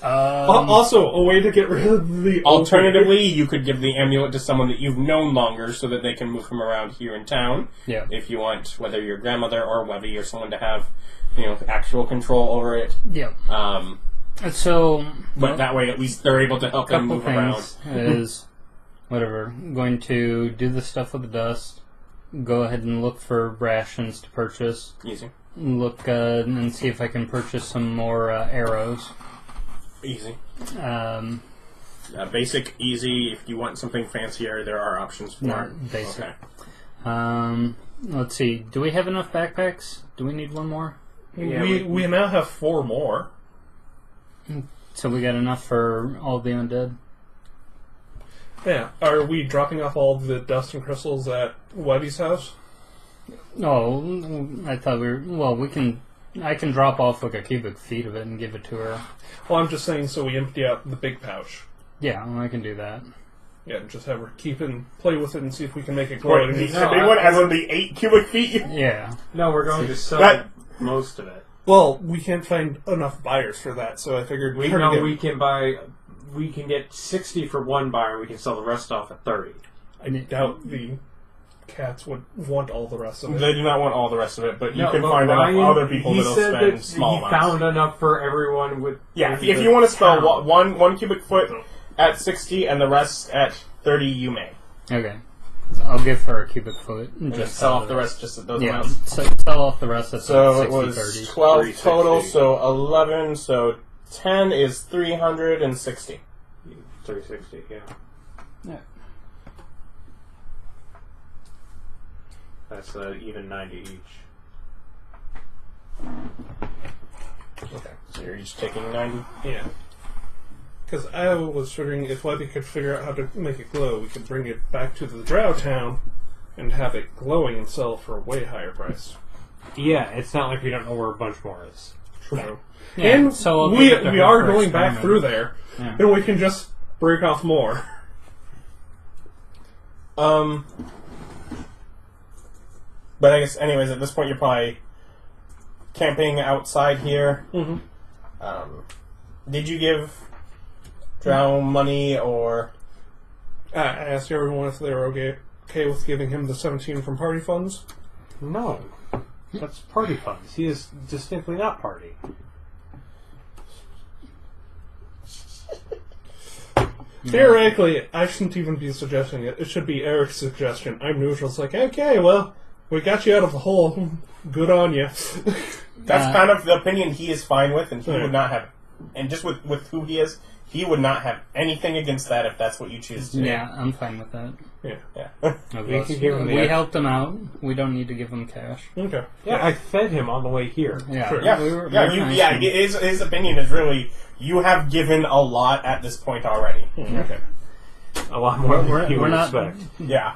Also, a way to get rid of the... Alternatively, you could give the amulet to someone that you've known longer so that they can move him around here in town. Yeah. If you want, whether your grandmother or Webby or someone to have, actual control over it. Yeah. But that way, at least they're able to help them move around. Is whatever. Going to do the stuff with the dust. Go ahead and look for rations to purchase. Easy. Look and see if I can purchase some more arrows. Easy. Basic, easy. If you want something fancier, there are options for it. Basic. Okay. Let's see. Do we have enough backpacks? Do we need one more? Yeah, we now have 4 more. So we got enough for all the undead? Yeah. Are we dropping off all the dust and crystals at Webby's house? Oh, I thought we were... Well, I can drop off like a cubic feet of it and give it to her. Well, I'm just saying so we empty out the big pouch. Yeah, I can do that. Yeah, and just have her play with it and see if we can make it glow. Wait, the big one as in the 8 cubic feet? Yeah. No, we're going to sell most of it. Well, we can't find enough buyers for that, so I figured we can get 60 for one buyer. We can sell the rest off at 30. I doubt the cats would want all the rest of it. They do not want all the rest of it, but you can find enough other people that'll spend small amounts. He found enough for everyone with... Yeah, if you want to spell one cubic foot at 60 and the rest at 30, you may. Okay. So I'll give her a cubic foot. And just sell off the rest just at those yeah, amounts. Sell off the rest at 60, it was 30. 12 total, so 11, so 10 is 360. 360, yeah. Yeah. That's even 90 each. Okay, so you're each taking 90? Yeah. Because I was figuring if Webby could figure out how to make it glow, we could bring it back to the Drow town and have it glowing and sell for a way higher price. Yeah, it's not like we don't know where a bunch more is. True. Yeah, and so we are going back through there, yeah. and we can just break off more. But I guess, anyways, at this point you're probably camping outside here. Mm-hmm. Did you give Drow money, or... I asked everyone if they were okay with giving him the 17 from party funds. No. That's party funds. He is distinctly not party. Theoretically, I shouldn't even be suggesting it. It should be Erich's suggestion. I'm neutral. It's like, okay, well, we got you out of the hole. Good on you. That's kind of the opinion he is fine with, and he would not have... And just with who he is, he would not have anything against that if that's what you choose to do. Yeah, I'm fine with that. Yeah. We helped him out. We don't need to give him cash. Okay. Yeah, I fed him on the way here. Yeah, Sure. Yeah, his opinion is really, you have given a lot at this point already. Okay. A lot more than We're you would not- expect. Yeah.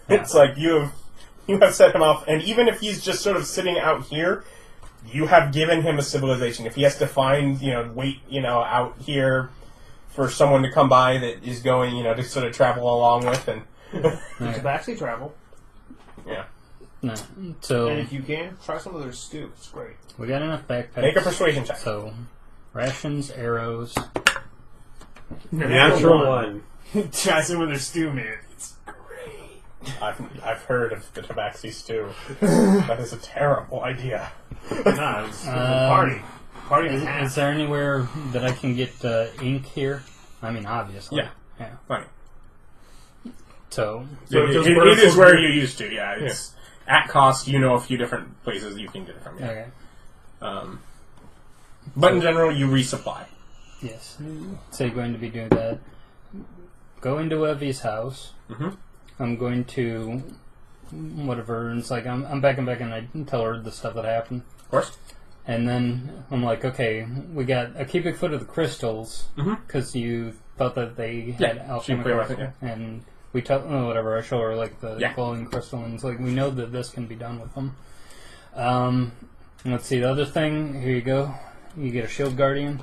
It's like you have set him off, and even if he's just sort of sitting out here, you have given him a civilization. If he has to find, wait, out here for someone to come by that is going, to sort of travel along with, and... You can actually travel. Yeah. No. So And if you can, try some of their stew. It's great. we got enough backpacks. Make a persuasion check. So rations, arrows. Natural one. Try some of their stew, man. It's great. I've heard of the tabaxi stew. That is a terrible idea. Nah, it's party. Party and a Is half. there anywhere that I can get ink here? I mean, obviously. Yeah. Fine. So It is where you used to, yeah. It's at cost, a few different places you can get it from. Yeah. okay. But in general, you resupply. Yes. So you're going to be doing that. Go into Evie's house. Mm-hmm. I'm going to whatever. And it's like I'm back and I tell her the stuff that happened. Of course. And then I'm like, okay, we got a cubic foot of the crystals because you thought that they had alchemy, clear with it, and We tell whatever. I show her like the Yeah. glowing crystallines. Like we know that this can be done with them. Let's see the other thing. Here you go. You get a shield guardian,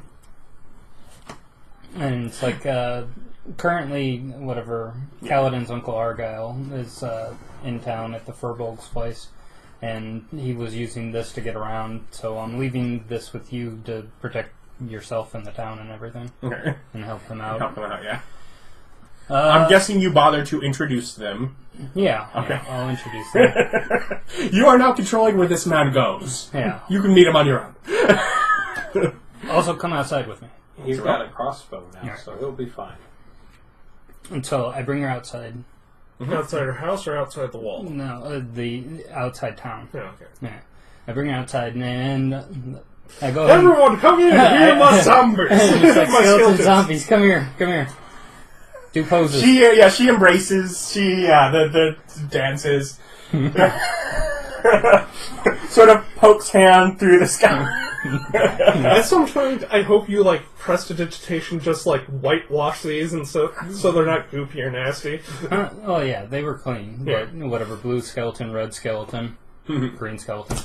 and it's like currently whatever. Kalidan's uncle Argyle is in town at the Furbolg's place, and he was using this to get around. So I'm leaving this with you to protect yourself and the town and everything, Okay. and help them out. Help them out, yeah. I'm guessing you bother to introduce them. Yeah, Okay. yeah, I'll introduce them. You are now controlling where this man goes. Yeah. You can meet him on your own. Also, come outside with me. He's got a crossbow now, Yeah. so he'll be fine. And so I bring her outside. Outside her house or outside the wall? No, the outside town. Yeah, okay. Yeah. I bring her outside and I go ahead. Everyone, come in! Hear my zombies! It's like My skeleton skeletons. zombies. Come here. Do poses. She embraces. The dances. Sort of pokes hand through the sky. At some point, I hope you, like, prestidigitation just, like, whitewash these and so they're not goopy or nasty. Oh yeah, they were clean. Yeah. But whatever, blue skeleton, red skeleton, green skeleton.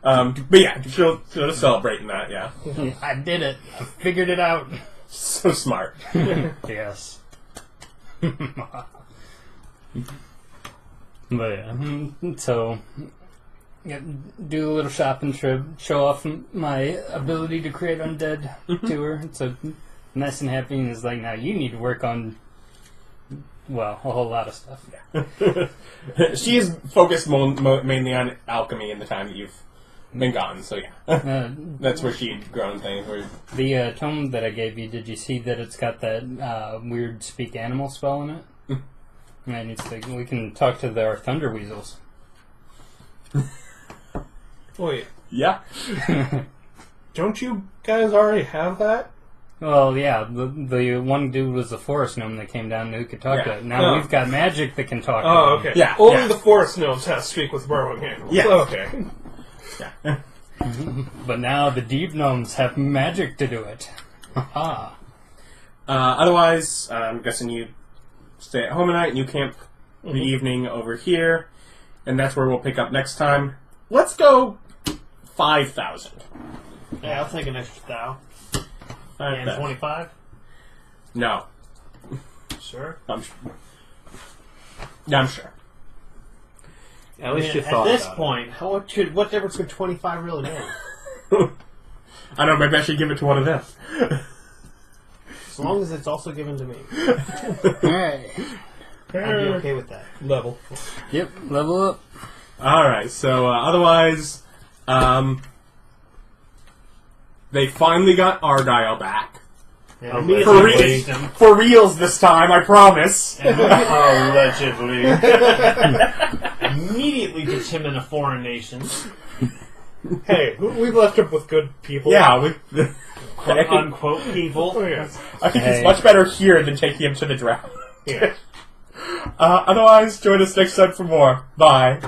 But yeah, she'll just celebrate in that, yeah. I did it. I figured it out. So smart. Yes. But yeah, so yeah, do a little shopping trip, show off my ability to create undead to her. So nice and happy, and it's like, now you need to work on, well, a whole lot of stuff. She is focused mainly on alchemy in the time that you've been gone, so yeah. That's where she'd grown things. The tome that I gave you, did you see that it's got that weird speak animal spell in it? And it's like, we can talk to our thunder weasels. Wait, Yeah. don't you guys already have that? Well, yeah, the one dude was the forest gnome that came down who could talk to Yeah. it. Now Oh. we've got magic that can talk to Oh, them. okay. Yeah, Only yeah. the forest gnomes have to speak with burrowing animals. Yeah. Okay. Yeah. But now the deep gnomes have magic to do it. Haha. Otherwise, I'm guessing you stay at home tonight and you camp the evening over here, and that's where we'll pick up next time. Let's go 5,000. Yeah, I'll take an extra thou. And 5,000. 25? No. Sure. I'm sure. At least you At thought this about point, what difference could 25 really make? I don't know, maybe I should give it to one of them. As long as it's also given to me. Alright. I'd be okay with that. Level. Yep, level up. Alright, so otherwise, they finally got Argyle back. Yeah, For immediately real. raised him. For reals this time, I promise. Allegedly. Immediately puts him in a foreign nation. Hey, we left him with good people. Yeah, Quote unquote people. Oh, yes. I think Hey. it's much better here than taking him to the drown. Yeah. Otherwise, join us next time for more. Bye.